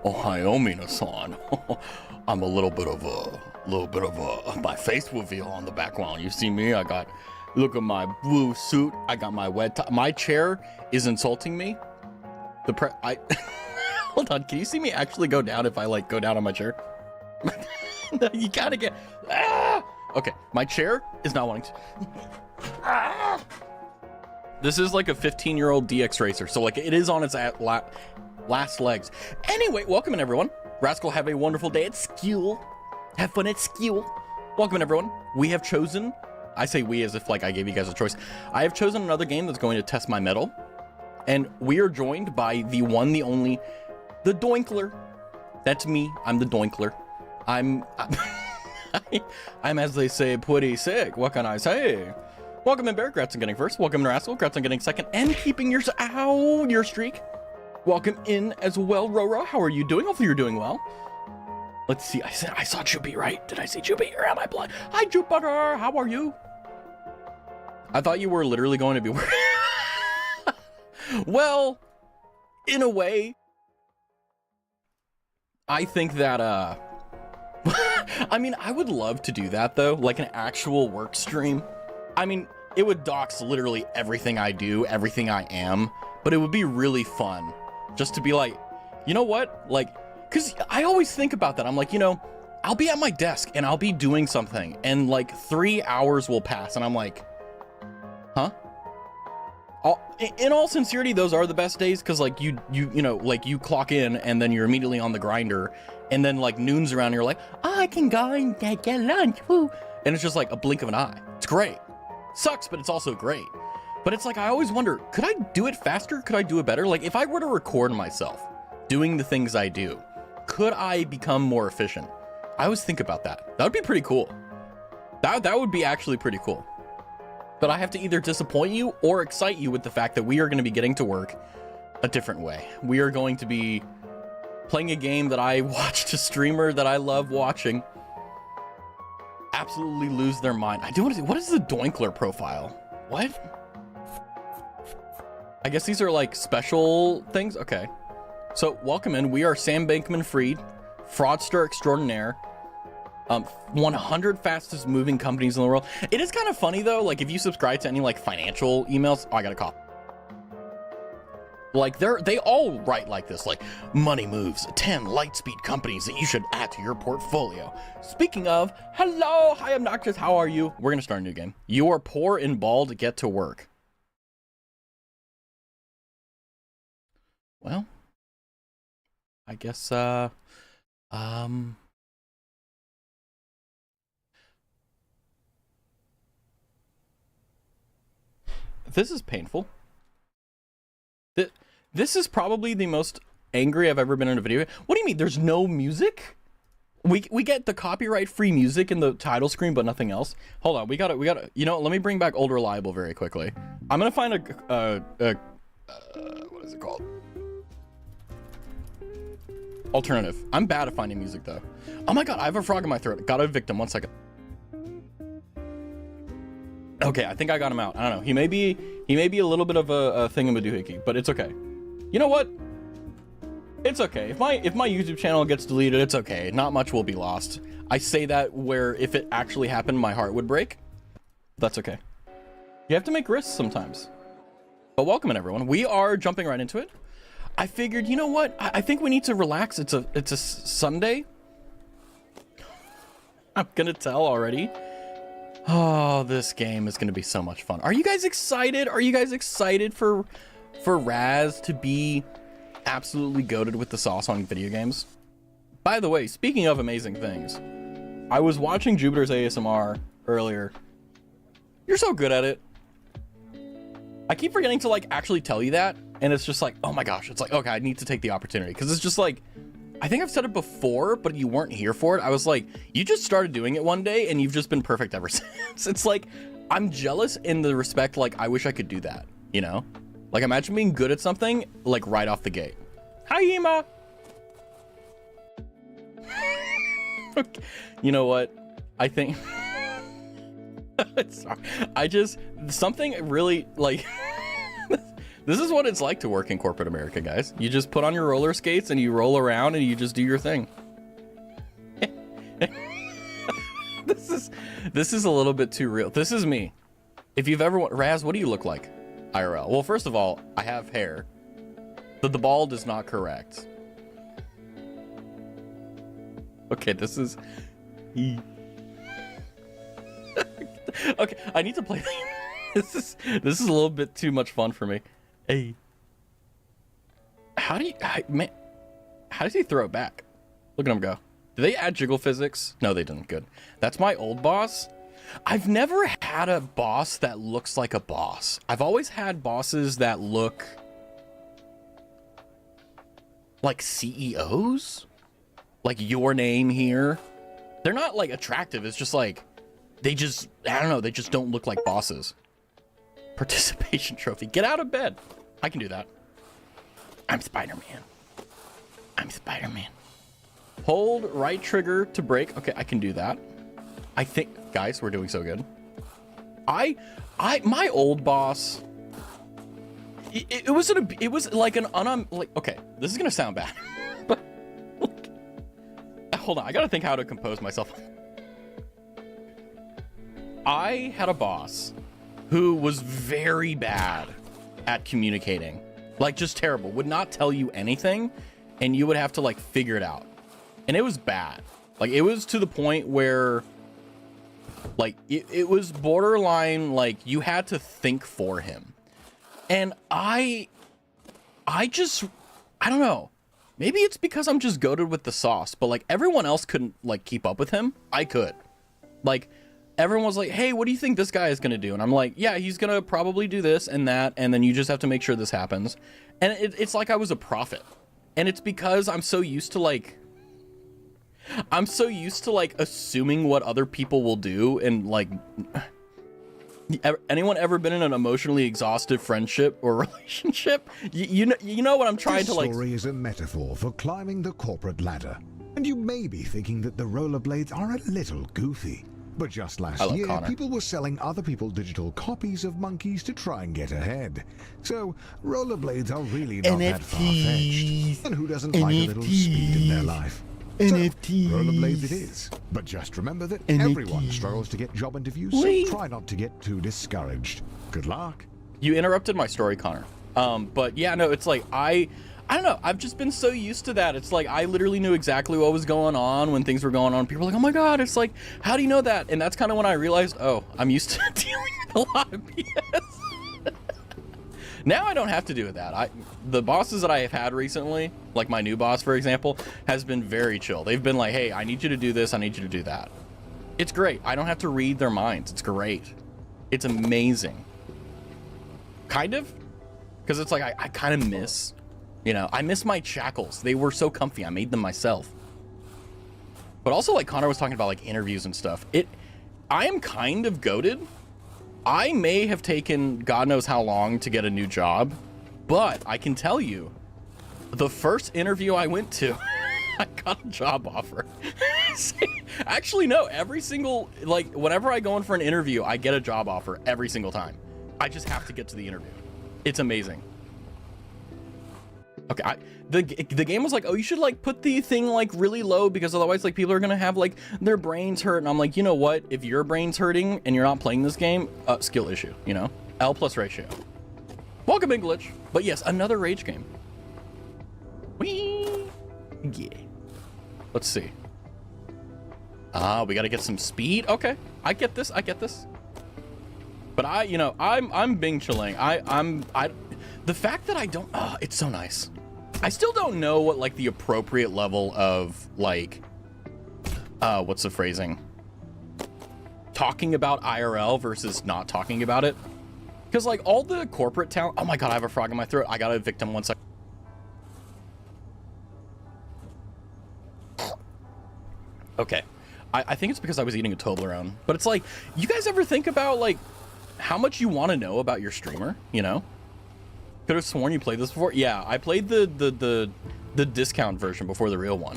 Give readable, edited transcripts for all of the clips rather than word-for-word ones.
Ohio Mina-san. I'm a little bit of my face reveal on the background. You see me? Look at my blue suit. I got my wet top. My chair is insulting me. Hold on, can you see me actually go down if I like go down on my chair? No, you gotta get, Okay, my chair is not wanting to. This is like a 15-year-old DX racer, so like it is on its last legs. Anyway, welcome in everyone. Rascal, have a wonderful day at school. Have fun at school. Welcome in everyone. We have chosen, I say we as if like I gave you guys a choice. I have chosen another game that's going to test my mettle. And we are joined by the one, the only, the Doinkler. That's me, I'm the Doinkler. I'm as they say, pretty sick. What can I say? Welcome in Bear, congrats on getting first. Welcome in Rascal, congrats on getting second and keeping your streak. Welcome in as well, Roro. How are you doing? Hopefully you're doing well. Let's see, I saw Juby, right? Did I say Juby or am I blind? Hi, Jupiter, how are you? I thought you were literally going to be well, in a way, I think that, I mean, I would love to do that though, like an actual work stream. I mean, it would dox literally everything I do, everything I am, but it would be really fun just to be like, you know what? Like, cause I always think about that. I'm like, you know, I'll be at my desk and I'll be doing something and like 3 hours will pass and I'm like, huh? In all sincerity, those are the best days because like you know, like you clock in and then you're immediately on the grinder and then like noon's around and you're like, I can go and get lunch, woo. And it's just like a blink of an eye. It's great. Sucks, but it's also great. But it's like, I always wonder, could I do it faster? Could I do it better? Like if I were to record myself doing the things I do, could I become more efficient? I always think about that. That would be pretty cool. That would be actually pretty cool. But I have to either disappoint you or excite you with the fact that we are going to be getting to work a different way. We are going to be playing a game that I watched a streamer that I love watching absolutely lose their mind. I do want to see, what is the Doinkler profile? What? I guess these are like special things. Okay. So welcome in. We are Sam Bankman-Fried, fraudster extraordinaire. 100 fastest moving companies in the world. It is kind of funny though, like if you subscribe to any like financial emails, oh, I got a call. Like they all write like this, like money moves, 10 lightspeed companies that you should add to your portfolio. Speaking of, hello, hi obnoxious, how are you? We're gonna start a new game. You are poor and bald, get to work. Well, I guess, this is painful. This is probably the most angry I've ever been in a video. What do you mean? There's no music? We get the copyright-free music in the title screen, but nothing else. Hold on, we gotta. You know, let me bring back Old Reliable very quickly. I'm gonna find what is it called? Alternative. I'm bad at finding music though. Oh my god, I have a frog in my throat. Gotta evict him. 1 second. Okay, I think I got him out. I don't know. He may be a little bit of a thingamadoohickey, but it's okay. You know what? It's okay. If my YouTube channel gets deleted, it's okay. Not much will be lost. I say that where if it actually happened, my heart would break. That's okay. You have to make risks sometimes. But welcome in everyone. We are jumping right into it. I figured, you know what? I think we need to relax. It's a Sunday. I'm gonna tell already. Oh, this game is gonna be so much fun. Are you guys excited? Are you guys excited for Raz to be absolutely goated with the sauce on video games? By the way, speaking of amazing things, I was watching Jupiter's ASMR earlier. You're so good at it. I keep forgetting to like actually tell you that, and it's just like, oh my gosh, it's like, okay, I need to take the opportunity because it's just like, I think I've said it before, but you weren't here for it. I was like, you just started doing it one day and you've just been perfect ever since. It's like, I'm jealous in the respect, like, I wish I could do that, you know? Like, imagine being good at something, like, right off the gate. Hi, Ema! You know what? I think... Sorry. Something really, like... This is what it's like to work in corporate America, guys. You just put on your roller skates and you roll around and you just do your thing. This is a little bit too real. This is me. If you've ever Raz, what do you look like IRL? Well, first of all, I have hair. The bald is not correct. Okay, this is okay, I need to play this is a little bit too much fun for me. Hey. How does he throw it back? Look at him go. Did they add jiggle physics? No, they didn't. Good. That's my old boss. I've never had a boss that looks like a boss. I've always had bosses that look like CEOs. Like your name here. They're not like attractive. It's just like, I don't know. They just don't look like bosses. Participation trophy. Get out of bed. I can do that. I'm Spider-Man. I'm Spider-Man. Hold right trigger to brake. Okay, I can do that. I think, guys, we're doing so good. My old boss, it was like an okay, this is gonna sound bad, but hold on, I gotta think how to compose myself. I had a boss who was very bad at communicating, like just terrible, would not tell you anything, and you would have to like figure it out. And it was bad. Like it was to the point where like it was borderline, like you had to think for him. And I don't know. Maybe it's because I'm just goated with the sauce, but like everyone else couldn't like keep up with him. I could. Like everyone was like, hey, what do you think this guy is going to do? And I'm like, yeah, he's going to probably do this and that. And then you just have to make sure this happens. And it's like I was a prophet. And it's because I'm so used to like assuming what other people will do. And like, anyone ever been in an emotionally exhaustive friendship or relationship? You know what I'm trying to like. This story is a metaphor for climbing the corporate ladder. And you may be thinking that the rollerblades are a little goofy. But just last year, people were selling other people digital copies of monkeys to try and get ahead. So, rollerblades are really not that far-fetched. And who doesn't like a little speed in their life? NFTs. So, rollerblades it is. But just remember that everyone struggles to get job interviews, so try not to get too discouraged. Good luck. You interrupted my story, Connor. But yeah, no, it's like I don't know. I've just been so used to that. It's like I literally knew exactly what was going on when things were going on. People were like, oh my God, it's like, how do you know that? And that's kind of when I realized, oh, I'm used to dealing with a lot of BS. Now I don't have to do with that. The bosses that I have had recently, like my new boss, for example, has been very chill. They've been like, hey, I need you to do this. I need you to do that. It's great. I don't have to read their minds. It's great. It's amazing. Kind of. Because it's like, I kind of miss... You know, I miss my shackles. They were so comfy. I made them myself. But also, like Connor was talking about, like interviews and stuff. I am kind of goated. I may have taken God knows how long to get a new job, but I can tell you, the first interview I went to, I got a job offer. Actually, no. Every single, like, whenever I go in for an interview, I get a job offer every single time. I just have to get to the interview. It's amazing. Okay, the game was like, oh, you should like put the thing like really low because otherwise like people are gonna have like their brains hurt. And I'm like, you know what? If your brain's hurting and you're not playing this game, skill issue, you know? L plus ratio. Welcome in, Glitch. But yes, another rage game. Whee! Yeah. Let's see. We gotta get some speed. Okay, I get this. I get this. But I'm Bing chilling. The fact that I don't, it's so nice. I still don't know what like the appropriate level of like, what's the phrasing? Talking about IRL versus not talking about it. Because like all the corporate talent, oh my God, I have a frog in my throat. I gotta evict him 1 second. Okay. I think it's because I was eating a Toblerone. But it's like, you guys ever think about like how much you want to know about your streamer, you know? Could have sworn you played this before. Yeah, I played the discount version before the real one.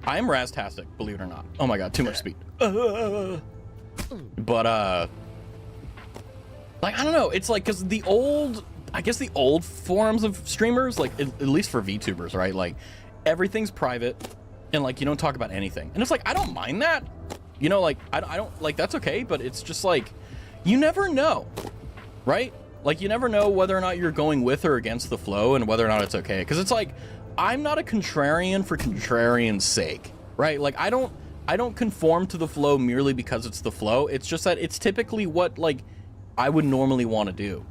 I am Raztastic, believe it or not. Oh my God, too much speed. But like I don't know. It's like because the old I guess the old forms of streamers, like at least for VTubers, right? Like everything's private and like you don't talk about anything. And it's like, I don't mind that. You know, like I don't like, that's okay, but it's just like, you never know, right? Like you never know whether or not you're going with or against the flow and whether or not it's okay. Cause it's like, I'm not a contrarian for contrarian's sake, right? Like I don't conform to the flow merely because it's the flow. It's just that it's typically what like I would normally want to do.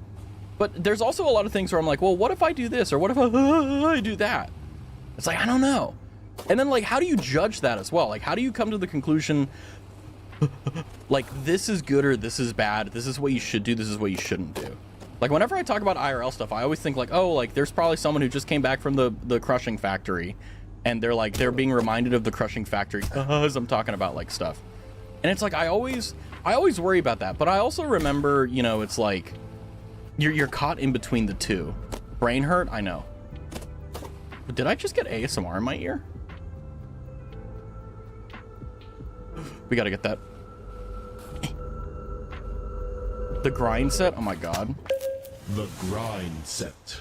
But there's also a lot of things where I'm like, well, what if I do this? Or what if I do that? It's like, I don't know. And then like, how do you judge that as well? Like, how do you come to the conclusion, like, this is good or this is bad? This is what you should do. This is what you shouldn't do. Like, whenever I talk about IRL stuff, I always think like, oh, like, there's probably someone who just came back from the crushing factory. And they're like, they're being reminded of the crushing factory as I'm talking about like stuff. And it's like, I always worry about that. But I also remember, you know, it's like, you're caught in between the two. Brain hurt, I know. But did I just get ASMR in my ear? We gotta get that. The grind set, oh my god. The grind set.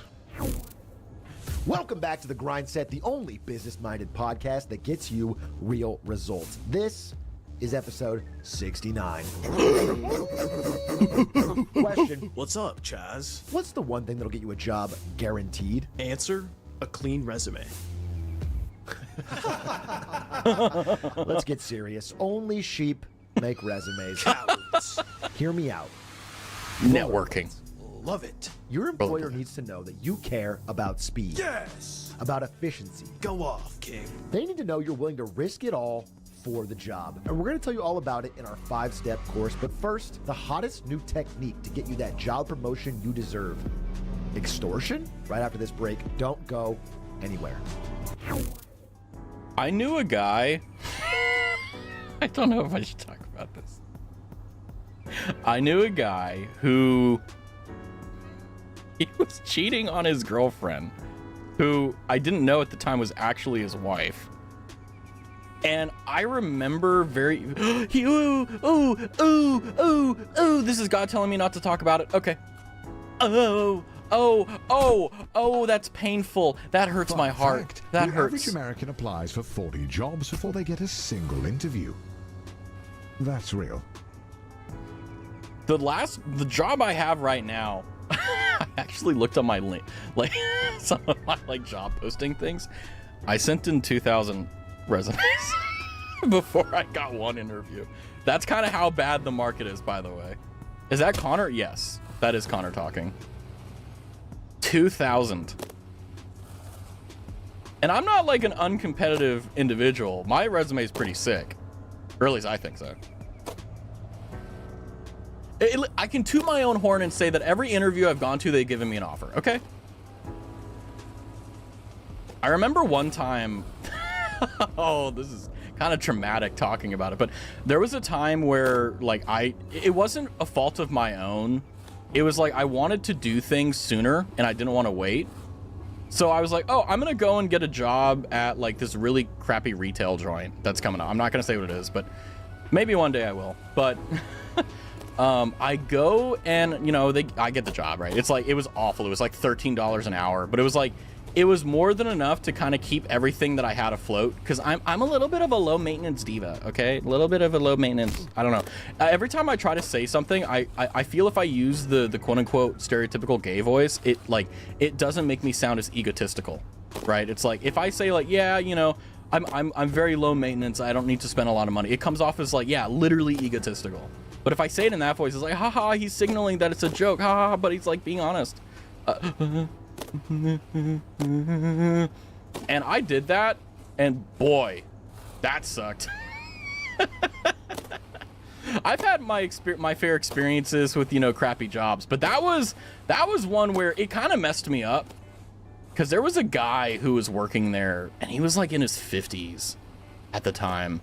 Welcome back to The Grind Set, the only business-minded podcast that gets you real results. This is episode 69. Question. What's up, Chaz? What's the one thing that'll get you a job guaranteed? Answer, a clean resume. Let's get serious. Only sheep make resumes. Cowards. Hear me out. Networking. Love it. Your employer needs to know that you care about speed. Yes. About efficiency. Go off, King. They need to know you're willing to risk it all for the job. And we're going to tell you all about it in our 5-step course. But first, the hottest new technique to get you that job promotion you deserve. Extortion? Right after this break. Don't go anywhere. I knew a guy. I don't know if I should talk about this. I knew a guy who he was cheating on his girlfriend, who I didn't know at the time was actually his wife. And I remember very, this is God telling me not to talk about it. Okay. That's painful. That hurts my heart. That the hurts. average American applies for 40 jobs before they get a single interview. That's real. The job I have right now, I actually looked on my link, like some of my like job posting things. I sent in 2,000 resumes before I got one interview. That's kind of how bad the market is, by the way. Is that Connor? Yes, that is Connor talking. 2,000. And I'm not like an uncompetitive individual. My resume is pretty sick, or at least I think so. I can toot my own horn and say that every interview I've gone to, they've given me an offer, okay? I remember one time, oh, this is kind of traumatic talking about it, but there was a time where like it wasn't a fault of my own. It was like I wanted to do things sooner and I didn't want to wait. So I was like, oh, I'm going to go and get a job at like this really crappy retail joint that's coming up. I'm not going to say what it is, but maybe one day I will. But I go and, you know, I get the job, right? It's like, it was awful. It was like $13 an hour, but it was like, it was more than enough to kind of keep everything that I had afloat. Cause I'm a little bit of a low maintenance diva. Okay. A little bit of a low maintenance. I don't know. Every time I try to say something, I feel if I use the quote unquote stereotypical gay voice, it doesn't make me sound as egotistical, right? It's like, if I say like, yeah, you know, I'm very low maintenance. I don't need to spend a lot of money. It comes off as like, yeah, literally egotistical. But if I say it in that voice, it's like, haha, he's signaling that it's a joke, haha, but he's like being honest. And I did that, and boy, that sucked. I've had my fair experiences with, you know, crappy jobs, but that was one where it kind of messed me up. Because there was a guy who was working there, and he was like in his 50s at the time.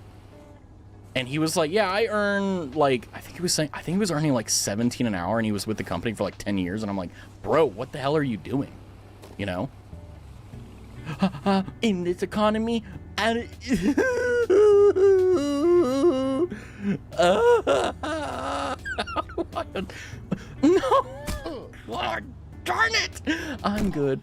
And he was like, yeah, I earn like, I think he was earning like 17 an hour, and he was with the company for like 10 years. And I'm like, bro, what the hell are you doing? You know? In this economy, and no, what? Darn it! I'm good.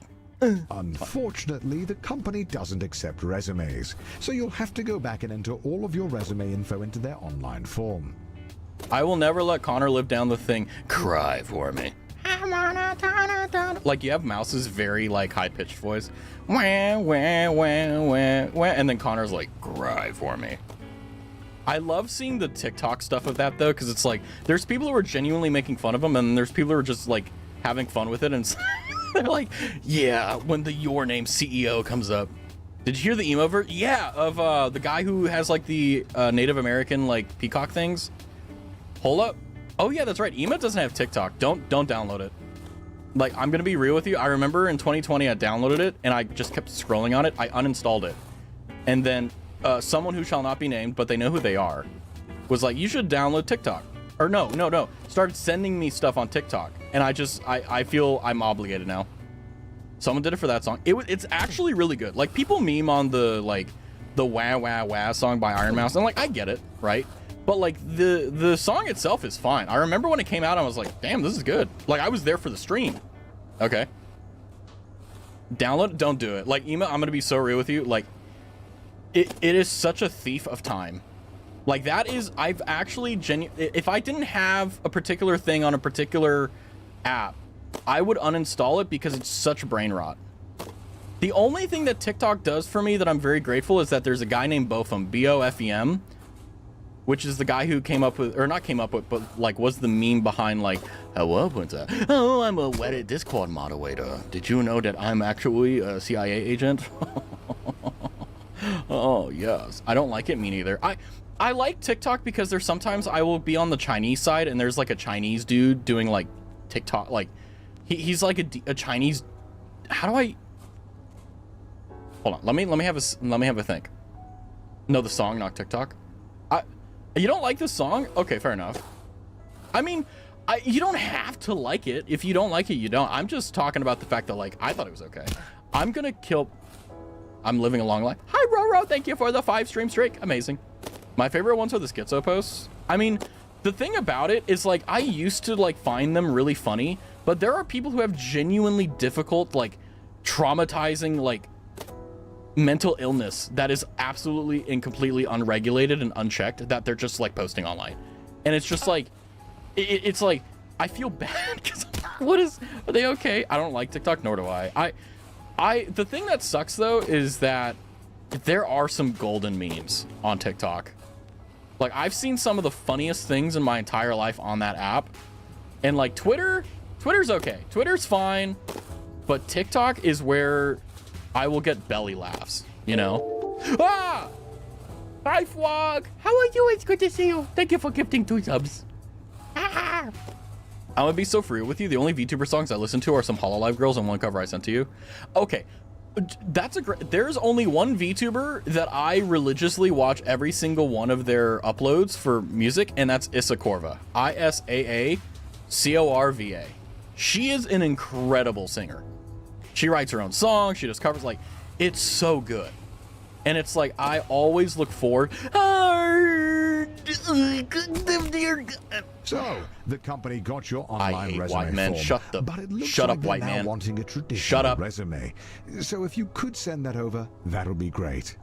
Unfortunately, the company doesn't accept resumes, so you'll have to go back and enter all of your resume info into their online form. I will never let Connor live down the thing. Cry for me. Like, you have Mouse's very, like, high-pitched voice. Wah, wah, wah, wah, wah. And then Connor's like, cry for me. I love seeing the TikTok stuff of that, though, because it's like, there's people who are genuinely making fun of him, and there's people who are just, like, having fun with it, and they're like, yeah, when the Your Name CEO comes up. Did you hear the emo version? Yeah, of the guy who has, like, the Native American, like, peacock things. Hold up. Oh, yeah, that's right. Emo doesn't have TikTok. Don't download it. Like, I'm gonna be real with you. I remember in 2020, I downloaded it, and I just kept scrolling on it. I uninstalled it. And then someone who shall not be named, but they know who they are, was like, you should download TikTok. Or no. Started sending me stuff on TikTok. And I feel I'm obligated now. Someone did it for that song. It's actually really good. Like, people meme on the, like, the wah wah wah song by Iron Mouse. And, like, I get it, right? But, like, the song itself is fine. I remember when it came out, I was like, damn, this is good. Like, I was there for the stream. Okay. Download, don't do it. Like, emo, I'm gonna be so real with you. Like, it is such a thief of time. Like, that is, I've actually if I didn't have a particular thing on a particular app, I would uninstall it because it's such brain rot. The only thing that TikTok does for me that I'm very grateful is that there's a guy named Bofem, B-O-F-E-M, which is the guy who came up with, or not came up with, but, like, was the meme behind, like, hello, what's that? Oh, I'm a Reddit Discord moderator. Did you know that I'm actually a CIA agent? Oh, yes. I don't like it, me neither. I like TikTok because there's sometimes I will be on the Chinese side and there's, like, a Chinese dude doing, like, TikTok, like, he's like a Chinese, how do I, hold on, let me have a think. No, the song, not TikTok. You don't like the song? Okay, fair enough. I mean, you don't have to like it. If you don't like it, you don't. I'm just talking about the fact that, like, I thought it was okay. I'm gonna kill, I'm living a long life. Hi, Roro, thank you for the 5 stream streak. Amazing. My favorite ones are the schizo posts. I mean, the thing about it is, like, I used to, like, find them really funny, but there are people who have genuinely difficult, like, traumatizing, like, mental illness that is absolutely and completely unregulated and unchecked that they're just, like, posting online. And it's just, like, it's like, I feel bad because are they okay? I don't like TikTok, nor do I. The thing that sucks, though, is that there are some golden memes on TikTok. Like, I've seen some of the funniest things in my entire life on that app. And, like, Twitter's okay. Twitter's fine. But TikTok is where I will get belly laughs, you know? Ah! Hi, Flog! How are you? It's good to see you. Thank you for gifting 2 subs. Ah! I'm gonna be so free with you. The only VTuber songs I listen to are some Hololive Girls and one cover I sent to you. Okay. That's a great, there's only one VTuber that I religiously watch every single one of their uploads for music, and that's Issa Corva. Isaaccorva. She is an incredible singer. She writes her own songs, she does covers, like, it's so good. And it's like, I always look forward. So, the company got your online resume white men. Form, but it looks Shut like up, white they're now man. wanting a traditional Shut up. resume. So if you could send that over, that'll be great.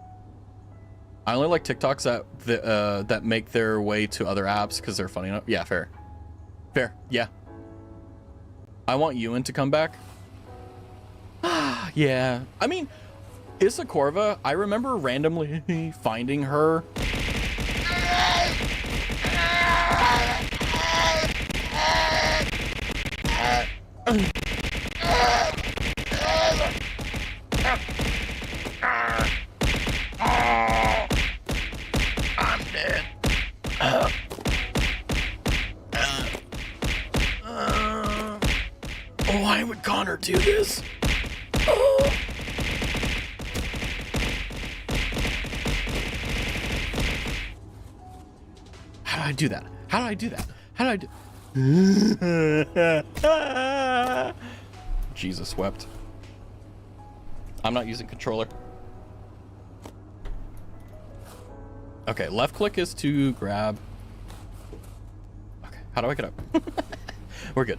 I only like TikToks that make their way to other apps because they're funny enough. Yeah, fair. Yeah. I want Ewan to come back. Yeah. I mean, Issa Corva, I remember randomly finding her. I'm dead. Why would Connor do this? How do I do that? Jesus wept. I'm not using controller. Okay, left click is to grab. Okay, how do I get up? We're good.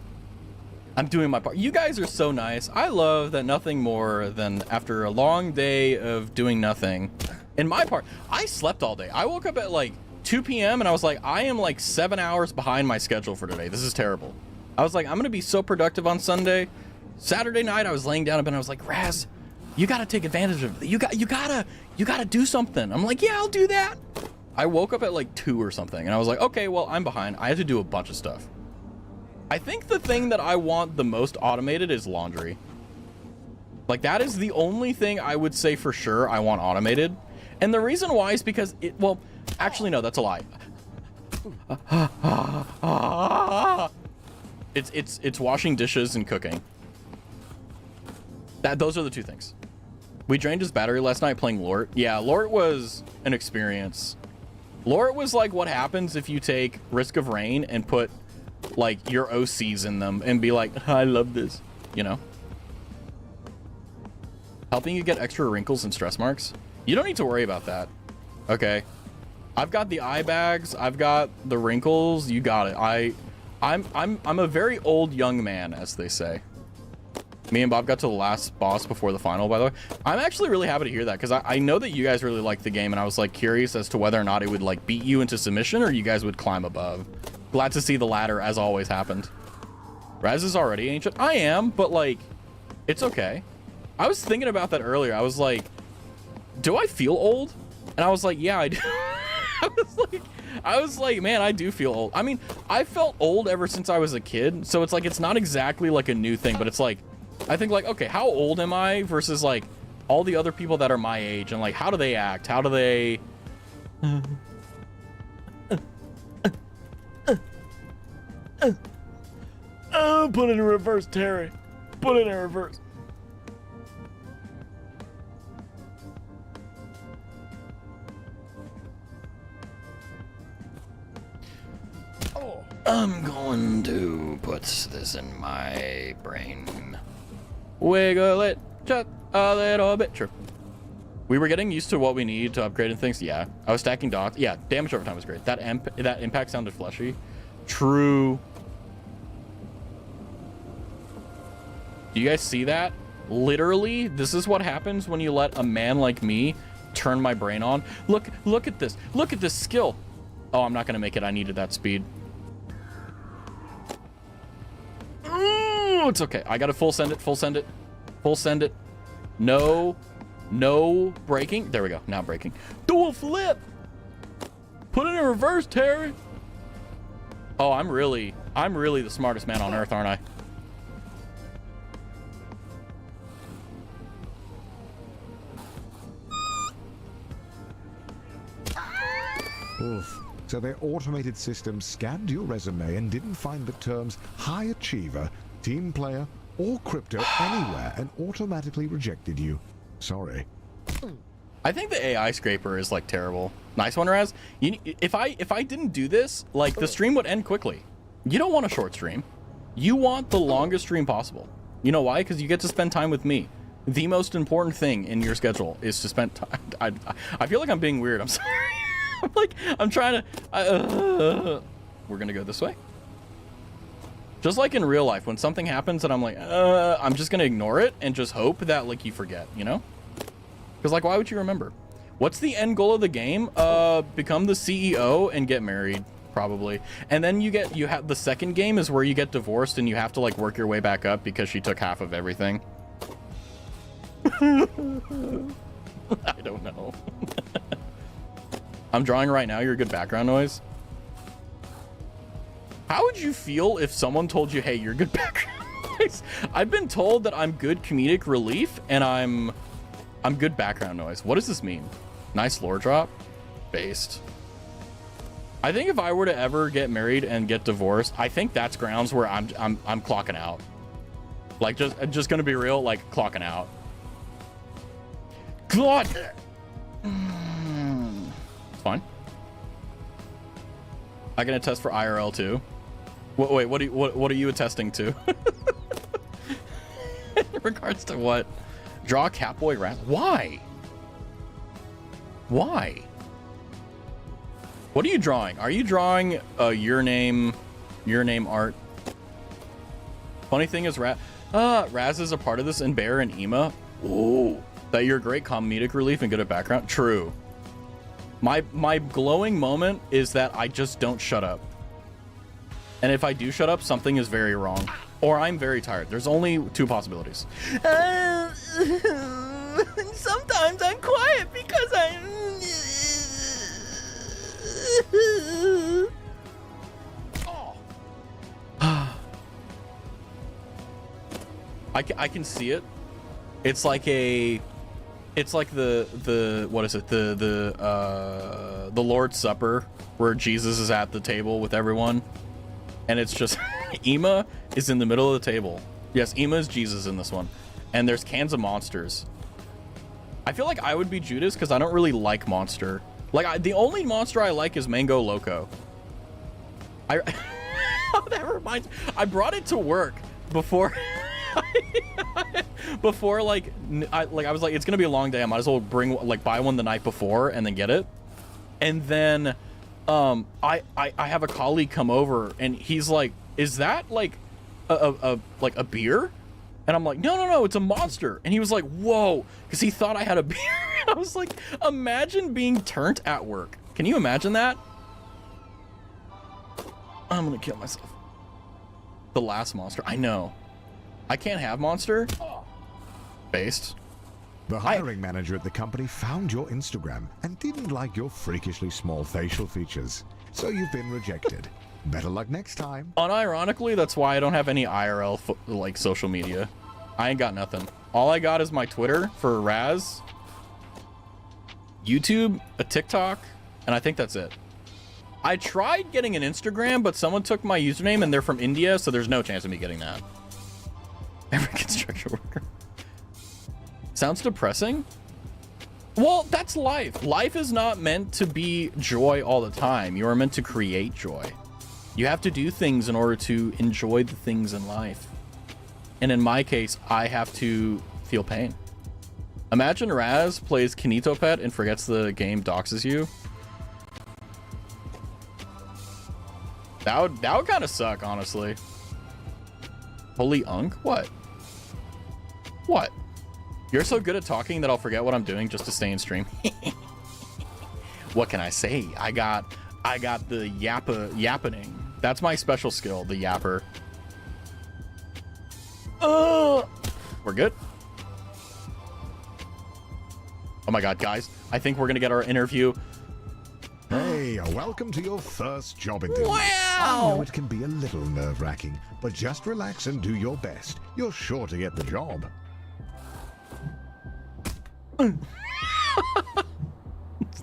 I'm doing my part. You guys are so nice. I love that nothing more than after a long day of doing nothing. In my part, I slept all day. I woke up at like 2 p.m. and I was like, I am like 7 hours behind my schedule for today. This is terrible. I was like, I'm gonna be so productive on Sunday. Saturday night, I was laying down in bed and I was like, Raz, you gotta take advantage of it. You gotta do something. I'm like, yeah, I'll do that. I woke up at like 2 or something and I was like, okay, well, I'm behind. I have to do a bunch of stuff. I think the thing that I want the most automated is laundry. Like, that is the only thing I would say for sure I want automated. And the reason why is because it, well, actually, no, that's a lie. It's washing dishes and cooking. Those are the two things. We drained his battery last night playing Lort. Yeah, Lort was an experience. Lort was like what happens if you take Risk of Rain and put like your OCs in them and be like, I love this, you know? Helping you get extra wrinkles and stress marks. You don't need to worry about that. Okay. I've got the eye bags. I've got the wrinkles. You got it. I'm a very old young man, as they say. Me and Bob got to the last boss before the final, by the way. I'm actually really happy to hear that because I know that you guys really like the game and I was like curious as to whether or not it would like beat you into submission or you guys would climb above. Glad to see the latter, as always happened. Raz is already ancient. I am, but like, it's okay. I was thinking about that earlier. I was like, do I feel old? And I was like, yeah, I do. I was like, man, I do feel old. I mean, I felt old ever since I was a kid. So it's like, it's not exactly like a new thing, but it's like, I think like, okay, how old am I versus like all the other people that are my age and like, how do they act? How do they... Oh, put it in reverse, Terry. Put it in reverse. Oh. I'm going to put this in my brain. Wiggle it just a little bit. True. We were getting used to what we need to upgrade and things. Yeah. I was stacking dots. Yeah, damage over time was great. That impact sounded fleshy. True. Do you guys see that? Literally, this is what happens when you let a man like me turn my brain on. Look at this. Look at this skill. Oh, I'm not gonna make it. I needed that speed. It's okay. I gotta full send it. Full send it. Full send it. No braking. There we go. Now braking. Dual flip. Put it in reverse, Terry. Oh, I'm really the smartest man on earth, aren't I? Oof. So their automated system scanned your resume and didn't find the terms high achiever, team player, or crypto anywhere and automatically rejected you. Sorry. I think the AI scraper is like terrible. Nice one, Raz. If I didn't do this, like the stream would end quickly. You don't want a short stream. You want the longest stream possible. You know why? Because you get to spend time with me. The most important thing in your schedule is to spend time. I feel like I'm being weird. I'm sorry. I'm trying to. We're gonna go this way. Just like in real life, when something happens and I'm like, I'm just gonna ignore it and just hope that like you forget, you know? Because like, why would you remember? What's the end goal of the game? Become the CEO and get married, probably. And then you have the second game is where you get divorced and you have to like work your way back up because she took half of everything. I don't know. I'm drawing right now. You're a good background noise. How would you feel if someone told you, hey, you're good background noise? I've been told that I'm good comedic relief and I'm good background noise. What does this mean? Nice lore drop. Based. I think if I were to ever get married and get divorced, I think that's grounds where I'm clocking out. Like just gonna be real, like clocking out. God. It's fine. I can attest for IRL too. Wait, what are you attesting to? In regards to what? Draw Catboy Rat. Why? Why? What are you drawing? Are you drawing your name art? Funny thing is, Raz is a part of this, and Bear and Ema. Ooh, that you're a great comedic relief and good at background. True. My glowing moment is that I just don't shut up. And if I do shut up, something is very wrong. Or I'm very tired. There's only two possibilities. Sometimes I'm quiet because I can see it. It's like the what is it? The Lord's Supper where Jesus is at the table with everyone. And it's just Ema is in the middle of the table. Yes, Ema is Jesus in this one. And there's cans of monsters. I feel like I would be Judas because I don't really like Monster. Like, the only monster I like is Mango Loco. That reminds me. I brought it to work before... before, like, I was like, it's going to be a long day. I might as well buy one the night before and then get it. And then... I have a colleague come over and he's like, is that like a beer? And I'm like, no, it's a monster. And he was like, whoa, because he thought I had a beer. I was like, imagine being turned at work. Can you imagine that? I'm gonna kill myself. The last monster. I know. I can't have monster. Based. The hiring manager at the company found your Instagram and didn't like your freakishly small facial features, so you've been rejected. Better luck next time. Unironically, that's why I don't have any IRL social media. I ain't got nothing. All I got is my Twitter for Raz, YouTube, a TikTok, and I think that's it. I tried getting an Instagram, but someone took my username and they're from India, so there's no chance of me getting that. Every construction worker. Sounds depressing. Well, that's life. Life is not meant to be joy all the time. You are meant to create joy. You have to do things in order to enjoy the things in life. And in my case, I have to feel pain. Imagine Raz plays Kinito Pet and forgets the game doxes you. That would kind of suck, honestly. Holy unk? What? What? You're so good at talking that I'll forget what I'm doing just to stay in stream. What can I say? I got the yappening. That's my special skill, the yapper. We're good. Oh my god, guys. I think we're gonna get our interview. Hey, welcome to your first job interview. Wow! I know it can be a little nerve-wracking, but just relax and do your best. You're sure to get the job.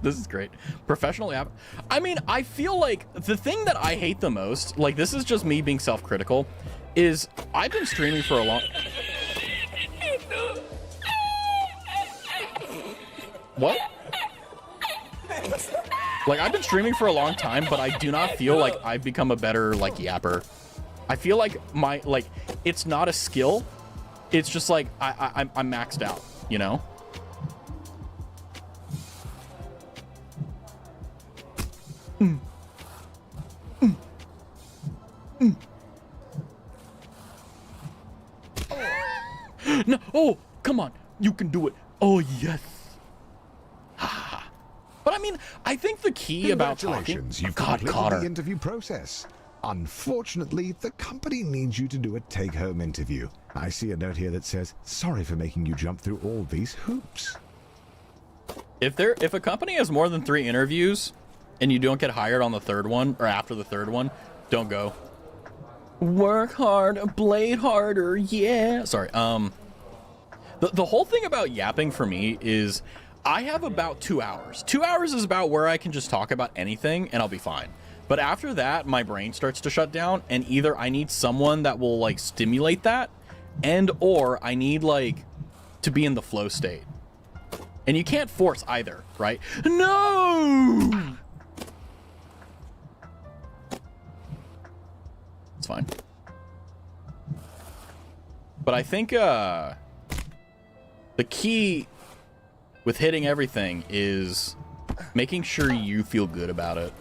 This is great. Professional app. I mean, I feel like the thing that I hate the most, like this is just me being self-critical, is I've been streaming for a long... What? Like, I've been streaming for a long time, but I do not feel like I've become a better, like, yapper. I feel like it's not a skill. It's just like, I'm maxed out, you know? No, oh, come on. You can do it. Oh, yes. But I mean, I think the key about talking... Congratulations, you've completed the interview process. Unfortunately, the company needs you to do a take-home interview. I see a note here that says, sorry for making you jump through all these hoops. If a company has more than 3 interviews and you don't get hired on the third one or after the third one, don't go. Work hard, blade harder, yeah. Sorry. The whole thing about yapping for me is I have about 2 hours. 2 hours is about where I can just talk about anything and I'll be fine. But after that, my brain starts to shut down, and either I need someone that will like stimulate that, and or I need like to be in the flow state. And you can't force either, right? No! It's fine. But I think the key with hitting everything is making sure you feel good about it.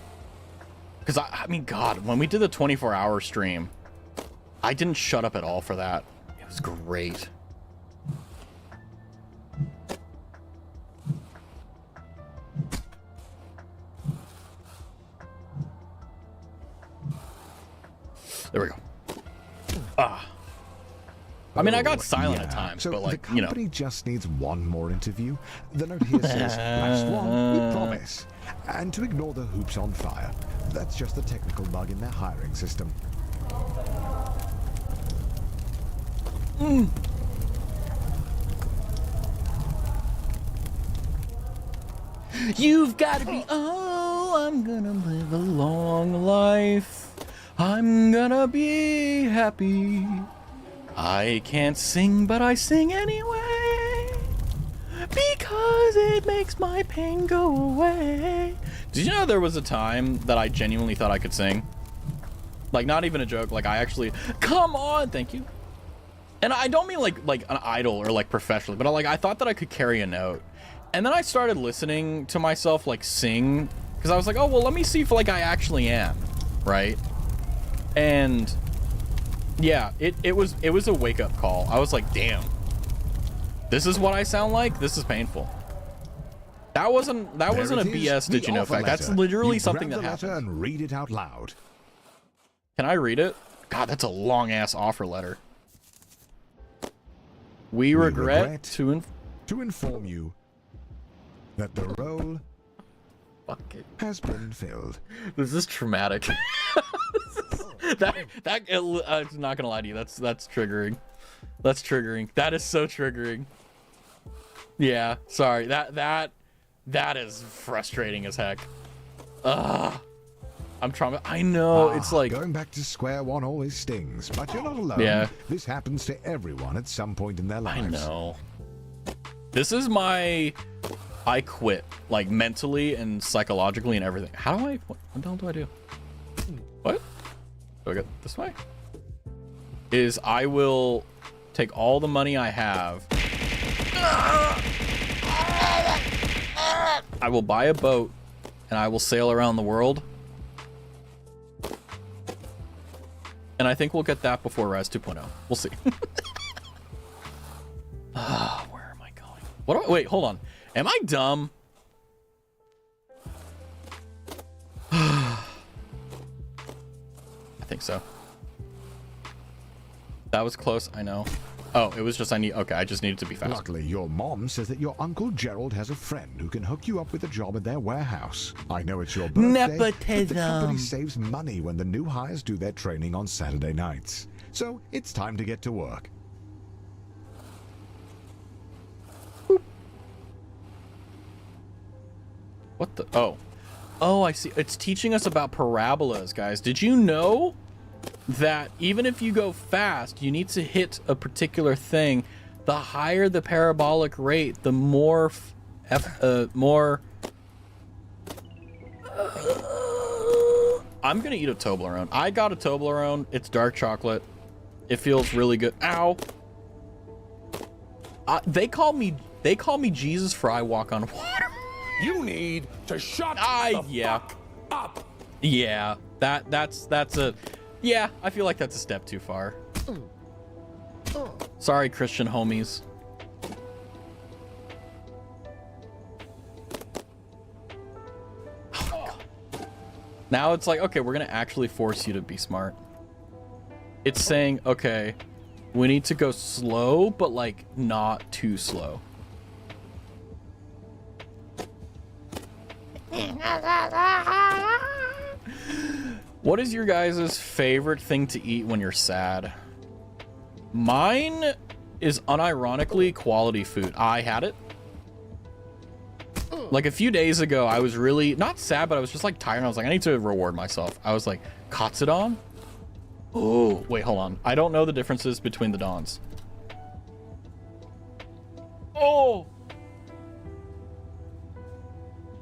Because, I mean, God, when we did the 24-hour stream, I didn't shut up at all for that. It was great. There we go. Ah. I mean, I got silent at times, so but like, the company just needs one more interview. The note here says, last one, we promise. And to ignore the hoops on fire. That's just a technical bug in their hiring system. You've got to be, oh, I'm gonna live a long life. I'm gonna be happy. I can't sing, but I sing anyway, because it makes my pain go away. Did you know there was a time that I genuinely thought I could sing? Like, not even a joke. Like, I actually, come on, thank you. And I don't mean like an idol or like professionally, but I thought that I could carry a note. And then I started listening to myself like sing, because I was like, oh, well, let me see if like I actually am, right? And yeah, it was a wake-up call. I was like, damn, this is what I sound like? This is painful. That wasn't a BS did you know fact. That's literally something that happened. And read it out loud. Can I read it? God, that's a long ass offer letter. We regret to inform you that the role has been filled. This is traumatic. I'm not gonna lie to you. That's triggering. That's triggering. That is so triggering. Yeah, sorry. That is frustrating as heck. I'm traumatized. I know, it's like going back to square one always stings, but you're not alone. Yeah. This happens to everyone at some point in their lives. I know. This is my I quit, like mentally and psychologically and everything. How do I what the hell do I do? What? Do I go this way? Is I will take all the money I have. I will buy a boat and I will sail around the world. And I think we'll get that before Raz 2.0. We'll see. Where am I going? Wait, hold on. Am I dumb? I think so. That was close, I know. Oh, it was just I just needed to be fast. Luckily, your mom says that your Uncle Gerald has a friend who can hook you up with a job at their warehouse. I know it's your birthday, but the company saves money when the new hires do their training on Saturday nights. So it's time to get to work. What the? Oh, I see. It's teaching us about parabolas, guys. Did you know that even if you go fast, you need to hit a particular thing? The higher the parabolic rate, the more I'm gonna eat a Toblerone. I got a Toblerone. It's dark chocolate. It feels really good. Ow. They call me Jesus for I walk on water. You need to shut the fuck up. Yeah, that's a, yeah, I feel like that's a step too far. Sorry, Christian homies. Oh my God. Now it's like, okay, we're gonna actually force you to be smart. It's saying, okay, we need to go slow, but like not too slow. What is your guys' favorite thing to eat when you're sad? Mine is unironically quality food. I had it. Like a few days ago, I was really, not sad, but I was just like tired. And I was like, I need to reward myself. I was like, katsudon? Oh, wait, hold on. I don't know the differences between the dons. Oh!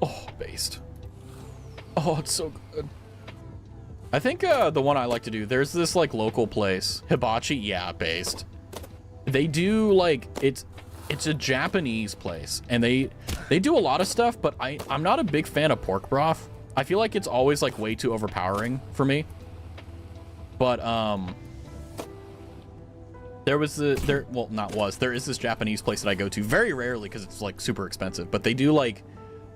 Oh, based. Oh, it's so good. I think the one I like to do, there's this like local place, hibachi, yeah, based. They do like, it's a Japanese place, and they do a lot of stuff, but I'm not a big fan of pork broth. I feel like it's always like way too overpowering for me. But There is this Japanese place that I go to very rarely because it's like super expensive, but they do like,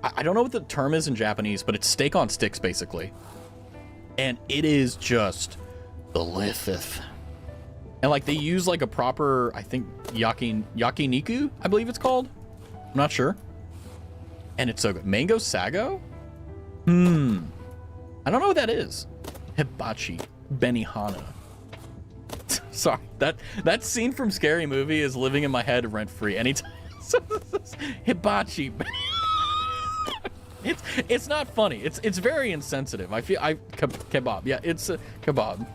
I don't know what the term is in Japanese, but it's steak on sticks basically. And it is just delicious. And like they use like a proper, I think yakiniku, I believe it's called. I'm not sure. And it's so good. Mango sago? I don't know what that is. Hibachi. Benihana. Sorry, that scene from Scary Movie is living in my head rent free anytime. Hibachi. It's not funny. It's very insensitive. Kebab. Yeah, it's a kebab.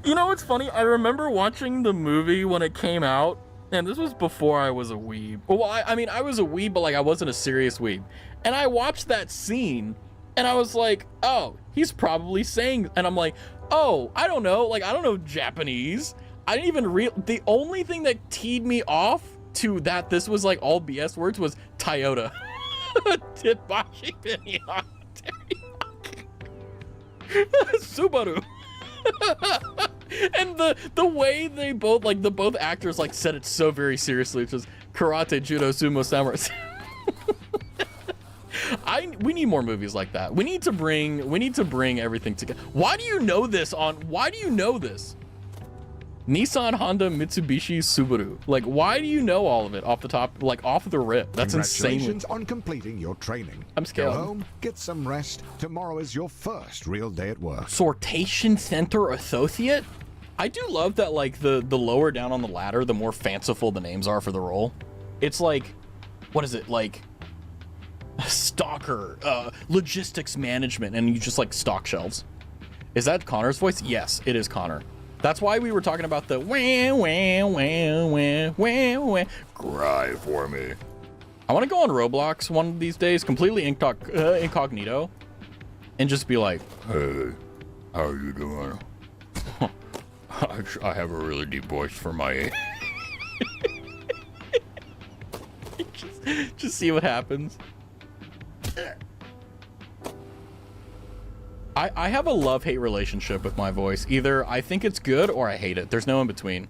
You know what's funny? I remember watching the movie when it came out, and this was before I was a weeb. Well, I mean, I was a weeb, but like I wasn't a serious weeb. And I watched that scene, and I was like, oh, he's probably saying, and I'm like, oh, I don't know, like I don't know Japanese. I didn't even the only thing that teed me off to that this was like all BS words was Toyota. Hibachi Benihana Subaru. And the way they both like the both actors like said it so very seriously, which was karate, judo, sumo, samurai. We need more movies like that. We need to bring everything together. Why do you know this? Nissan, Honda, Mitsubishi, Subaru. Like, why do you know all of it off the top, like off the rip? That's insane. Congratulations on completing your training. I'm scared. Go home, get some rest. Tomorrow is your first real day at work. Sortation Center Associate? I do love that, like, the lower down on the ladder, the more fanciful the names are for the role. It's like, what is it? Like, stalker, logistics management, and you just, like, stock shelves. Is that Connor's voice? Yes, it is Connor. That's why we were talking about the wah, wah, wah, wah, wah, wah. Cry for me. I want to go on Roblox one of these days, completely incognito, and just be like, hey, how are you doing? I have a really deep voice for my age. just see what happens. I have a love-hate relationship with my voice. Either I think it's good or I hate it. There's no in between.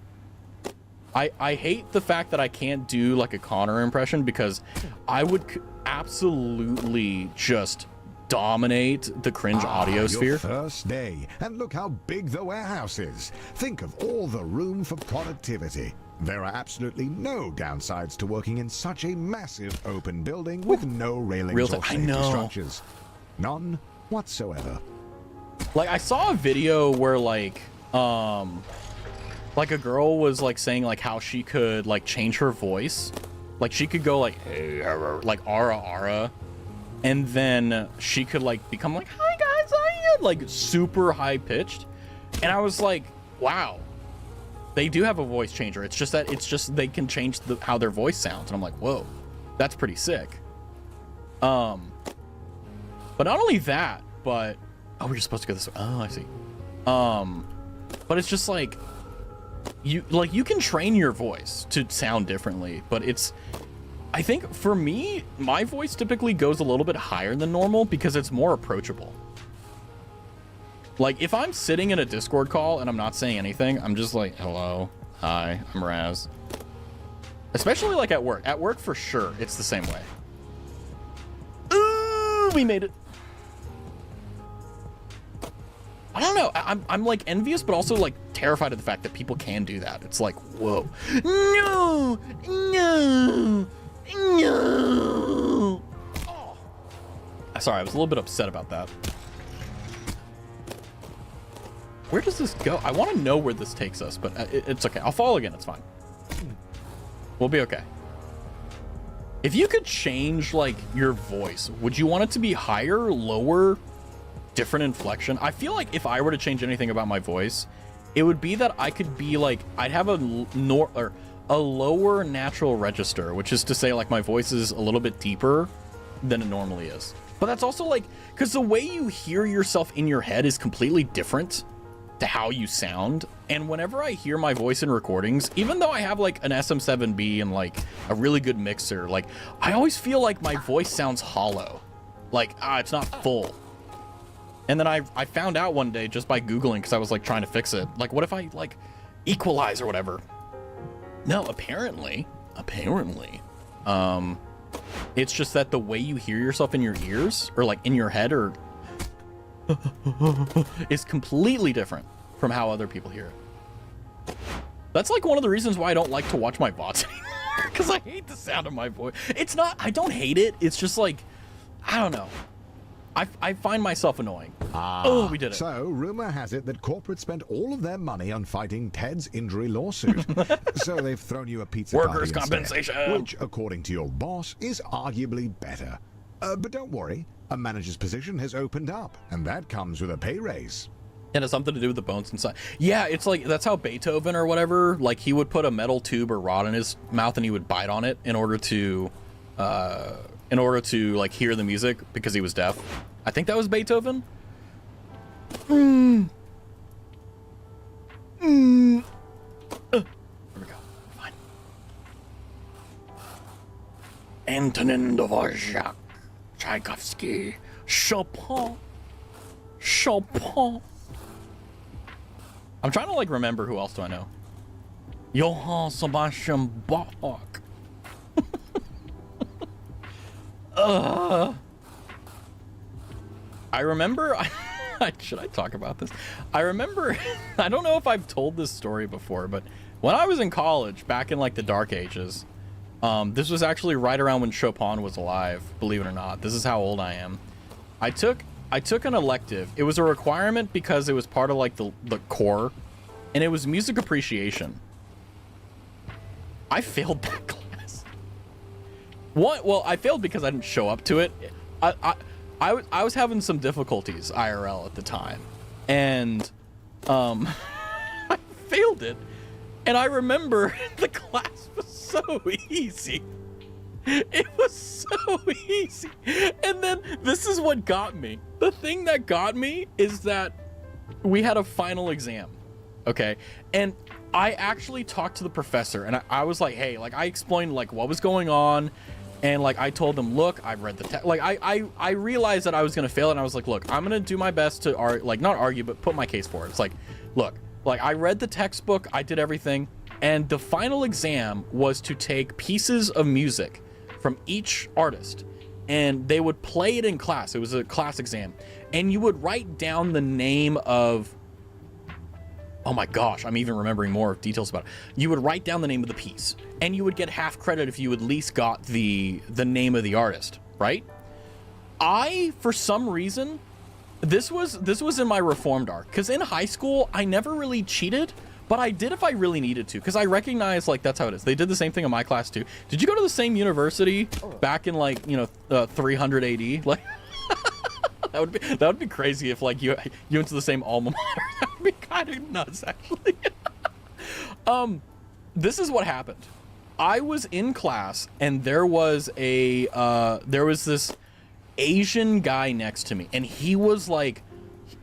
I hate the fact that I can't do like a Connor impression because I would absolutely just dominate the cringe audio sphere. Your first day, and look how big the warehouse is. Think of all the room for productivity. There are absolutely no downsides to working in such a massive open building with no railings or safety structures. None whatsoever. Like I saw a video where like a girl was like saying like how she could like change her voice. Like she could go like, hey, like ara, and then she could like become like, hi guys, like super high pitched. And I was like, wow, they do have a voice changer. It's just that they can change how their voice sounds. And I'm like, whoa, that's pretty sick. But not only that, but oh, we're just supposed to go this way. Oh, I see. But it's just like you can train your voice to sound differently, but I think for me, my voice typically goes a little bit higher than normal because it's more approachable. Like if I'm sitting in a Discord call and I'm not saying anything, I'm just like, hello, hi, I'm Raz. Especially like at work. At work for sure, it's the same way. Ooh, we made it. I don't know. I'm like envious, but also like terrified of the fact that people can do that. It's like, whoa. No. Oh. Sorry, I was a little bit upset about that. Where does this go? I want to know where this takes us, but it's okay. I'll fall again. It's fine. We'll be okay. If you could change like your voice, would you want it to be higher, lower, different inflection? I feel like if I were to change anything about my voice, it would be that I could be like, I'd have a lower natural register, which is to say like my voice is a little bit deeper than it normally is. But that's also like, because the way you hear yourself in your head is completely different to how you sound. And whenever I hear my voice in recordings, even though I have like an SM7B and like a really good mixer, like I always feel like my voice sounds hollow. Like, it's not full. And then I found out one day just by Googling, because I was like trying to fix it. Like, what if I like equalize or whatever? No, apparently, it's just that the way you hear yourself in your ears or like in your head or is completely different from how other people hear it. That's like one of the reasons why I don't like to watch my VODs anymore, because I hate the sound of my voice. It's not, I don't hate it. It's just like, I don't know. I find myself annoying. Oh, we did it. So, rumor has it that corporate spent all of their money on fighting Ted's injury lawsuit. So they've thrown you a pizza workers' party compensation, instead, which, according to your boss, is arguably better. But don't worry, a manager's position has opened up, and that comes with a pay raise. It has something to do with the bones inside. Yeah, it's like, that's how Beethoven or whatever, like he would put a metal tube or rod in his mouth and he would bite on it in order to like hear the music because he was deaf. I think that was Beethoven. There we go. Fine. Antonin Dvorak, Tchaikovsky, Chopin. I'm trying to like remember who else do I know. Johann Sebastian Bach. I remember, should I talk about this? I remember, I don't know if I've told this story before, but when I was in college, back in like the dark ages, this was actually right around when Chopin was alive, believe it or not. This is how old I am. I took an elective. It was a requirement because it was part of like the core, and it was music appreciation. I failed that class. What? Well, I failed because I didn't show up to it. I was having some difficulties IRL at the time, and I failed it. And I remember the class was so easy. It was so easy. And then this is what got me. The thing that got me is that we had a final exam, okay? And I actually talked to the professor, and I was like, hey, like I explained like what was going on. And like I told them, look, I read the text. Like I realized that I was gonna fail, and I was like, look, I'm gonna do my best to like not argue, but put my case forward. It's like, look, like I read the textbook, I did everything, and the final exam was to take pieces of music from each artist, and they would play it in class. It was a class exam, and you would write down the name of. Oh my gosh, I'm even remembering more details about it. You would write down the name of the piece, and you would get half credit if you at least got the name of the artist, right? For some reason, this was in my reformed arc, because in high school, I never really cheated, but I did if I really needed to, because I recognize like that's how it is. They did the same thing in my class too. Did you go to the same university back in like, 300 AD? Like, that would be crazy if like you went to the same alma mater. That would be kind of nuts, actually. This is what happened. I was in class, and there was this Asian guy next to me, and he was like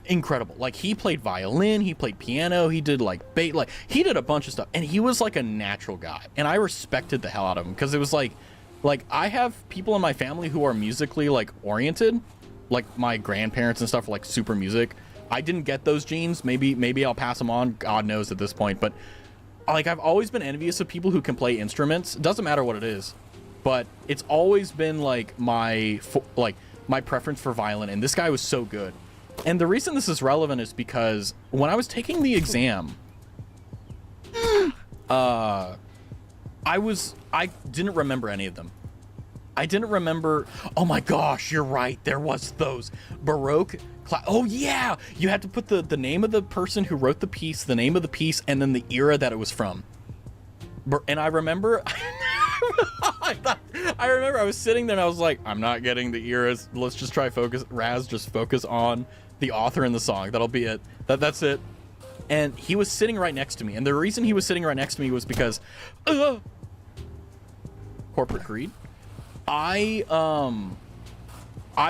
incredible. Like he played violin, he played piano, he did like he did a bunch of stuff, and he was like a natural guy, and I respected the hell out of him, because it was like I have people in my family who are musically like oriented. Like my grandparents and stuff are like super music. I didn't get those genes. Maybe I'll pass them on. God knows at this point. But like I've always been envious of people who can play instruments. It doesn't matter what it is, but it's always been like my preference for violin. And this guy was so good. And the reason this is relevant is because when I was taking the exam, I didn't remember any of them. I didn't remember. Oh my gosh, you're right. There was those Baroque class. Oh yeah, you had to put the name of the person who wrote the piece, the name of the piece, and then the era that it was from. And I remember, I remember I was sitting there and I was like, I'm not getting the eras. Let's just try just focus on the author and the song. That'll be it. That's it. And he was sitting right next to me. And the reason he was sitting right next to me was because corporate greed. I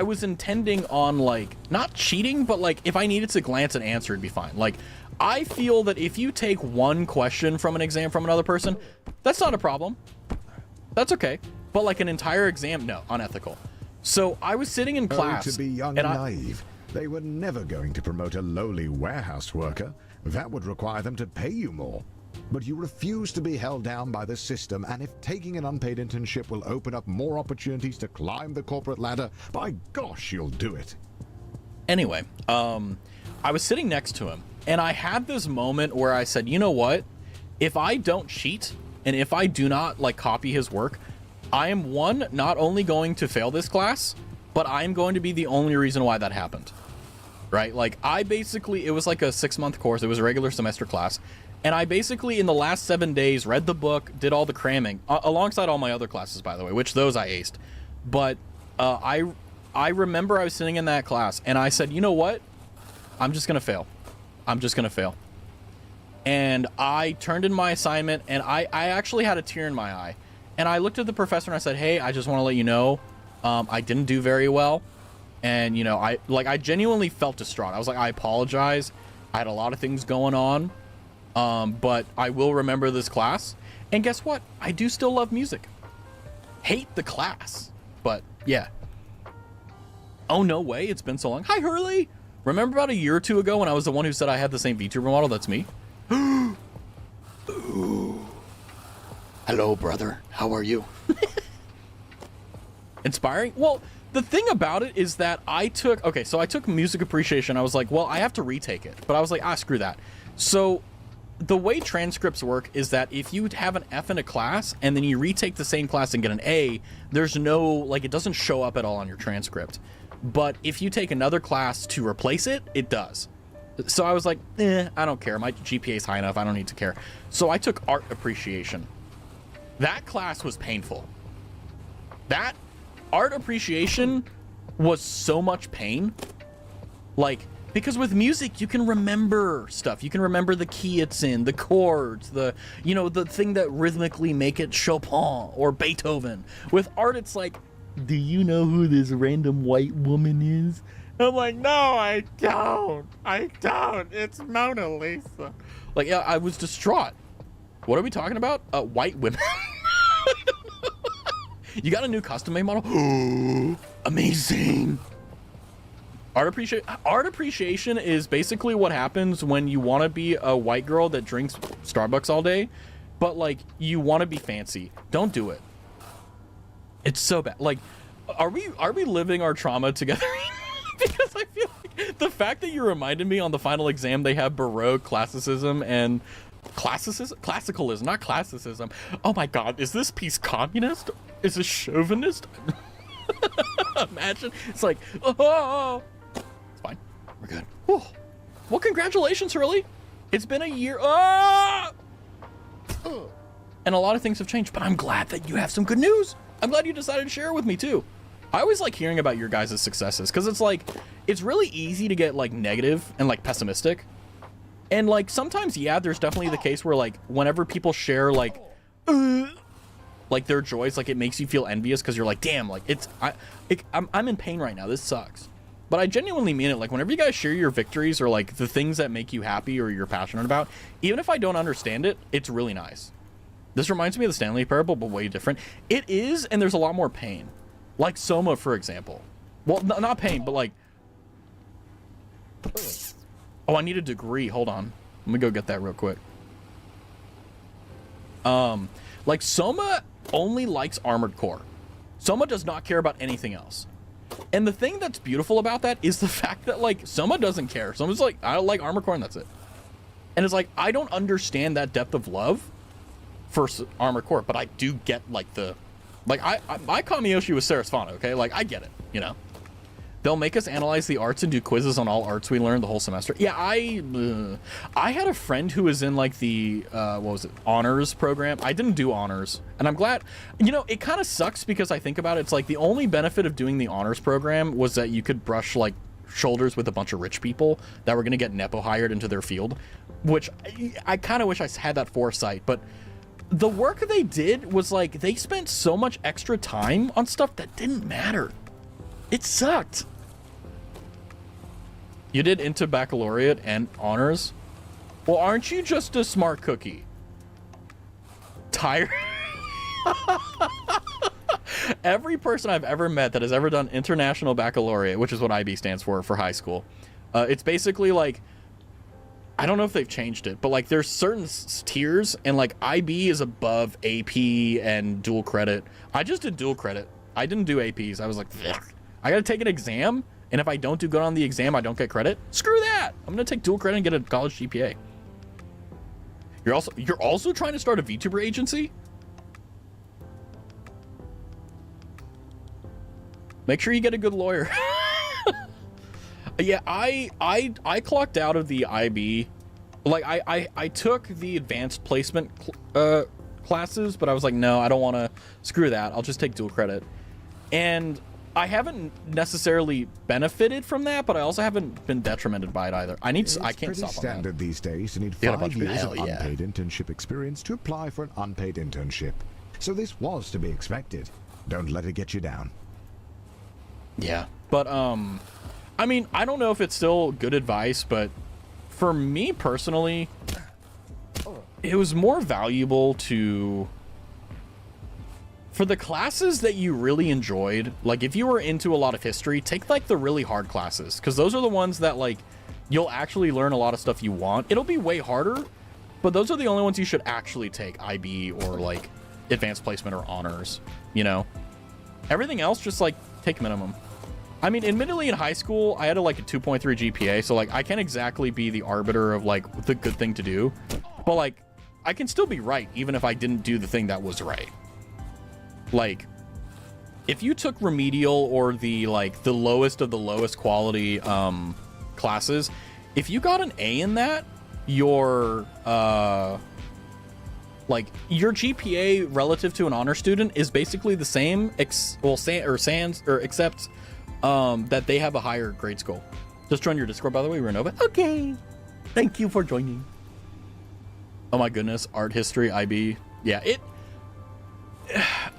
was intending on like not cheating, but like if I needed to glance and answer, it'd be fine. Like I feel that if you take one question from an exam from another person, that's not a problem. That's okay. But like an entire exam, no, unethical. So I was sitting in class. To be young and naive. They were never going to promote a lowly warehouse worker. That would require them to pay you more. But you refuse to be held down by the system, and if taking an unpaid internship will open up more opportunities to climb the corporate ladder, by gosh, you'll do it. Anyway, I was sitting next to him, and I had this moment where I said, you know what? If I don't cheat, and if I do not, like, copy his work, I am, one, not only going to fail this class, but I'm going to be the only reason why that happened. Right? Like, I basically, it was like a 6-month course. It was a regular semester class. And I basically, in the last 7 days, read the book, did all the cramming, alongside all my other classes, by the way, which those I aced. But I remember I was sitting in that class, and I said, you know what? I'm just going to fail. I'm just going to fail. And I turned in my assignment, and I actually had a tear in my eye. And I looked at the professor, and I said, hey, I just want to let you know, I didn't do very well. And, you know, I genuinely felt distraught. I was like, I apologize. I had a lot of things going on. But I will remember this class. And guess what? I do still love music. Hate the class. But, yeah. Oh, no way. It's been so long. Hi, Hurley. Remember about a year or two ago when I was the one who said I had the same VTuber model? That's me. Ooh. Hello, brother. How are you? Inspiring? Well, the thing about it is that I took music appreciation. I was like, well, I have to retake it. But I was like, screw that. So the way transcripts work is that if you have an F in a class and then you retake the same class and get an A, there's no, like, it doesn't show up at all on your transcript. But if you take another class to replace it, it does. So I was like, I don't care. My GPA is high enough. I don't need to care. So I took art appreciation. That class was painful. That art appreciation was so much pain. Like, because with music, you can remember stuff. You can remember the key it's in, the chords, the thing that rhythmically make it Chopin or Beethoven. With art, it's like, do you know who this random white woman is? I'm like, no, I don't. It's Mona Lisa. Like, yeah, I was distraught. What are we talking about? White women. You got a new custom made model? Amazing. Art appreciation is basically what happens when you want to be a white girl that drinks Starbucks all day, but, like, you want to be fancy. Don't do it. It's so bad. Like, are we living our trauma together? Because I feel like the fact that you reminded me on the final exam they have Baroque, classicism, and classicalism, not classicism. Oh my God, is this piece communist? Is this chauvinist? Imagine. It's like, oh. It's fine. We're good. Whew. Well, congratulations, Hurley. It's been a year. Oh! And a lot of things have changed, but I'm glad that you have some good news. I'm glad you decided to share it with me too. I always like hearing about your guys' successes because it's like, it's really easy to get like negative and like pessimistic. And like sometimes, yeah, there's definitely the case where like whenever people share like their joys, like it makes you feel envious because you're like, damn, like I'm in pain right now. This sucks. But I genuinely mean it. Like whenever you guys share your victories or like the things that make you happy or you're passionate about, even if I don't understand it, it's really nice. This reminds me of the Stanley Parable, but way different. It is, and there's a lot more pain. Like Soma, for example. Well, not pain, but like... Oh, I need a degree. Hold on. Let me go get that real quick. Like Soma only likes Armored Core. Soma does not care about anything else. And the thing that's beautiful about that is the fact that like Soma doesn't care. Soma's like, I like Armored Core and that's it. And it's like, I don't understand that depth of love for Armored Core, but I do get like the... Like, my Kamiyoshi was Sarasvana, okay? Like, I get it, you know? They'll make us analyze the arts and do quizzes on all arts we learned the whole semester. Yeah, I had a friend who was in, like, the, what was it, honors program. I didn't do honors, and I'm glad. You know, it kind of sucks because I think about it. It's like the only benefit of doing the honors program was that you could brush, like, shoulders with a bunch of rich people that were going to get Nepo hired into their field, which I kind of wish I had that foresight, but... The work they did was like, they spent so much extra time on stuff that didn't matter. It sucked. You did into baccalaureate and honors? Well, aren't you just a smart cookie? Tired? Every person I've ever met that has ever done International Baccalaureate, which is what IB stands for high school, it's basically like, I don't know if they've changed it, but like there's certain tiers, and like IB is above AP and dual credit. I just did dual credit. I didn't do APs. I was like, I gotta take an exam, and if I don't do good on the exam, I don't get credit. Screw that. I'm gonna take dual credit and get a college GPA. You're also trying to start a VTuber agency? Make sure you get a good lawyer. Yeah, I clocked out of the IB. Like I took the advanced placement classes, but I was like, no, I don't want to screw that. I'll just take dual credit. And I haven't necessarily benefited from that, but I also haven't been detrimented by it either. I can't stop on that. It's pretty standard these days to need 5 years of unpaid internship experience to apply for an unpaid internship. So this was to be expected. Don't let it get you down. Yeah, but I mean, I don't know if it's still good advice, but for me personally, it was more valuable for the classes that you really enjoyed. Like if you were into a lot of history, take like the really hard classes, because those are the ones that like you'll actually learn a lot of stuff you want. It'll be way harder, but those are the only ones you should actually take, IB or like advanced placement or honors, you know? Everything else, just like take minimum. I mean, admittedly in high school, I had like a 2.3 GPA, so like I can't exactly be the arbiter of like the good thing to do, but like I can still be right even if I didn't do the thing that was right. Like if you took remedial or the like the lowest of the lowest quality classes, if you got an A in that, your like your GPA relative to an honor student is basically the same, except that they have a higher grade school. Just join your Discord, by the way, Renova. Okay. Thank you for joining. Oh my goodness. Art history, IB. Yeah,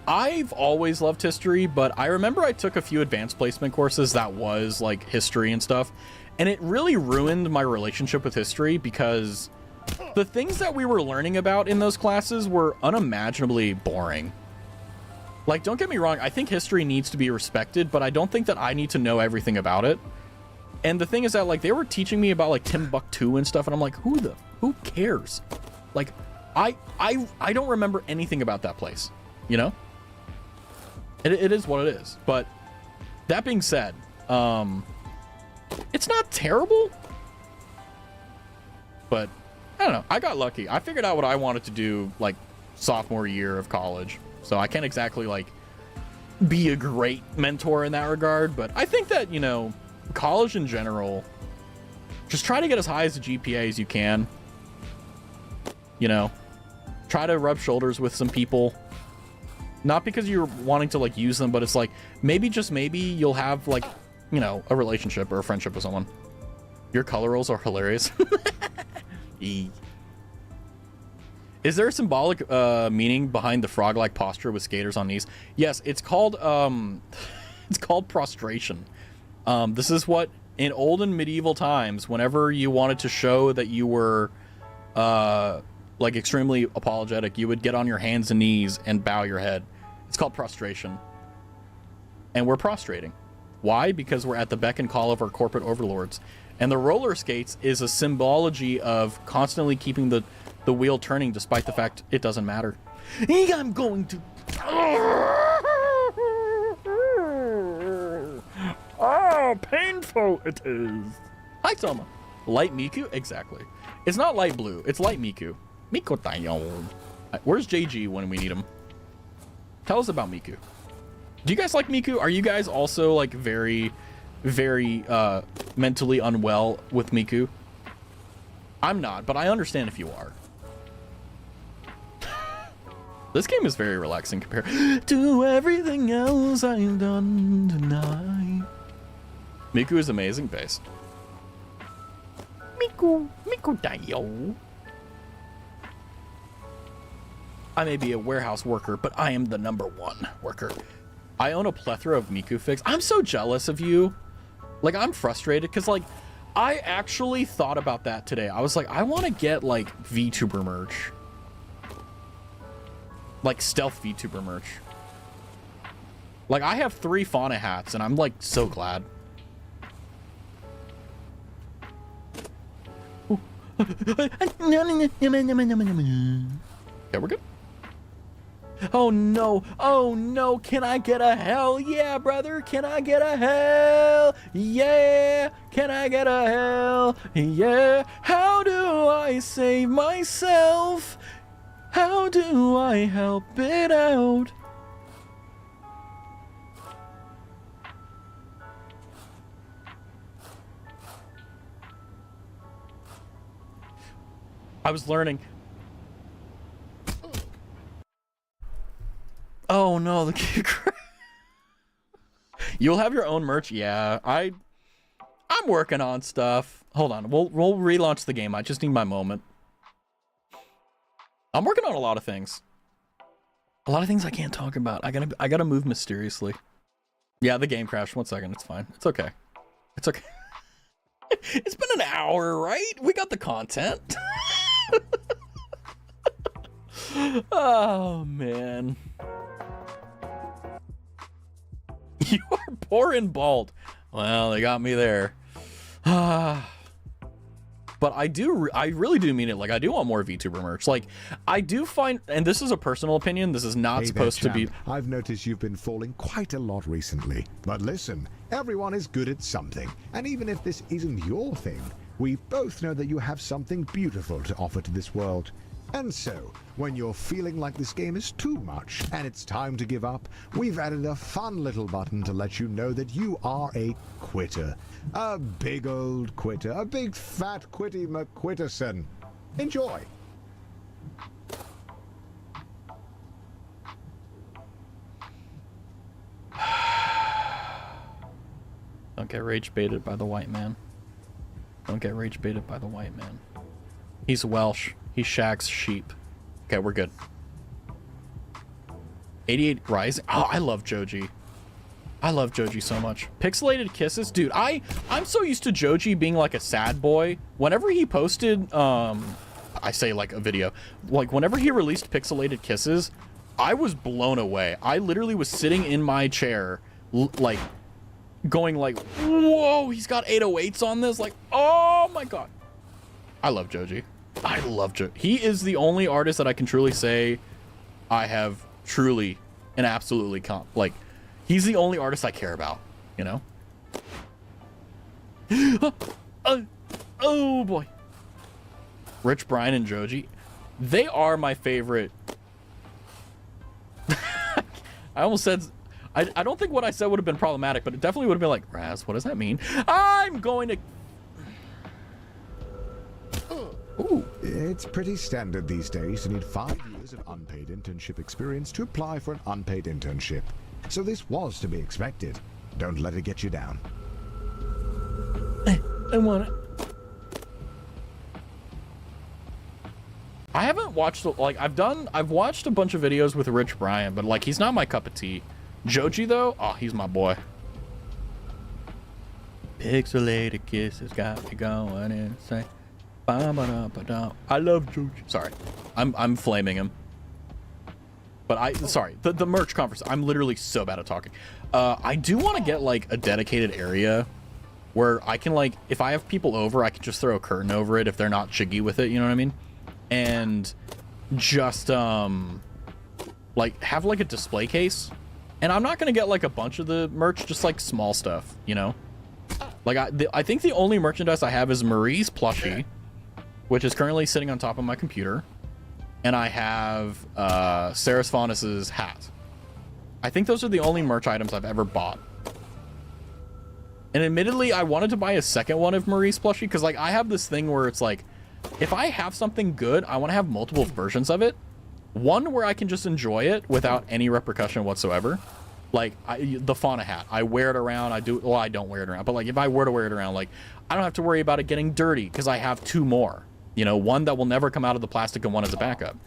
I've always loved history, but I remember I took a few advanced placement courses that was like history and stuff, and it really ruined my relationship with history because the things that we were learning about in those classes were unimaginably boring. Like, don't get me wrong, I think history needs to be respected, but I don't think that I need to know everything about it. And the thing is that, like, they were teaching me about, like, Timbuktu and stuff, and I'm like, who cares? Like, I don't remember anything about that place, you know? It is what it is. But that being said, it's not terrible, but I don't know. I got lucky. I figured out what I wanted to do, like, sophomore year of college. So I can't exactly like be a great mentor in that regard, but I think that, you know, college in general, just try to get as high as a GPA as you can. You know, try to rub shoulders with some people, not because you're wanting to like use them, but it's like maybe, just maybe, you'll have like, you know, a relationship or a friendship with someone. Your color rolls are hilarious. Is there a symbolic meaning behind the frog-like posture with skaters on knees? Yes, it's called prostration. This is what in old and medieval times, whenever you wanted to show that you were like extremely apologetic, you would get on your hands and knees and bow your head. It's called prostration. And we're prostrating. Why? Because we're at the beck and call of our corporate overlords. And the roller skates is a symbology of constantly keeping the wheel turning despite the fact it doesn't matter. I'm going to... Oh, painful it is. Hi, Selma. Light Miku? Exactly. It's not light blue. It's light Miku. Miku tayo. Where's JG when we need him? Tell us about Miku. Do you guys like Miku? Are you guys also like very, very mentally unwell with Miku? I'm not, but I understand if you are. This game is very relaxing compared to everything else I've done tonight. Miku is amazing bass. Miku dayo. I may be a warehouse worker, but I am the #1 worker. I own a plethora of Miku figs. I'm so jealous of you. Like, I'm frustrated because, like, I actually thought about that today. I was like, I want to get, like, VTuber merch. Like, stealth VTuber merch. Like, I have 3 fauna hats, and I'm, like, so glad. Okay, we're good. Oh no, oh no, can I get a hell yeah, brother? Can I get a hell yeah? Can I get a hell yeah? How do I save myself? How do I help it out? I was learning. Oh no, the you'll have your own merch. Yeah, I'm working on stuff. Hold on, we'll relaunch the game. I just need my moment. I'm working on a lot of things. A lot of things I can't talk about. I gotta move mysteriously. Yeah, the game crashed. 1 second, it's fine. It's okay. It's okay. It's been an hour, right? We got the content. Oh man. You are poor and bald. Well, they got me there. But I really do mean it. Like, I do want more VTuber merch. Like, I do find, and this is a personal opinion, this is not supposed to be. I've noticed you've been falling quite a lot recently. But listen, everyone is good at something. And even if this isn't your thing, we both know that you have something beautiful to offer to this world. And so, when you're feeling like this game is too much and it's time to give up, we've added a fun little button to let you know that you are a quitter. A big old quitter. A big fat quitty McQuitterson. Enjoy. Don't get rage baited by the white man. Don't get rage baited by the white man. He's Welsh. He shags sheep. Okay, we're good. 88 Rising. Oh, I love Joji. I love Joji so much. Pixelated Kisses. Dude, I'm so used to Joji being like a sad boy. Whenever he posted, I say like a video, like whenever he released Pixelated Kisses, I was blown away. I literally was sitting in my chair, like, going like, whoa, he's got 808s on this. Like, oh my God. I love Joji. I love Joji. He is the only artist that I can truly say I have truly and absolutely like, he's the only artist I care about, you know? Oh boy. Rich Brian and Joji, they are my favorite. I almost said, I don't think what I said would have been problematic, but it definitely would have been like, Raz, what does that mean? I'm going to... Ooh. It's pretty standard these days to need 5 years of unpaid internship experience to apply for an unpaid internship. So this was to be expected. Don't let it get you down. I want it. I haven't watched, like, I've watched a bunch of videos with Rich Brian, but like, he's not my cup of tea. Joji though, oh, he's my boy. Pixelated Kisses got me going insane. I love Joji. Sorry, I'm flaming him. But sorry, the merch conference, I'm literally so bad at talking. I do want to get like a dedicated area where I can, like, if I have people over, I can just throw a curtain over it if they're not jiggy with it, you know what I mean? And just like have like a display case. And I'm not gonna get like a bunch of the merch, just like small stuff, you know? Like I think the only merchandise I have is Marie's plushie, which is currently sitting on top of my computer. And I have Saris Faunus's hat. I think those are the only merch items I've ever bought. And admittedly, I wanted to buy a second one of Marie's plushie, because like I have this thing where it's like, if I have something good, I want to have multiple versions of it. One where I can just enjoy it without any repercussion whatsoever. Like the fauna hat, I wear it around. I don't wear it around, but like if I were to wear it around, like I don't have to worry about it getting dirty because I have two more. You know, one that will never come out of the plastic and one as a backup.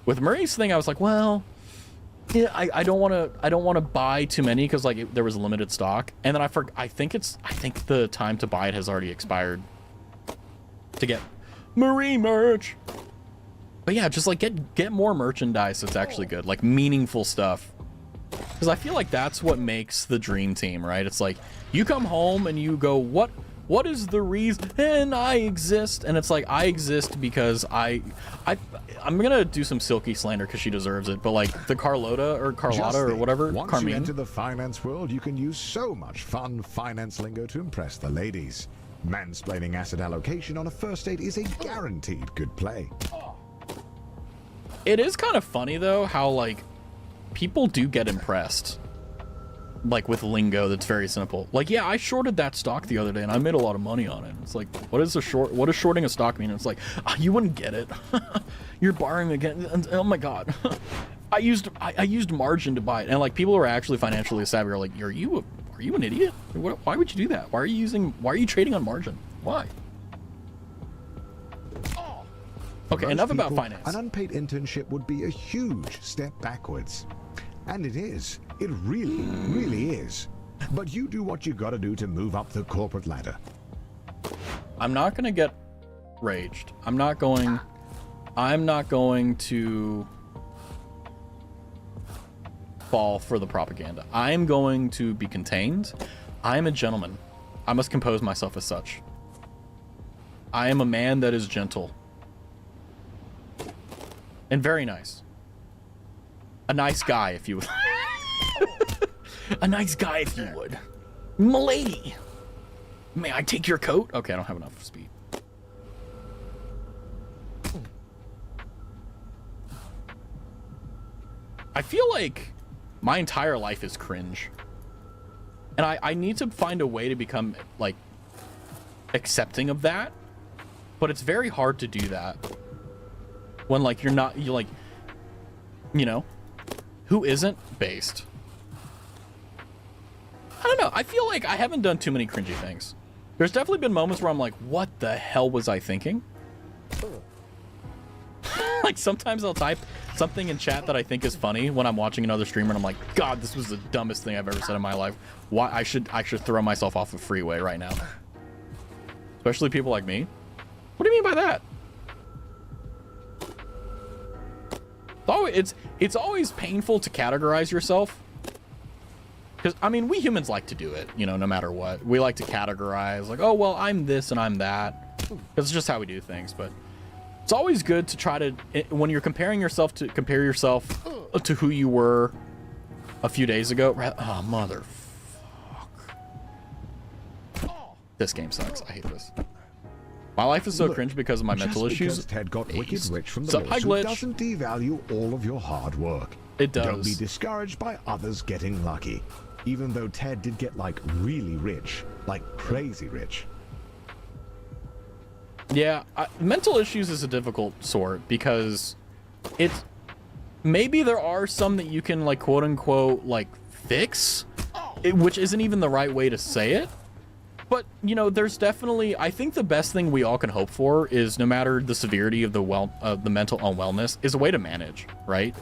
With Marie's thing, I was like, well, yeah, I don't want to buy too many because like there was limited stock, and then I think the time to buy it has already expired. To get Marie merch. But yeah, just like get more merchandise that's actually good, like meaningful stuff. Because I feel like that's what makes the dream team, right? It's like you come home and you go, what is the reason I exist? And it's like, I exist because I'm gonna do some Silky slander because she deserves it, but like the Carlotta or whatever, once you enter the finance world, you can use so much fun finance lingo to impress the ladies. Mansplaining asset allocation on a first date is a guaranteed good play. It is kind of funny though how like people do get impressed, like with lingo that's very simple. Like, yeah, I shorted that stock the other day and I made a lot of money on it. It's like, what does shorting a stock mean? It's like, oh, you wouldn't get it. You're borrowing again. Oh my god. I used margin to buy it. And like people who are actually financially savvy are like, are you an idiot? Why would you do that? Why are you trading on margin? Why? Okay, enough about finance. An unpaid internship would be a huge step backwards. And it is. It really, really is. But you do what you gotta do to move up the corporate ladder. I'm not gonna get raged. I'm not going to fall for the propaganda. I'm going to be contained. I am a gentleman. I must compose myself as such. I am a man that is gentle. And very nice. A nice guy, if you would. A nice guy, if you would. M'lady. May I take your coat? Okay, I don't have enough speed. I feel like my entire life is cringe. And I need to find a way to become, like, accepting of that. But it's very hard to do that. When, like, you're like, you know, who isn't based? I don't know. I feel like I haven't done too many cringy things. There's definitely been moments where I'm like, what the hell was I thinking? Like, sometimes I'll type something in chat that I think is funny when I'm watching another streamer, and I'm like, God, this was the dumbest thing I've ever said in my life. Why I should throw myself off a freeway right now. Especially people like me. What do you mean by that? It's always painful to categorize yourself. Because, I mean, we humans like to do it, you know, no matter what. We like to categorize, like, oh, well, I'm this and I'm that. Because it's just how we do things. But it's always good to try to, when you're comparing yourself, to compare yourself to who you were a few days ago. Oh, motherfuck. This game sucks. I hate this. My life is so cringe because of my mental issues. Just because Ted got wicked rich from the lawsuit doesn't devalue all of your hard work. It does. Don't be discouraged by others getting lucky. Even though Ted did get, like, really rich. Like, crazy rich. Yeah, mental issues is a difficult sort because it's... Maybe there are some that you can, like, quote-unquote, like, fix, which isn't even the right way to say it. But, you know, there's definitely... I think the best thing we all can hope for is, no matter the severity of the mental unwellness, is a way to manage, right?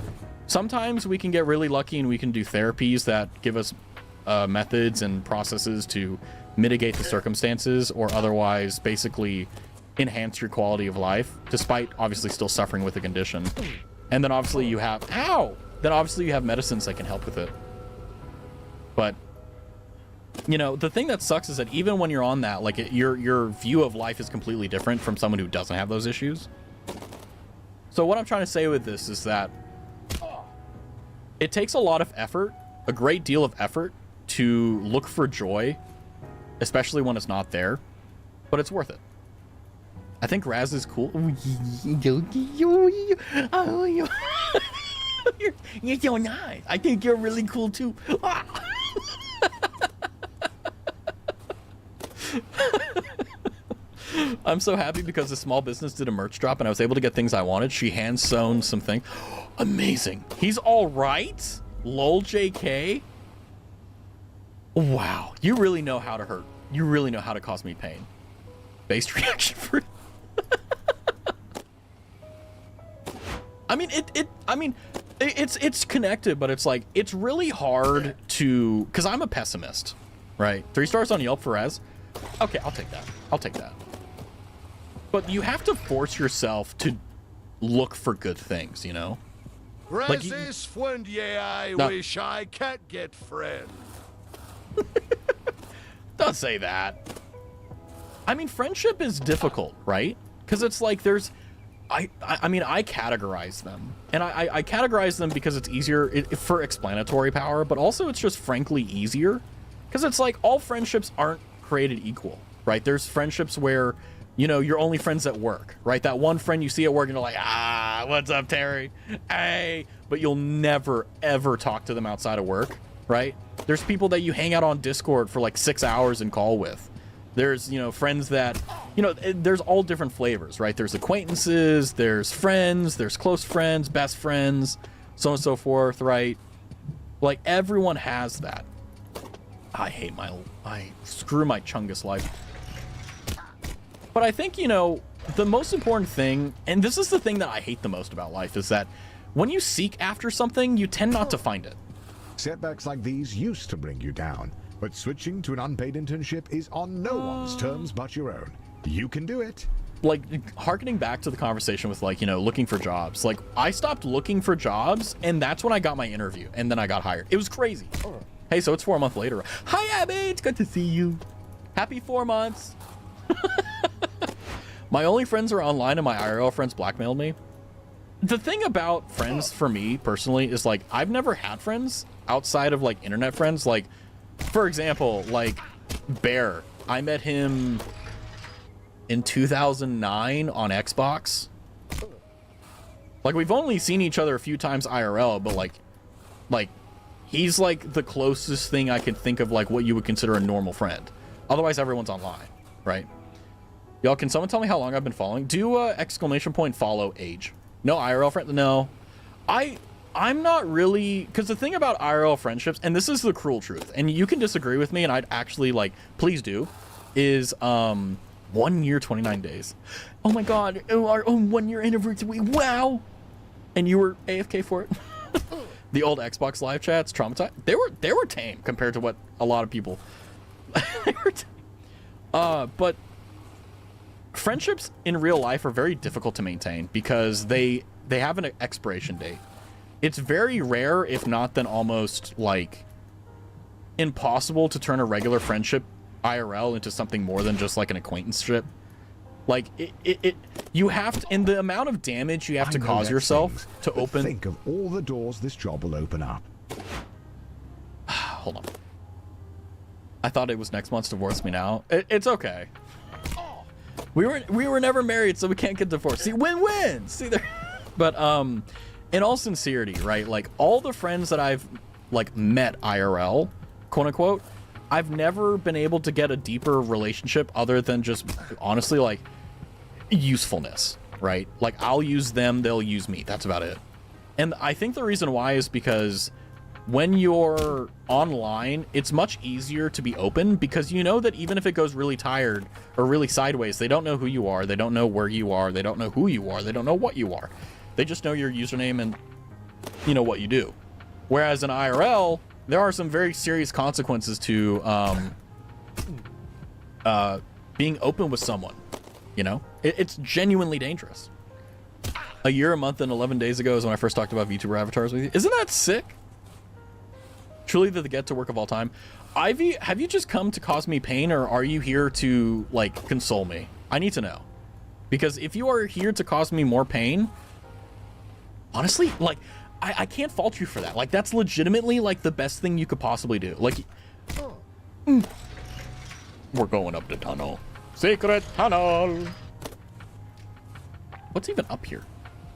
Sometimes we can get really lucky and we can do therapies that give us methods and processes to mitigate the circumstances, or otherwise basically enhance your quality of life, despite obviously still suffering with the condition. And then obviously you have... Ow! Then obviously you have medicines that can help with it. But... You know, the thing that sucks is that even when you're on that, like, your view of life is completely different from someone who doesn't have those issues. So what I'm trying to say with this is that it takes a lot of effort, a great deal of effort, to look for joy, especially when it's not there, but it's worth it. I think Raz is cool. You're so nice. I think you're really cool too. I'm so happy because the small business did a merch drop and I was able to get things I wanted. She hand sewn something. Amazing. He's all right. Lol JK. Wow. You really know how to hurt. You really know how to cause me pain. Based reaction for... I mean, it's connected, but it's like, it's really hard to, because I'm a pessimist, right? 3 stars on Yelp for Raz. Okay, I'll take that. I'll take that. But you have to force yourself to look for good things, you know? Like, I no. wish I could get friend. Don't say that. I mean, friendship is difficult, right? Because it's like there's, I mean, I categorize them, and I categorize them because it's easier for explanatory power, but also it's just frankly easier, because it's like all friendships aren't created equal, right? There's friendships where, you know, you're only friends at work, right? That one friend you see at work and you're like, ah, what's up, Terry? Hey, but you'll never ever talk to them outside of work, right? There's people that you hang out on Discord for like 6 hours and call with. There's, you know, friends that, you know, there's all different flavors, right? There's acquaintances, there's friends, there's close friends, best friends, so on and so forth, right? Like, everyone has that. I screw my Chungus life. But I think, you know, the most important thing, and this is the thing that I hate the most about life, is that when you seek after something, you tend not to find it. Setbacks like these used to bring you down, but switching to an unpaid internship is on no one's terms but your own. You can do it. Like, harkening back to the conversation with, like, you know, looking for jobs. Like, I stopped looking for jobs, and that's when I got my interview, and then I got hired. It was crazy. Hey, so it's 4 months later. Hi, Abby. It's good to see you. Happy 4 months. My only friends are online, and my IRL friends blackmailed me. The thing about friends for me personally is, like, I've never had friends outside of, like, internet friends. Like, for example, like Bear, I met him in 2009 on Xbox. Like, we've only seen each other a few times IRL, but like he's like the closest thing I can think of, like, what you would consider a normal friend. Otherwise, everyone's online, right? Y'all, can someone tell me how long I've been following? Do exclamation point follow age. No IRL friend? No. I'm not really, because the thing about IRL friendships, and this is the cruel truth, and you can disagree with me, and I'd actually, like, please do, is 1 year, 29 days. Oh my God, our own 1 year anniversary, wow! And you were AFK for it? The old Xbox live chats, traumatized. They were tame compared to what a lot of people. They were tame. But friendships in real life are very difficult to maintain because they have an expiration date. It's very rare, if not then almost, like, impossible to turn a regular friendship IRL into something more than just like an acquaintanceship. Like, you have to, and the amount of damage you have to cause yourself to open. Think of all the doors this job will open up. Hold on. I thought it was next month's divorce me now. It's okay. We were never married, so we can't get divorced. See, win-win. See there. But in all sincerity, right? Like, all the friends that I've, like, met IRL, quote unquote, I've never been able to get a deeper relationship other than just, honestly, like, usefulness, right? Like, I'll use them, they'll use me. That's about it. And I think the reason why is because when you're online, it's much easier to be open because you know that even if it goes really tired or really sideways, they don't know who you are, they don't know where you are, they don't know who you are, they don't know what you are. They just know your username and, you know, what you do. Whereas in IRL, there are some very serious consequences to being open with someone, you know? It's genuinely dangerous. A year, a month, and 11 days ago is when I first talked about VTuber avatars with you. Isn't that sick? Truly the get to work of all time. Ivy, have you just come to cause me pain, or are you here to, like, console me? I need to know. Because if you are here to cause me more pain, honestly, like, I can't fault you for that. Like, that's legitimately, like, the best thing you could possibly do. Like, we're going up the tunnel. Secret tunnel. What's even up here?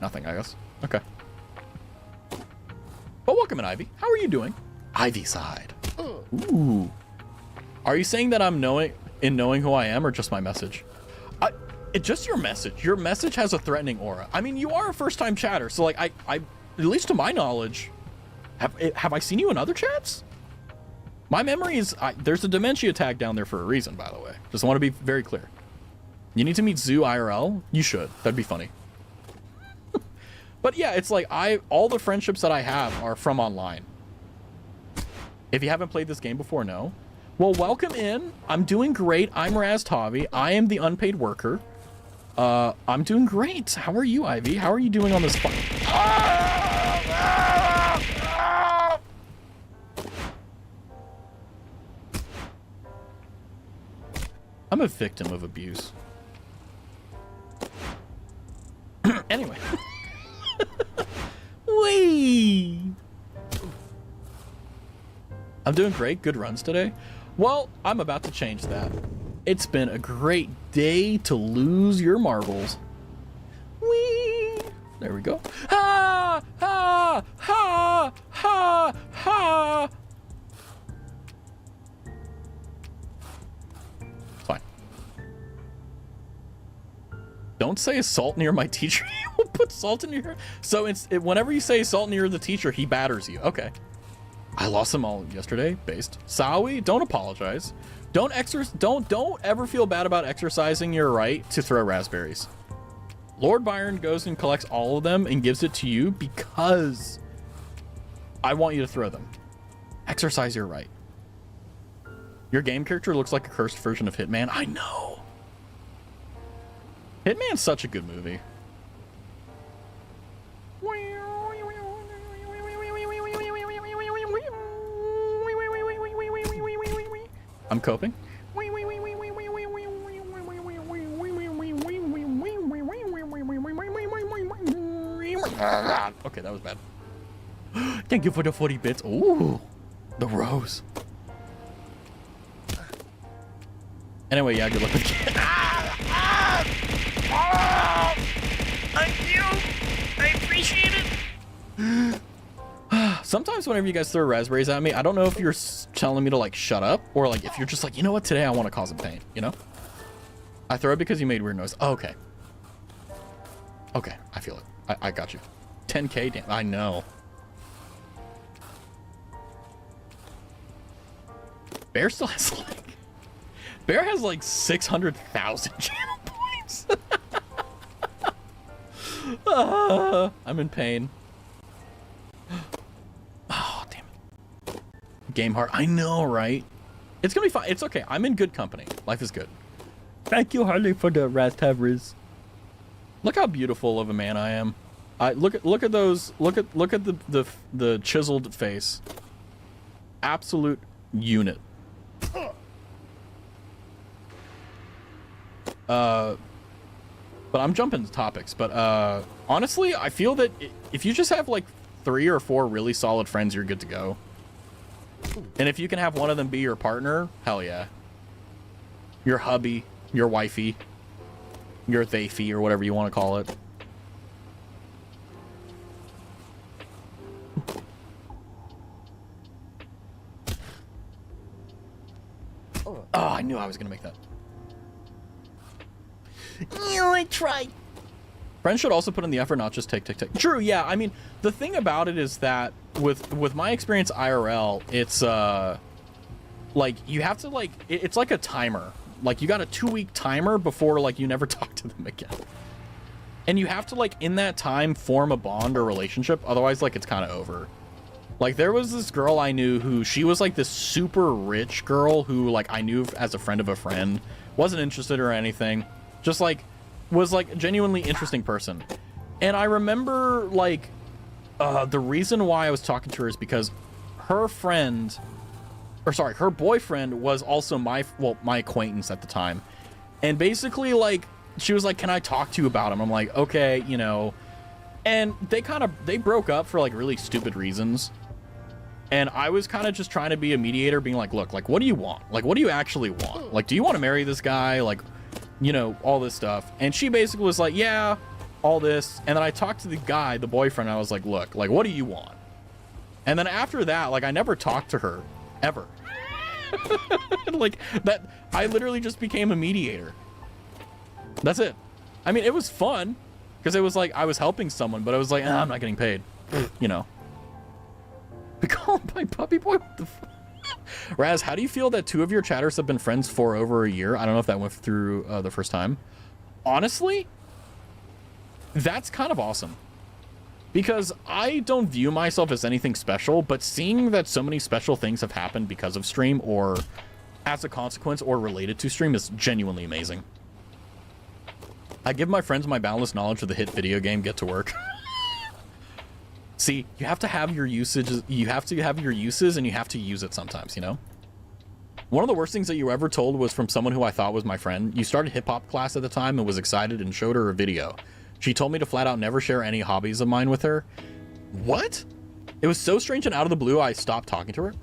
Nothing, I guess. Okay. But welcome in, Ivy. How are you doing? Ivy side. Ooh. Are you saying that I'm knowing who I am, or just my message? It's just your message. Your message has a threatening aura. I mean, you are a first-time chatter, so, like, I at least to my knowledge, have I seen you in other chats? My memory is, there's a dementia tag down there for a reason, by the way. Just want to be very clear. You need to meet Zoo IRL? You should. That'd be funny. But yeah, it's like, all the friendships that I have are from online. If you haven't played this game before, no. Well, welcome in. I'm doing great. I'm Raztavi. I am the unpaid worker. I'm doing great. How are you, Ivy? How are you doing on this fight? I'm a victim of abuse. Anyway. Whee! I'm doing great. Good runs today. Well, I'm about to change that. It's been a great day to lose your marbles. Whee! There we go. Ha! Ha! Ha! Ha! Ha! It's fine. Don't say salt near my teacher. He will put salt in your hair. So whenever you say salt near the teacher, he batters you. Okay. I lost them all yesterday. Based. Sawi, don't apologize. Don't ever feel bad about exercising your right to throw raspberries. Lord Byron goes and collects all of them and gives it to you because I want you to throw them. Exercise your right. Your game character looks like a cursed version of Hitman. I know. Hitman's such a good movie. I'm coping. Okay, that was bad. Thank you for the 40 bits. Ooh, the rose. Anyway, yeah, good luck with Thank you. I appreciate it. Sometimes whenever you guys throw raspberries at me, I don't know if you're telling me to like shut up or like if you're just like, you know what, today I want to cause some pain, you know? I throw it because you made weird noise. Oh, okay. Okay, I feel it. I got you. 10K, damn, I know. Bear still has like... Bear has like 600,000 channel points. I'm in pain. Oh, damn it. Game heart. I know, right? It's gonna be fine. It's okay. I'm in good company. Life is good. Thank you, Harley, for the Raztavi. Look how beautiful of a man I am. Look at those. Look at the chiseled face. Absolute unit. But I'm jumping topics. But honestly, I feel that if you just have like 3 or 4 really solid friends, you're good to go. And if you can have one of them be your partner, hell yeah. Your hubby, your wifey, your theyfie, or whatever you want to call it. Oh, I knew I was gonna make that. I tried. Friends should also put in the effort, not just take. True, yeah. I mean, the thing about it is that with my experience IRL, it's like you have to like it's like a timer. Like you got a 2-week timer before like you never talk to them again. And you have to like in that time form a bond or relationship, otherwise like it's kind of over. Like there was this girl I knew who she was like this super rich girl who like I knew as a friend of a friend, wasn't interested or anything. Just like was like a genuinely interesting person. And I remember like the reason why I was talking to her is because her friend, or sorry, her boyfriend was also my acquaintance at the time. And basically like she was like, can I talk to you about him? I'm like, okay, you know. And they broke up for like really stupid reasons. And I was kind of just trying to be a mediator, being like, look, like what do you want? Like what do you actually want? Like do you want to marry this guy? Like, you know, all this stuff. And she basically was like, yeah, all this. And then I talked to the guy, the boyfriend, and I was like, look, like what do you want? And then after that, like I never talked to her ever. Like that, I literally just became a mediator. That's it. I mean, it was fun because it was like I was helping someone, but I was like, I'm not getting paid, you know. We call him my puppy boy. What the fuck? Raz, how do you feel that 2 of your chatters have been friends for over a year? I don't know if that went through the first time. Honestly, that's kind of awesome. Because I don't view myself as anything special, but seeing that so many special things have happened because of stream or as a consequence or related to stream is genuinely amazing. I give my friends my boundless knowledge of the hit video game Get to Work. See, you have to have your usages, you have to have your uses and you have to use it sometimes, you know? One of the worst things that you ever told was from someone who I thought was my friend. You started hip-hop class at the time and was excited and showed her a video. She told me to flat out never share any hobbies of mine with her. What? It was so strange and out of the blue I stopped talking to her.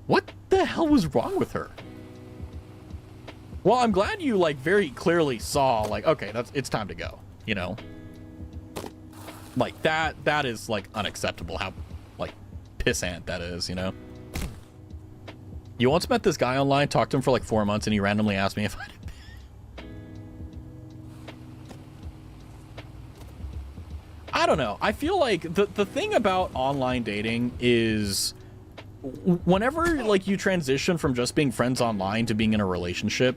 What the hell was wrong with her? Well, I'm glad you like very clearly saw like, okay, it's time to go, you know? Like that is like unacceptable how like pissant that is, you know? You once met this guy online, talked to him for like 4 months, and he randomly asked me if I did. I don't know. I feel like the thing about online dating is whenever like you transition from just being friends online to being in a relationship,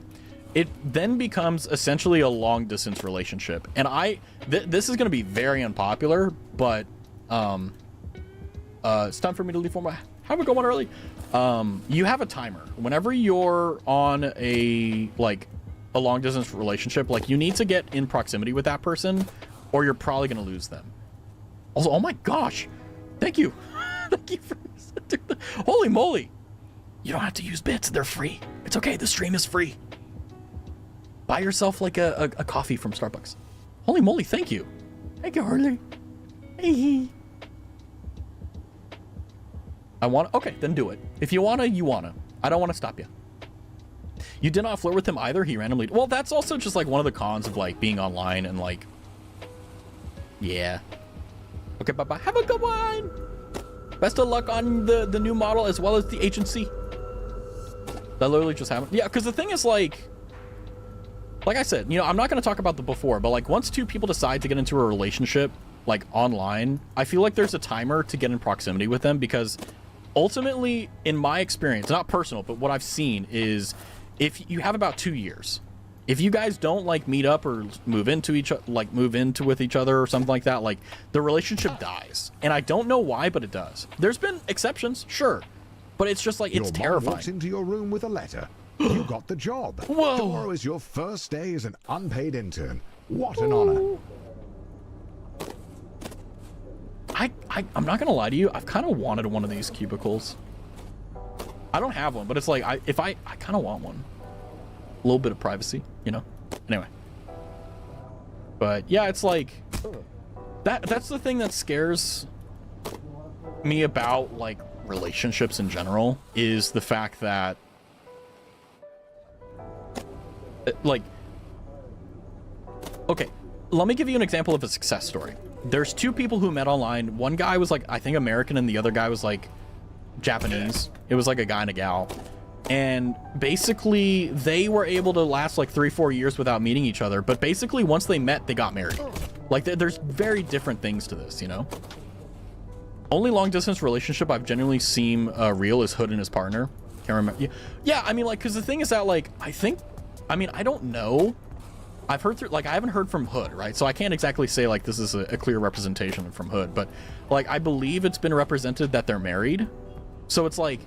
it then becomes essentially a long distance relationship. And this is going to be very unpopular, but it's time for me to leave for my have a go on early. You have a timer whenever you're on a long distance relationship. Like, you need to get in proximity with that person or you're probably going to lose them. Also, oh my gosh, thank you. Thank you for holy moly. You don't have to use bits, they're free. It's okay, the stream is free. Buy yourself like a coffee from Starbucks. Holy moly, thank you. Thank you, Harley. Hey. Okay, then do it. If you wanna, you wanna. I don't wanna stop you. You did not flirt with him either? He randomly... Well, that's also just like one of the cons of like being online and like... Yeah. Okay, bye-bye. Have a good one! Best of luck on the new model as well as the agency. That literally just happened. Yeah, because the thing is like I said, you know, I'm not going to talk about the before, but like once two people decide to get into a relationship, like online, I feel like there's a timer to get in proximity with them, because ultimately, in my experience, not personal, but what I've seen is if you have about 2 years, if you guys don't like meet up or move into with each other or something like that, like the relationship dies. And I don't know why, but it does. There's been exceptions, sure, but it's just like, it's terrifying. Your mom walks into your room with a letter. You got the job. Whoa. Tomorrow is your first day as an unpaid intern. What an honor. I'm not gonna lie to you, I've kind of wanted one of these cubicles. I don't have one, but it's like, I kind of want one. A little bit of privacy, you know? Anyway. But yeah, it's like, that's the thing that scares me about like relationships in general, is the fact that like, okay, let me give you an example of a success story. There's two people who met online. One guy was like, I think American, and the other guy was like Japanese. It was like a guy and a gal. And basically they were able to last like 3-4 years without meeting each other. But basically once they met, they got married. Like there's very different things to this, you know? Only long distance relationship I've genuinely seen real is Hood and his partner. Can't remember. Yeah, I mean, like, because the thing is that like, I don't know. I've heard through, like, I haven't heard from Hood, right? So I can't exactly say like this is a clear representation from Hood, but like I believe it's been represented that they're married. So it's like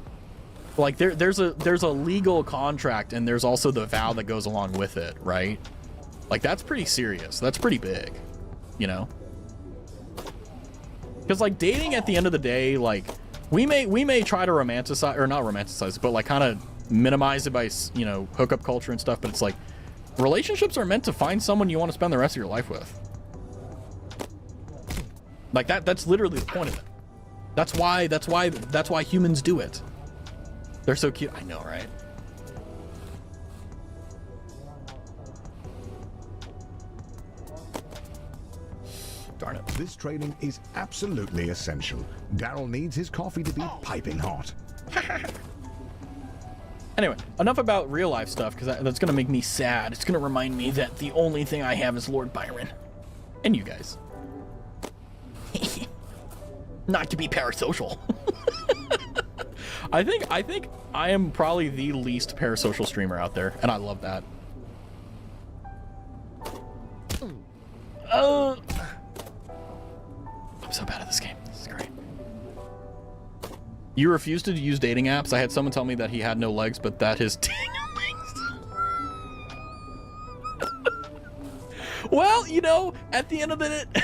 there's a legal contract, and there's also the vow that goes along with it, right? Like that's pretty serious. That's pretty big, you know? Because like dating at the end of the day, like we may try to romanticize, or not romanticize, but like kind of minimize it by, you know, hookup culture and stuff, but it's like relationships are meant to find someone you want to spend the rest of your life with. Like that's literally the point of it. That's why humans do it. They're so cute. I know, right? Darn it. This training is absolutely essential. Daryl needs his coffee to be piping hot. Anyway, enough about real life stuff, because that's going to make me sad. It's going to remind me that the only thing I have is Lord Byron. And you guys. Not to be parasocial. I think I am probably the least parasocial streamer out there, and I love that. I'm so bad at this game. This is great. You refused to use dating apps. I had someone tell me that he had no legs, but that his legs. Well, you know, at the end of the day.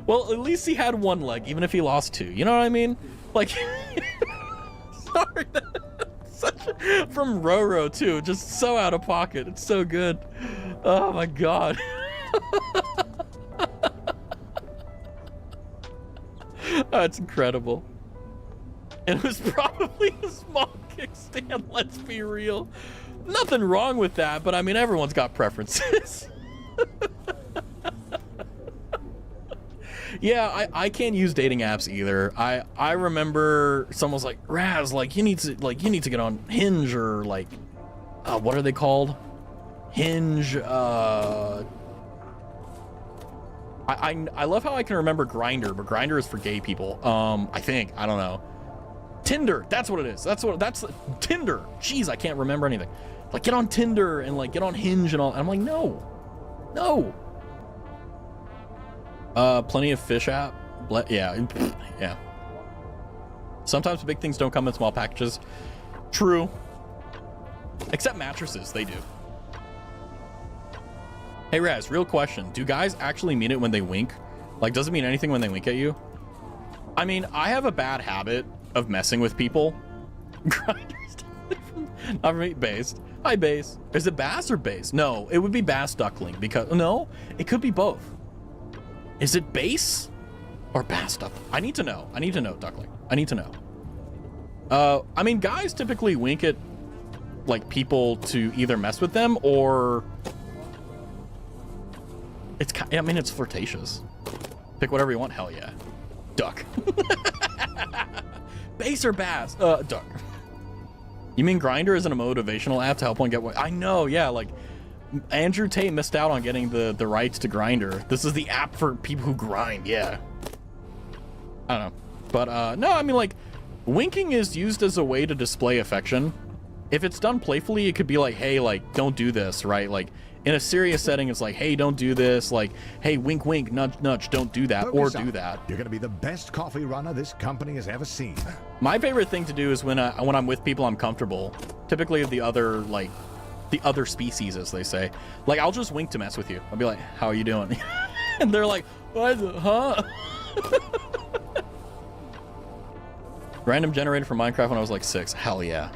Well, at least he had one leg, even if he lost two. You know what I mean? Like, sorry. From Roro too, just so out of pocket. It's so good. Oh my god. That's incredible. And it was probably a small kickstand, let's be real. Nothing wrong with that, but I mean, everyone's got preferences. Yeah, I can't use dating apps either. I remember someone was like, Raz, like you need to get on Hinge or like what are they called? Hinge, I love how I can remember Grindr, but Grindr is for gay people. I think, I don't know. Tinder, that's what it is. That's Tinder. Jeez, I can't remember anything. Like get on Tinder and like get on Hinge and all. And I'm like, no. Plenty of fish app. Yeah. Sometimes big things don't come in small packages. True. Except mattresses, they do. Hey Raz, real question. Do guys actually mean it when they wink? Like, does it mean anything when they wink at you? I mean, I have a bad habit of messing with people. Not for me, based. Hi, Base. Is it Bass or Base? No, it would be Bass Duckling because no, it could be both. Is it Base or Bass Duckling? I need to know. Duckling. I need to know. I mean, guys typically wink at like people to either mess with them or it's flirtatious. Pick whatever you want. Hell yeah. Duck. Base or Bass? Duck. You mean Grindr isn't a motivational app to help one get what? I know, yeah, like Andrew Tate missed out on getting the rights to Grindr. This is the app for people who grind, yeah. I don't know. But no, I mean like winking is used as a way to display affection. If it's done playfully, it could be like, hey, like, don't do this, right? Like in a serious setting, it's like, hey, don't do this. Like, hey, wink, wink, nudge, nudge, don't do that. Focus or do that. You're going to be the best coffee runner this company has ever seen. My favorite thing to do is when I'm with people I'm comfortable, typically the other species, as they say. Like, I'll just wink to mess with you. I'll be like, how are you doing? And they're like, what? Huh? Random generated from Minecraft when I was like 6. Hell yeah.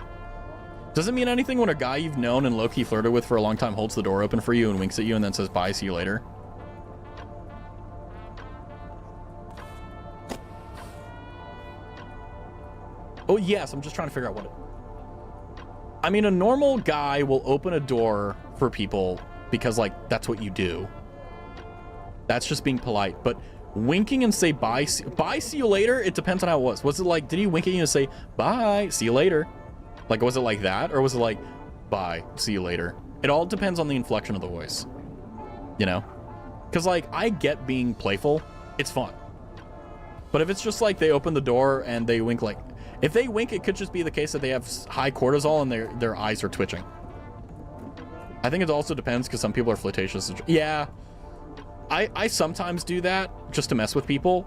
Does it mean anything when a guy you've known and low-key flirted with for a long time holds the door open for you and winks at you and then says, bye, see you later? Oh, yes, I'm just trying to figure out what it... I mean, a normal guy will open a door for people because, like, that's what you do. That's just being polite. But winking and say, bye, see you later, it depends on how it was. Was it like, did he wink at you and say, bye, see you later? Like, was it like that? Or was it like, bye, see you later? It all depends on the inflection of the voice. You know? Because, like, I get being playful. It's fun. But if it's just like they open the door and they wink, like... If they wink, it could just be the case that they have high cortisol and their eyes are twitching. I think it also depends because some people are flirtatious. Yeah. I sometimes do that just to mess with people.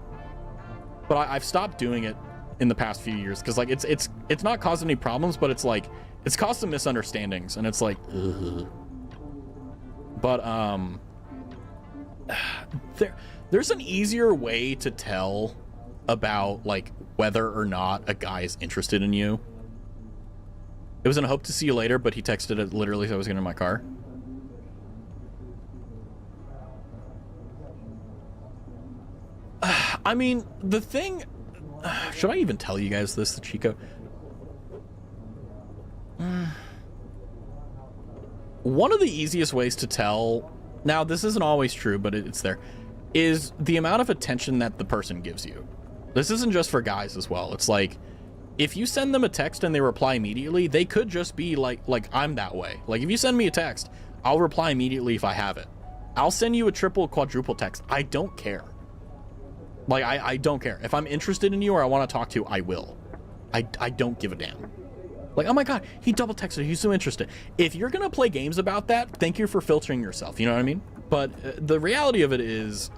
But I've stopped doing it in the past few years because like it's not causing any problems, but it's like it's caused some misunderstandings and it's like ugh. But there's an easier way to tell about like whether or not a guy is interested in you. It was in a hope to see you later, but he texted it literally as I was getting in my car. I mean, the thing... should I even tell you guys this, Chico? One of the easiest ways to tell... Now, this isn't always true, but it's there. Is the amount of attention that the person gives you. This isn't just for guys as well. It's like, if you send them a text and they reply immediately, they could just be like I'm that way. Like, if you send me a text, I'll reply immediately if I have it. I'll send you a triple, quadruple text. I don't care. Like, I don't care. If I'm interested in you or I want to talk to you, I will. I don't give a damn. Like, oh my God, he double texted. He's so interested. If you're going to play games about that, thank you for filtering yourself. You know what I mean? But the reality of it is,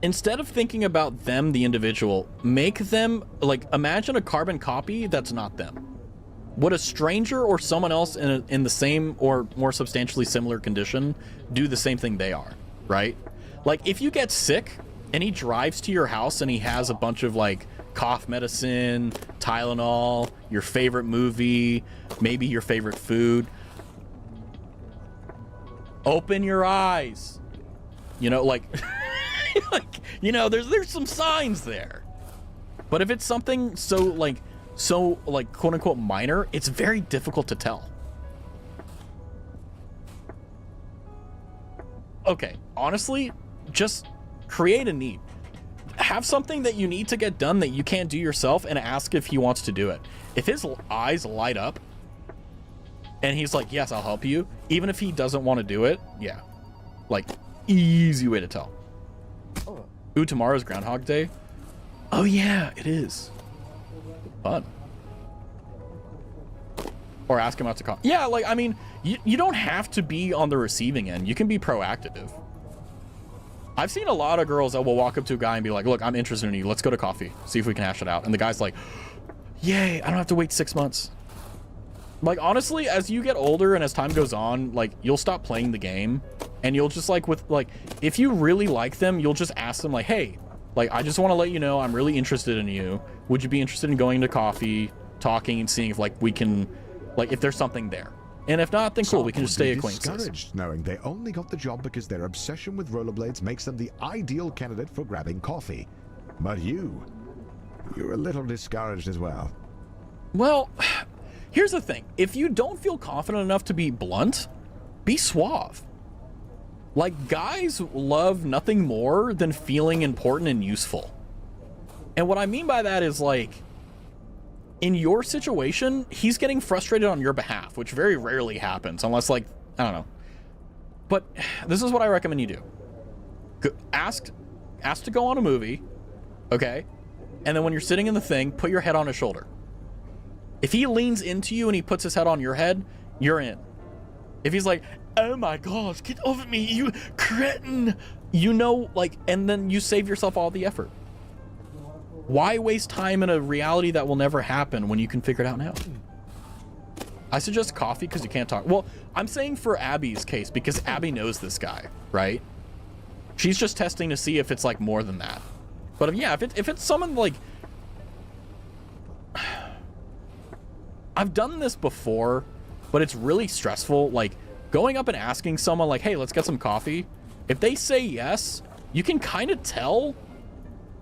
instead of thinking about them, the individual, make them, like, imagine a carbon copy that's not them. Would a stranger or someone else in the same or more substantially similar condition do the same thing they are, right? Like, if you get sick, and he drives to your house and he has a bunch of like cough medicine, Tylenol, your favorite movie, maybe your favorite food, open your eyes. You know, like, like, you know, there's some signs there. But if it's something so quote unquote minor, it's very difficult to tell. Okay, honestly, just create a need. Have something that you need to get done that you can't do yourself and ask if he wants to do it. If his eyes light up and he's like, yes, I'll help you, even if he doesn't want to do it, yeah. Like, easy way to tell. Ooh, tomorrow's Groundhog Day. Oh yeah, it is. Fun. Or ask him out to call. Yeah, like, I mean, you don't have to be on the receiving end. You can be proactive. I've seen a lot of girls that will walk up to a guy and be like, look, I'm interested in you. Let's go to coffee. See if we can hash it out. And the guy's like, yay, I don't have to wait 6 months. Like, honestly, as you get older and as time goes on, like, you'll stop playing the game. And you'll just, like, if you really like them, you'll just ask them, like, hey, like, I just want to let you know I'm really interested in you. Would you be interested in going to coffee, talking, and seeing if, like, we can, like, if there's something there? And if not, then cool, we can just stay acquaintances. Discouraged knowing they only got the job because their obsession with rollerblades makes them the ideal candidate for grabbing coffee. But you're a little discouraged as well. Well, here's the thing. If you don't feel confident enough to be blunt, be suave. Like, guys love nothing more than feeling important and useful. And what I mean by that is, like, in your situation, he's getting frustrated on your behalf, which very rarely happens unless, like, I don't know. But this is what I recommend you do. Ask to go on a movie, okay? And then when you're sitting in the thing, put your head on his shoulder. If he leans into you and he puts his head on your head, you're in. If he's like, oh my gosh, get over me, you cretin, you know, like, and then you save yourself all the effort. Why waste time in a reality that will never happen when you can figure it out now? I suggest coffee because you can't talk. Well, I'm saying for Abby's case because Abby knows this guy, right? She's just testing to see if it's like more than that. But if it's someone like, I've done this before, but it's really stressful. Like going up and asking someone like, hey, let's get some coffee. If they say yes, you can kind of tell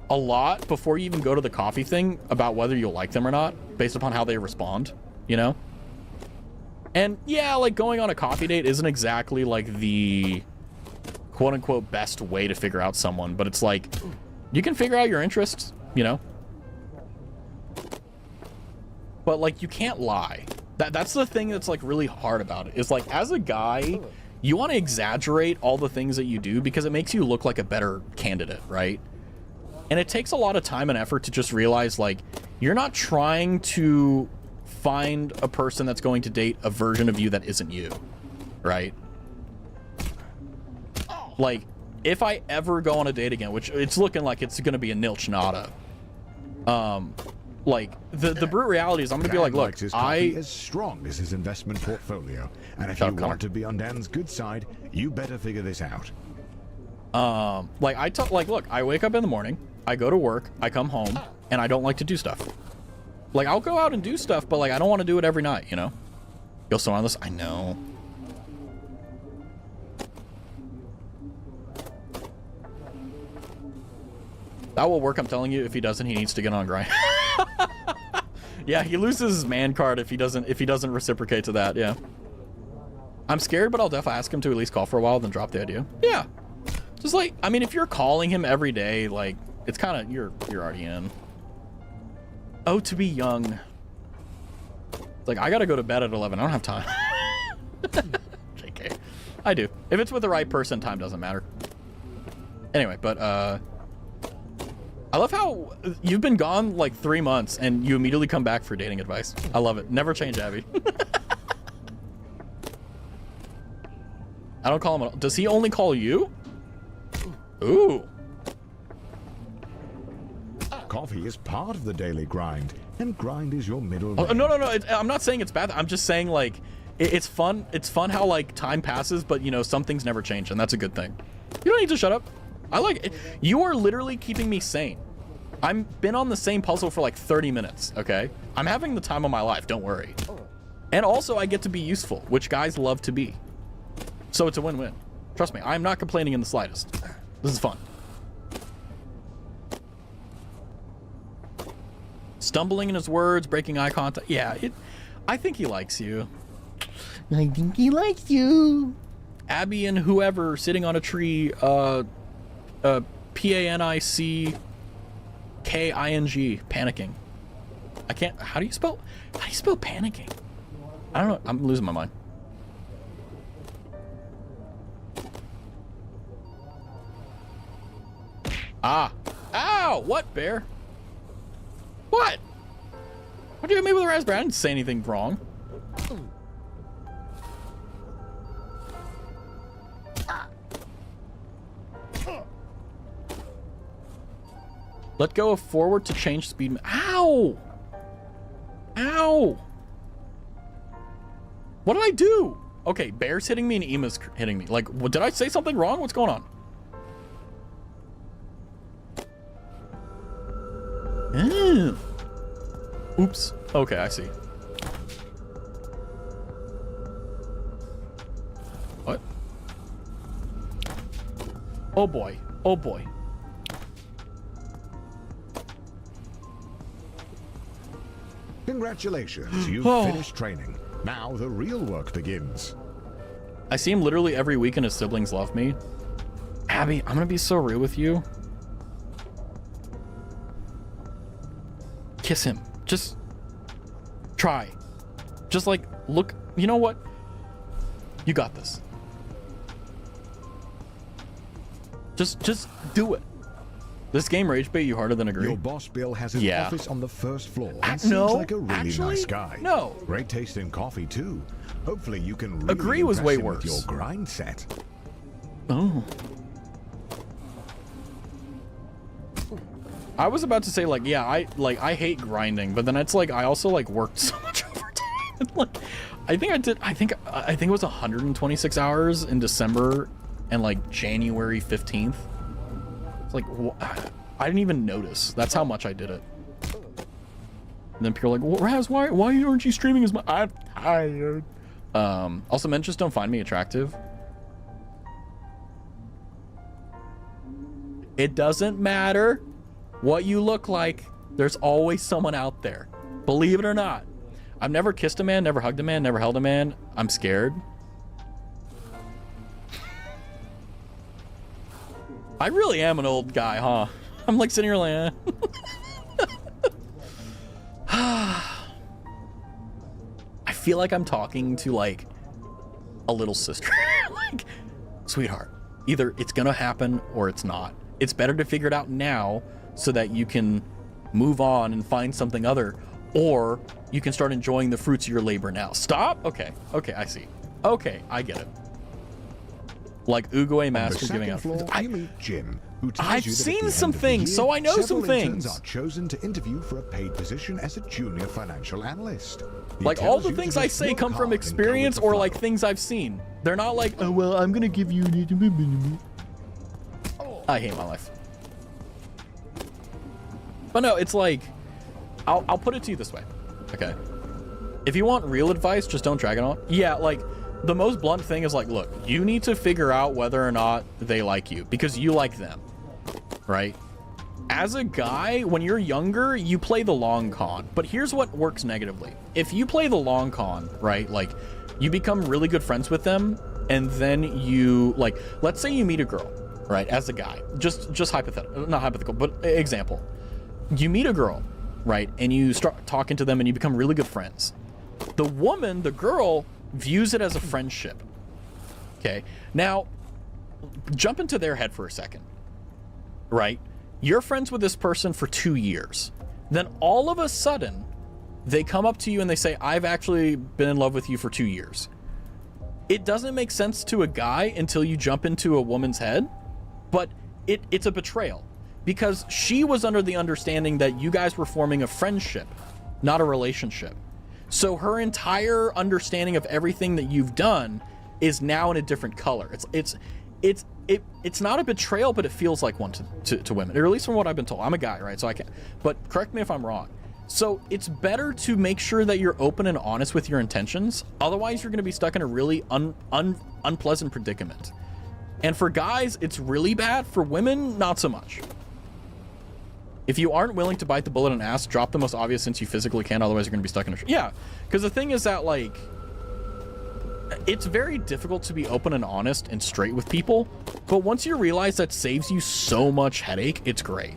a lot before you even go to the coffee thing about whether you'll like them or not based upon how they respond, you know? And yeah, like going on a coffee date isn't exactly like the quote unquote best way to figure out someone, but it's like you can figure out your interests, you know? But like you can't lie. That's the thing that's like really hard about it. Is like as a guy, you want to exaggerate all the things that you do because it makes you look like a better candidate, right? And it takes a lot of time and effort to just realize, like, you're not trying to find a person that's going to date a version of you that isn't you, right? Like, if I ever go on a date again, which it's looking like it's going to be a nilch nada, like, the brute reality is I'm going to be like, look, as strong as his investment portfolio. And if you want to be on Dan's good side, you better figure this out. Like, look, I wake up in the morning, I go to work, I come home, and I don't like to do stuff. Like, I'll go out and do stuff, but, like, I don't want to do it every night, you know? You'll still on this? I know. That will work, I'm telling you. If he doesn't, he needs to get on grind. Yeah, he loses his man card if he doesn't reciprocate to that, yeah. I'm scared, but I'll definitely ask him to at least call for a while, then drop the idea. Yeah. Just like, I mean, if you're calling him every day, like, it's kind of, you're already in. Oh, to be young. Like, I gotta go to bed at 11. I don't have time. JK. I do. If it's with the right person, time doesn't matter. Anyway, but, I love how you've been gone, like, 3 months, and you immediately come back for dating advice. I love it. Never change, Abby. I don't call him. Does he only call you? Ooh. Coffee is part of the daily grind, and grind is your middle name. Oh, no. I'm not saying it's bad. I'm just saying, like, it's fun. It's fun how, like, time passes, but, you know, some things never change, and that's a good thing. You don't need to shut up. I like it. You are literally keeping me sane. I've been on the same puzzle for like 30 minutes, okay? I'm having the time of my life, don't worry. And also, I get to be useful, which guys love to be. So it's a win-win. Trust me, I'm not complaining in the slightest. This is fun. Stumbling in his words, breaking eye contact. Yeah, I think he likes you. I think he likes you. Abby and whoever sitting on a tree, P-A-N-I-C-K-I-N-G, panicking. I can't, how do you spell panicking? I don't know, I'm losing my mind. Ah, ow, what, bear? What? What'd you hit me with a raspberry? I didn't say anything wrong. Let go of forward to change speed. Ow! Ow! What did I do? Okay, bear's hitting me and Ema's hitting me. Like, did I say something wrong? What's going on? Ew. Oops. Okay, I see. What? Oh boy. Oh boy. Congratulations, you've finished training. Now the real work begins. I see him literally every week and his siblings love me. Abby, I'm gonna be so real with you. Kiss him. Just try. Just like, look, you know what? You got this. Just do it. This game rage bait you harder than agree. Your boss Bill has his office on the first floor and no, seems like a really actually, nice guy. No. Great taste in coffee too. Hopefully you can really agree was way worse. With your grind set. Oh. I was about to say like, yeah, I hate grinding, but then it's like I also like worked so much overtime. Like I think it was 126 hours in December and like January 15th. It's like, I didn't even notice. That's how much I did it. And then people are like, well, Raz, why aren't you streaming as much? I'm tired. Also, men just don't find me attractive. It doesn't matter what you look like. There's always someone out there. Believe it or not. I've never kissed a man, never hugged a man, never held a man. I'm scared. I really am an old guy, huh? I'm like sitting here like, I feel like I'm talking to like a little sister. Like, sweetheart, either it's gonna happen or it's not. It's better to figure it out now so that you can move on and find something other, or you can start enjoying the fruits of your labor now. Stop? Okay, I see. Okay, I get it. Like Uguay Mask for giving out. Jim, I've seen some things, so I know some things. Are chosen to interview for a paid position as a junior financial analyst. Like all the things I say come from experience or like things I've seen. They're not like, oh well, I'm gonna give you. I hate my life. But no, it's like, I'll put it to you this way, okay? If you want real advice, just don't drag it on. Yeah, like. The most blunt thing is like, look, you need to figure out whether or not they like you because you like them, right? As a guy, when you're younger, you play the long con, but here's what works negatively. If you play the long con, right? Like you become really good friends with them and then you like, let's say you meet a girl, right? As a guy, just hypothetical, not hypothetical, but example. You meet a girl, right? And you start talking to them and you become really good friends. The girl views it as a friendship. Okay, now jump into their head for a second, right? You're friends with this person for 2 years, then all of a sudden they come up to you and they say, I've actually been in love with you for 2 years. It doesn't make sense to a guy until you jump into a woman's head, but it's a betrayal because she was under the understanding that you guys were forming a friendship, not a relationship. So her entire understanding of everything that you've done is now in a different color. It's it's not a betrayal, but it feels like one to women, or at least from what I've been told. I'm a guy, right? So I can't, but correct me if I'm wrong. So it's better to make sure that you're open and honest with your intentions. Otherwise, you're going to be stuck in a really unpleasant predicament. And for guys, it's really bad. For women, not so much. If you aren't willing to bite the bullet and ask, drop the most obvious since you physically can. Otherwise, you're going to be stuck in a... Yeah, because the thing is that, like, it's very difficult to be open and honest and straight with people. But once you realize that saves you so much headache, it's great.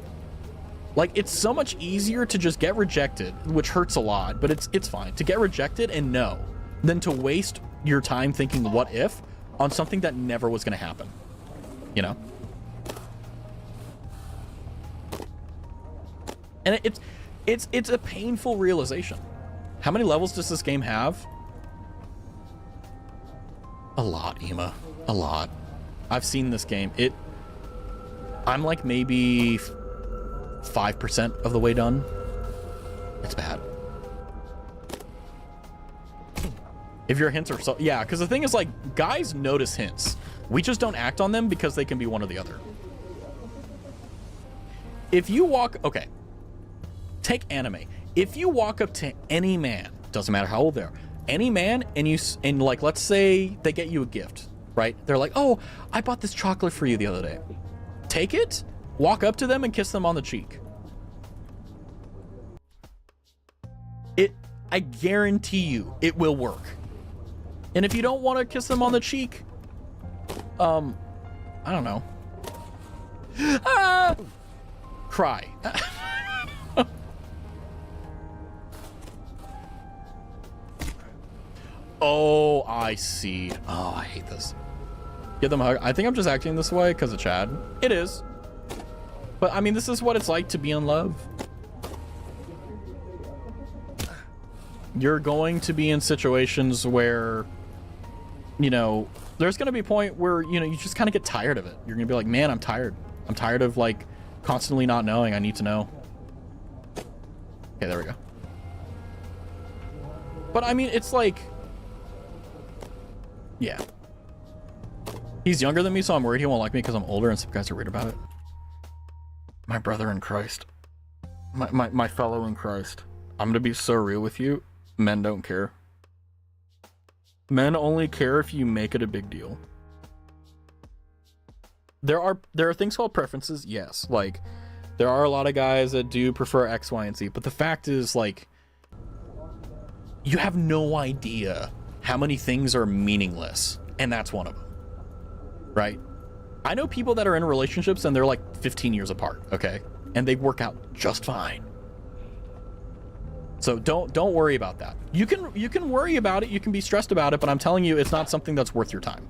Like, it's so much easier to just get rejected, which hurts a lot, but it's fine. To get rejected and no, than to waste your time thinking what if on something that never was going to happen. You know? And it's a painful realization. How many levels does this game have? A lot, Ema. A lot. I've seen this game. I'm like maybe 5% of the way done. It's bad. If your hints are so... Yeah, because the thing is, like, guys notice hints. We just don't act on them because they can be one or the other. If you walk... Okay. Take anime. If you walk up to any man, doesn't matter how old they are, any man, and like, let's say they get you a gift, right? They're like, oh, I bought this chocolate for you the other day. Take it, walk up to them, and kiss them on the cheek. I guarantee you, it will work. And if you don't want to kiss them on the cheek, I don't know. Cry. Oh, I see. Oh, I hate this. Give them a hug. I think I'm just acting this way because of Chad. It is. But, I mean, this is what it's like to be in love. You're going to be in situations where, you know, there's going to be a point where, you know, you just kind of get tired of it. You're going to be like, man, I'm tired. I'm tired of, like, constantly not knowing. I need to know. Okay, there we go. But, I mean, it's like... Yeah. He's younger than me, so I'm worried he won't like me because I'm older and some guys are weird about it. My brother in Christ. My fellow in Christ. I'm going to be so real with you. Men don't care. Men only care if you make it a big deal. There are things called preferences, yes. Like, there are a lot of guys that do prefer X, Y, and Z. But the fact is, like, you have no idea how many things are meaningless, and that's one of them, right? I know people that are in relationships and they're like 15 years apart, okay, and they work out just fine. So don't worry about that. You can worry about it, you can be stressed about it, but I'm telling you, it's not something that's worth your time.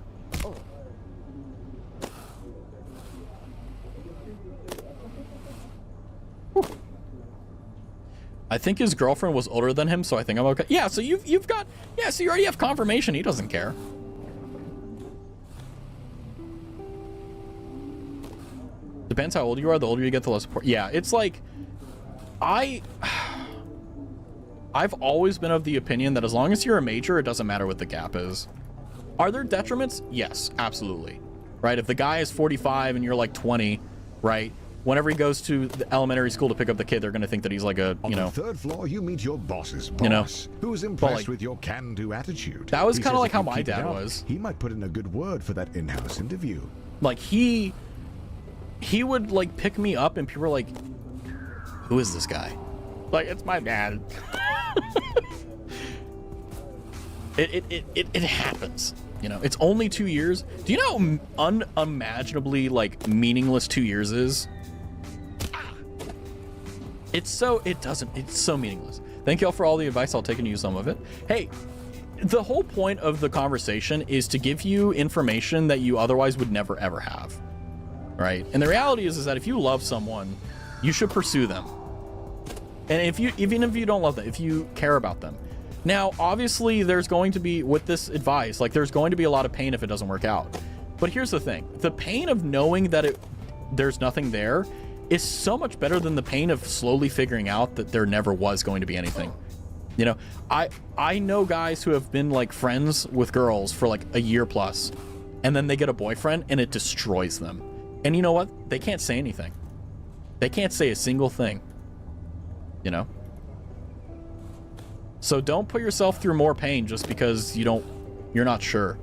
I think his girlfriend was older than him, so I think I'm okay. Yeah, so you've got... Yeah, so you already have confirmation. He doesn't care. Depends how old you are. The older you get, the less support. Yeah, it's like... I've always been of the opinion that as long as you're a major, it doesn't matter what the gap is. Are there detriments? Yes, absolutely. Right? If the guy is 45 and you're like 20, right? Whenever he goes to the elementary school to pick up the kid, they're going to think that he's like a, you know... On the third floor, you meet your boss's boss, you know, who's impressed with your can-do attitude. That was kind of like how my dad was. He might put in a good word for that in-house interview. Like, he would, like, pick me up, and people were like, who is this guy? Like, it's my dad. It happens. You know, it's only 2 years. Do you know how unimaginably, like, meaningless 2 years is? It's so meaningless. Thank y'all for all the advice. I'll take and use some of it. Hey, the whole point of the conversation is to give you information that you otherwise would never ever have, right? And the reality is that if you love someone, you should pursue them. And even if you don't love them, if you care about them. Now, obviously, there's going to be, with this advice, like, there's going to be a lot of pain if it doesn't work out. But here's the thing. The pain of knowing that there's nothing there is so much better than the pain of slowly figuring out that there never was going to be anything. You know, I know guys who have been, like, friends with girls for, like, a year plus, and then they get a boyfriend and it destroys them. And you know what? They can't say anything. They can't say a single thing. You know? So don't put yourself through more pain just because you're not sure.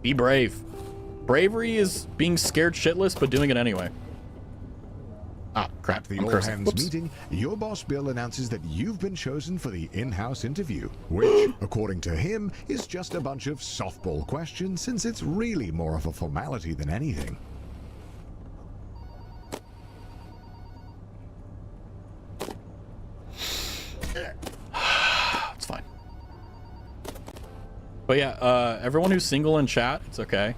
Be brave. Bravery is being scared shitless, but doing it anyway. Ah, crap. At the all-hands meeting, your boss Bill announces that you've been chosen for the in-house interview, which, according to him, is just a bunch of softball questions since it's really more of a formality than anything. It's fine. But yeah, everyone who's single in chat, it's okay.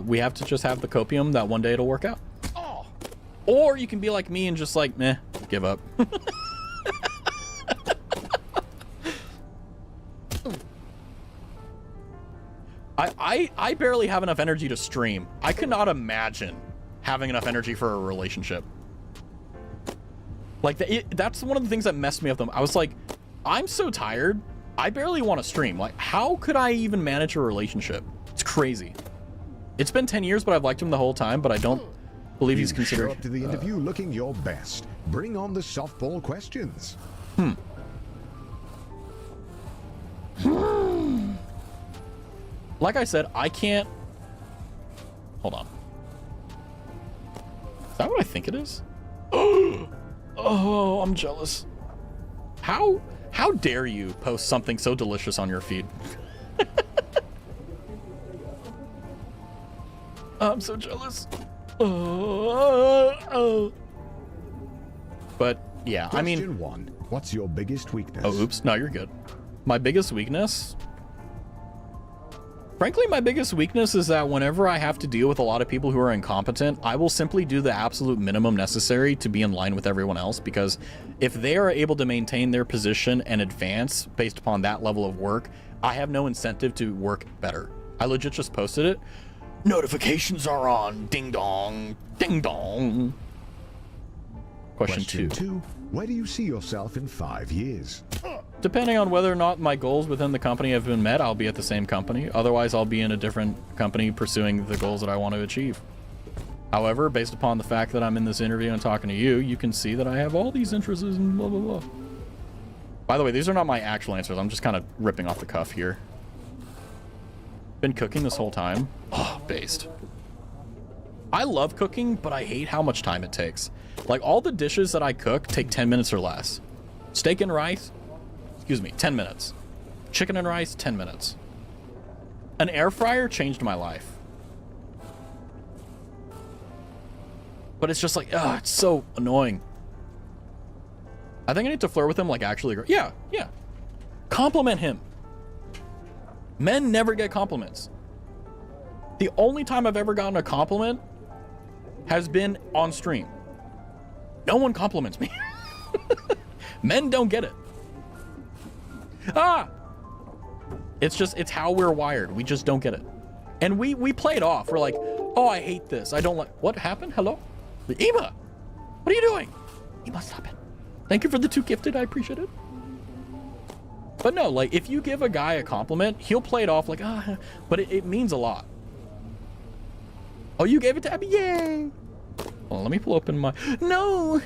We have to just have the copium that one day it'll work out. Or you can be like me and just like, meh, give up. I barely have enough energy to stream. I could not imagine having enough energy for a relationship. Like, that's one of the things that messed me up though. I was like, I'm so tired. I barely want to stream. Like, how could I even manage a relationship? It's crazy. It's been 10 years, but I've liked him the whole time, but I don't believe he's considered. Show up to the interview looking your best. Bring on the softball questions. Like I said, I can't. Hold on. Is that what I think it is? Oh, I'm jealous. How dare you post something so delicious on your feed? I'm so jealous. But yeah, I mean, Question 1. What's your biggest weakness? oh, oops. No, you're good. My biggest weakness? Frankly, my biggest weakness is that whenever I have to deal with a lot of people who are incompetent, I will simply do the absolute minimum necessary to be in line with everyone else, because if they are able to maintain their position and advance based upon that level of work, I have no incentive to work better. I legit just posted it. Notifications are on. Ding dong. Ding dong. Question 2. Where do you see yourself in 5 years? Depending on whether or not my goals within the company have been met, I'll be at the same company. Otherwise, I'll be in a different company pursuing the goals that I want to achieve. However, based upon the fact that I'm in this interview and talking to you, you can see that I have all these interests and blah, blah, blah. By the way, these are not my actual answers. I'm just kind of ripping off the cuff here. Been cooking this whole time. Oh, based. I love cooking, but I hate how much time it takes. Like, all the dishes that I cook take 10 minutes or less. Steak and rice, 10 minutes. Chicken and rice, 10 minutes. An air fryer changed my life. But it's just like, ugh, it's so annoying. I think I need to flirt with him, like, actually. Yeah. Compliment him. Men never get compliments. The only time I've ever gotten a compliment has been on stream. No one compliments me. Men don't get it. It's how we're wired. We just don't get it. And we play it off. We're like, oh, I hate this. I don't like. What happened? Hello? Ema, what are you doing? Ema, stop it. Thank you for the 2 gifted. I appreciate it. But no, like, if you give a guy a compliment, he'll play it off like, but it means a lot. Oh, you gave it to Abby? Yay! Well, let me pull open my... No!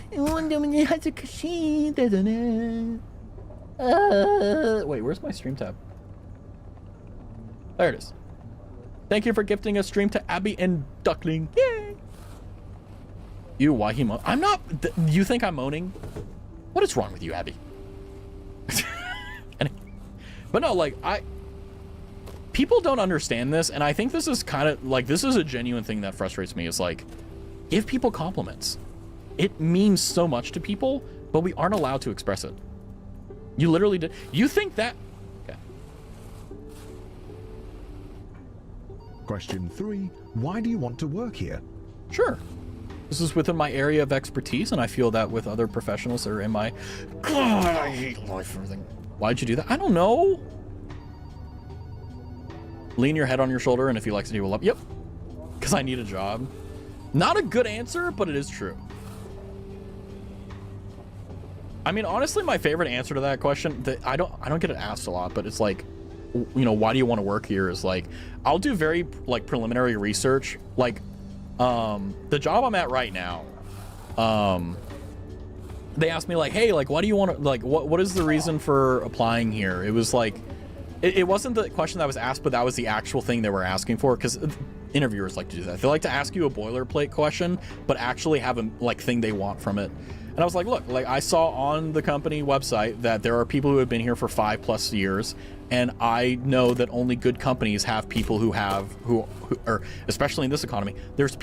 Wait, where's my stream tab? There it is. Thank you for gifting a stream to Abby and Duckling. Yay! You, why he moan? I'm not... You think I'm moaning? What is wrong with you, Abby? But no, like, people don't understand this, and I think this is kind of, like, this is a genuine thing that frustrates me, is, like, give people compliments. It means so much to people, but we aren't allowed to express it. You literally did. You think that... Okay. Question 3. Why do you want to work here? Sure. This is within my area of expertise, and I feel that with other professionals that are in my... God, I hate life and everything. Why'd you do that? I don't know. Lean your head on your shoulder, and if you like to do a up, yep. Because I need a job. Not a good answer, but it is true. I mean, honestly, my favorite answer to that question, that I don't get it asked a lot, but it's like, you know, why do you want to work here, is like, I'll do very like preliminary research. Like, the job I'm at right now, they asked me like, hey, like, why do you want to, like, what is the reason for applying here? It was like, it wasn't the question that was asked, but that was the actual thing they were asking for, because interviewers like to do that. They like to ask you a boilerplate question, but actually have a like thing they want from it. And I was like, look, like, I saw on the company website that there are people who have been here for 5+ years, and I know that only good companies have people who or especially in this economy, there's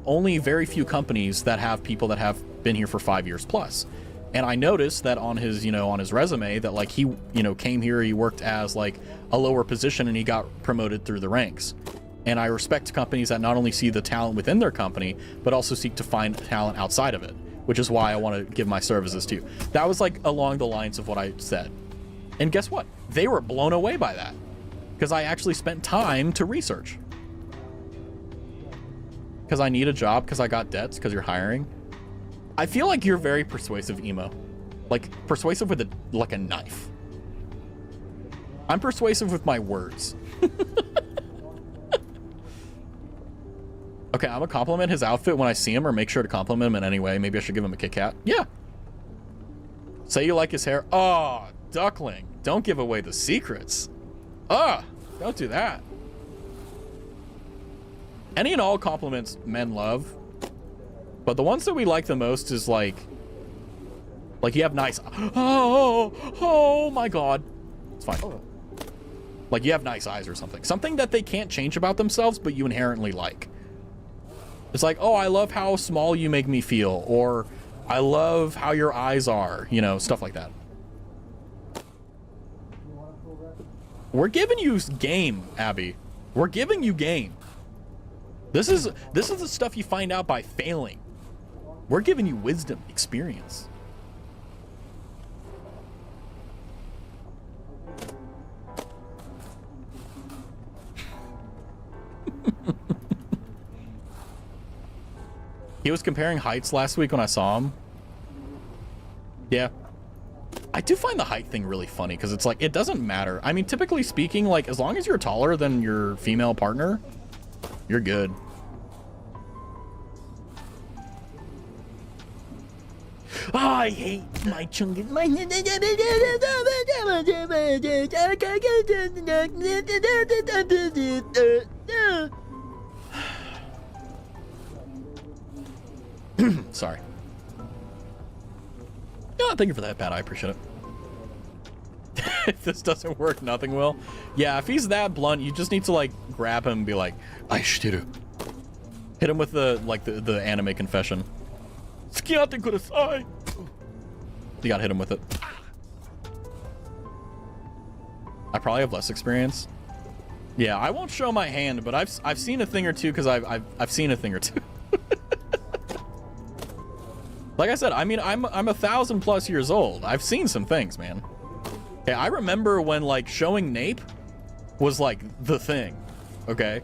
only very few companies that have people that have been here for 5 years plus. And I noticed that on his, you know, on his resume that like he, you know, came here, he worked as like a lower position and he got promoted through the ranks. And I respect companies that not only see the talent within their company, but also seek to find talent outside of it, which is why I want to give my services to you. That was like along the lines of what I said. And guess what? They were blown away by that, because I actually spent time to research. Because I need a job, because I got debts, because you're hiring. I feel like you're very persuasive, Emo. Like, persuasive with like a knife. I'm persuasive with my words. Okay, I'm gonna compliment his outfit when I see him, or make sure to compliment him in any way. Maybe I should give him a Kit Kat. Yeah. Say you like his hair. Oh, duckling. Don't give away the secrets. Don't do that. Any and all compliments men love. But the ones that we like the most is like you have nice, oh my God. It's fine. Like you have nice eyes or something. Something that they can't change about themselves, but you inherently like. It's like, oh, I love how small you make me feel, or I love how your eyes are, you know, stuff like that. We're giving you game, Abby. We're giving you game. This is the stuff you find out by failing. We're giving you wisdom, experience. He was comparing heights last week when I saw him. Yeah. I do find the height thing really funny, because it's like, it doesn't matter. I mean, typically speaking, like, as long as you're taller than your female partner, you're good. Oh, I hate my chungus. Sorry. Yeah, thank you for that, Pat. I appreciate it. If this doesn't work, nothing will. Yeah, if he's that blunt, you just need to like grab him and be like, "Aishiteru." Hit him with the like the anime confession. Skiate kudasai. You gotta hit him with it. I probably have less experience. Yeah, I won't show my hand, but I've seen a thing or two, because I've seen a thing or two. Like I said, I mean, I'm 1,000+ years old. I've seen some things, man. Okay, I remember when like showing nape was like the thing. Okay.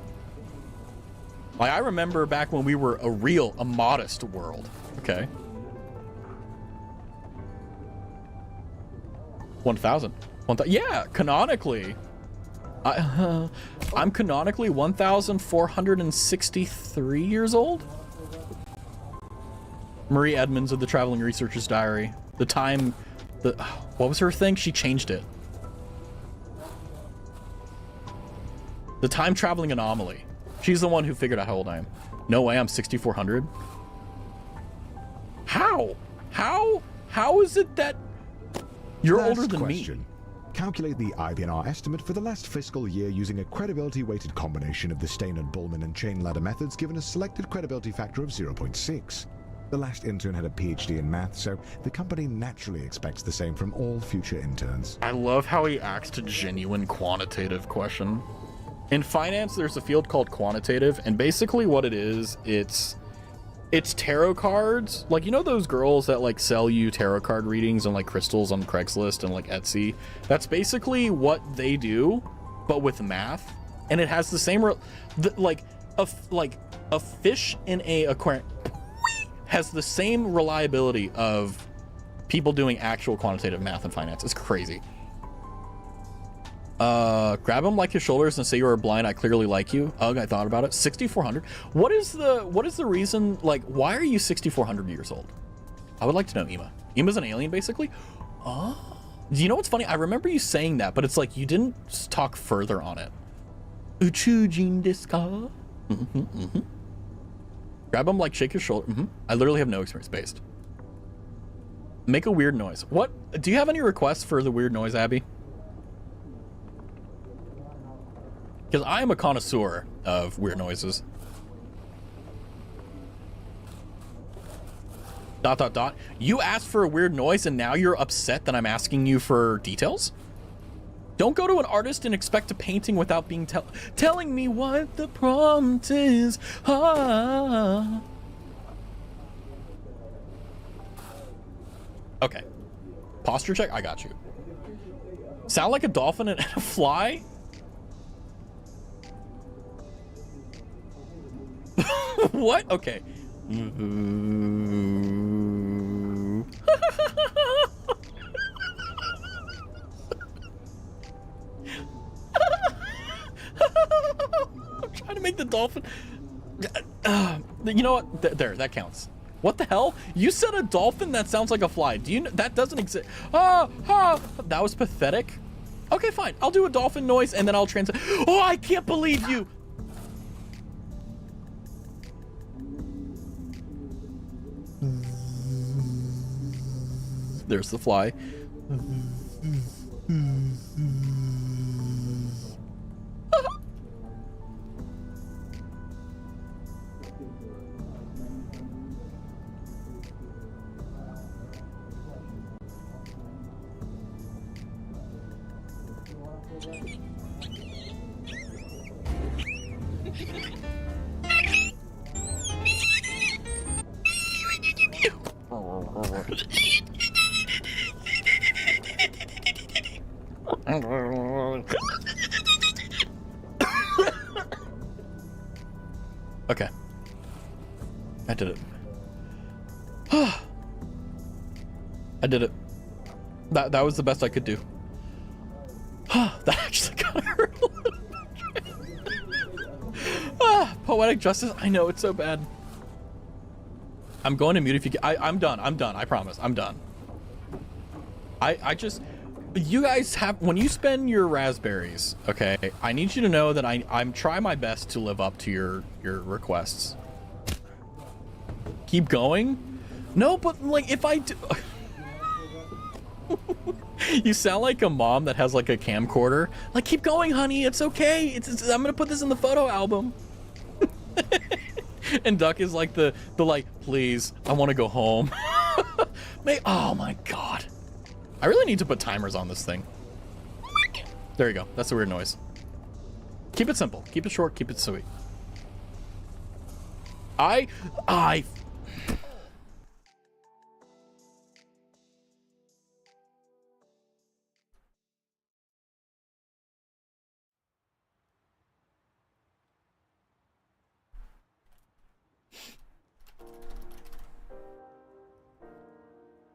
Like I remember back when we were a modest world. Okay. 1,000. Yeah, canonically. I'm canonically 1,463 years old. Marie Edmonds of the Traveling Researcher's Diary. What was her thing? She changed it. The time traveling anomaly. She's the one who figured out how old I am. No way, I'm 6,400. How? How is it that you're older than me? Calculate the IBNR estimate for the last fiscal year using a credibility-weighted combination of the Steinert, Bullman, and chain ladder methods, given a selected credibility factor of 0.6. The last intern had a PhD in math, so the company naturally expects the same from all future interns. I love how he asked a genuine quantitative question. In finance, there's a field called quantitative, and basically what it is, it's tarot cards. Like, you know those girls that like sell you tarot card readings and like crystals on Craigslist and like Etsy? That's basically what they do, but with math. And it has the same like a fish in a aquarium has the same reliability of people doing actual quantitative math and finance. It's crazy. Grab him like his shoulders and say you are blind. I clearly like you. Ugh, I thought about it. 6,400. What is the reason? Like, why are you 6,400 years old? I would like to know, Ema. Ema's an alien, basically. Oh, do you know what's funny? I remember you saying that, but it's like you didn't talk further on it. Uchujin desu ka? Grab him like shake his shoulder. I literally have no experience based. Make a weird noise. What? Do you have any requests for the weird noise, Abby? Because I am a connoisseur of weird noises. ... You asked for a weird noise and now you're upset that I'm asking you for details? Don't go to an artist and expect a painting without being telling me what the prompt is. Ah. Okay. Posture check? I got you. Sound like a dolphin and a fly? What? Okay. I'm trying to make the dolphin. You know what? There, that counts. What the hell? You said a dolphin that sounds like a fly. Do you know that doesn't exist? That was pathetic. Okay, fine. I'll do a dolphin noise and then I'll translate. Oh, I can't believe you. There's the fly. Okay. I did it. I did it. That was the best I could do. That actually kind of hurt a little bit. Poetic justice. I know, it's so bad. I'm going to mute if you can. I'm done. I'm done. I promise. I'm done. I just... You guys have... When you spend your raspberries, okay, I need you to know that I'm trying my best to live up to your requests. Keep going? No, but like if I do... You sound like a mom that has like a camcorder. Like, keep going, honey. It's okay. I'm gonna put this in the photo album. And Duck is like the like, please, I want to go home. Oh my god. I really need to put timers on this thing. There you go. That's a weird noise. Keep it simple. Keep it short. Keep it sweet.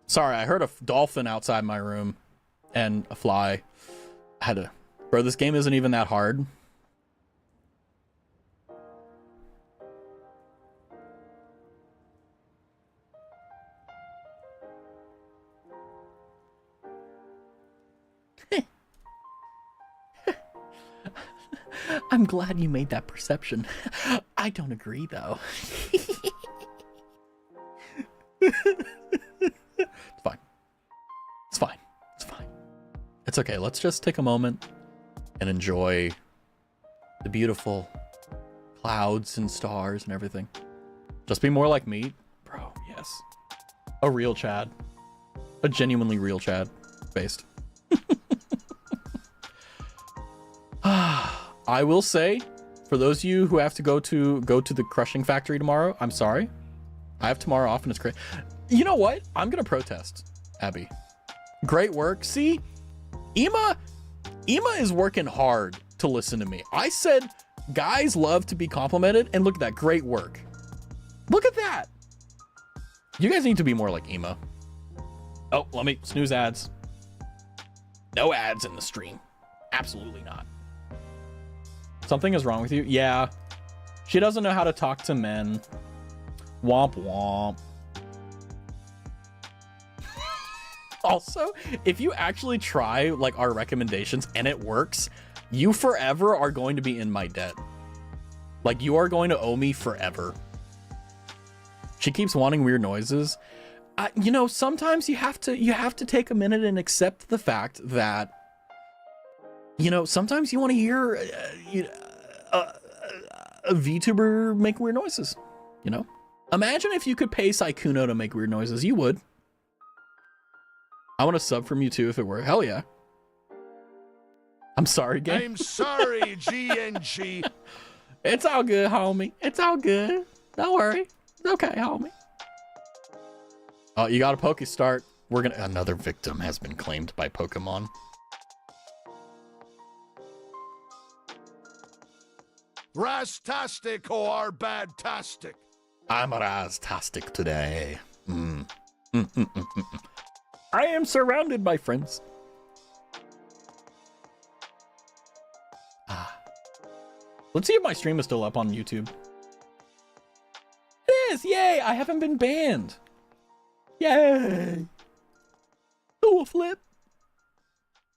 Sorry, I heard a dolphin outside my room and a fly. I had to... Bro, this game isn't even that hard. I'm glad you made that perception. I don't agree, though. It's fine. It's fine. It's fine. It's okay. Let's just take a moment and enjoy the beautiful clouds and stars and everything. Just be more like me. Bro, yes. A real Chad. A genuinely real Chad. Based. I will say, for those of you who have to go to the crushing factory tomorrow, I'm sorry. I have tomorrow off and it's great. You know what? I'm gonna protest, Abby. Great work. See, Ema is working hard to listen to me. I said guys love to be complimented, and look at that. Great work. Look at that. You guys need to be more like Ema. Oh, let me snooze ads. No ads in the stream. Absolutely not. Something is wrong with you? Yeah. She doesn't know how to talk to men. Womp womp. Also, if you actually try like our recommendations and it works, you forever are going to be in my debt. Like, you are going to owe me forever. She keeps wanting weird noises. You know, sometimes you have to take a minute and accept the fact that, you know, sometimes you want to hear a VTuber make weird noises, you know? Imagine if you could pay Saikuno to make weird noises. You would. I want a sub from you too if it were. Hell yeah. I'm sorry, gang. I'm sorry, GNG. It's all good, homie. It's all good. Don't worry. It's okay, homie. Oh, you got a Poke Start. Another victim has been claimed by Pokemon. Raztastic or badtastic? I'm Raztastic today. I am surrounded by friends. Let's see if my stream is still up on YouTube. It is! Yay! I haven't been banned. Yay! Do a flip.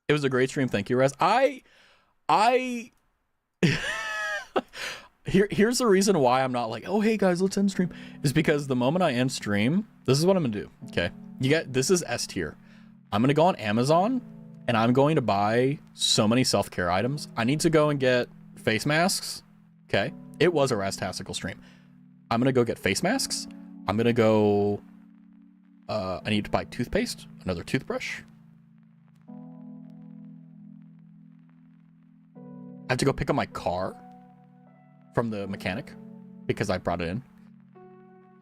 It was a great stream. Thank you, Raz. Here's the reason why I'm not like, oh, hey guys, let's end stream. Is because the moment I end stream, this is what I'm gonna do. Okay. This is S tier. I'm gonna go on Amazon and I'm going to buy so many self-care items. I need to go and get face masks. Okay. It was a Rastastical stream. I'm gonna go get face masks. I'm gonna go, I need to buy toothpaste, another toothbrush. I have to go pick up my car from the mechanic because I brought it in.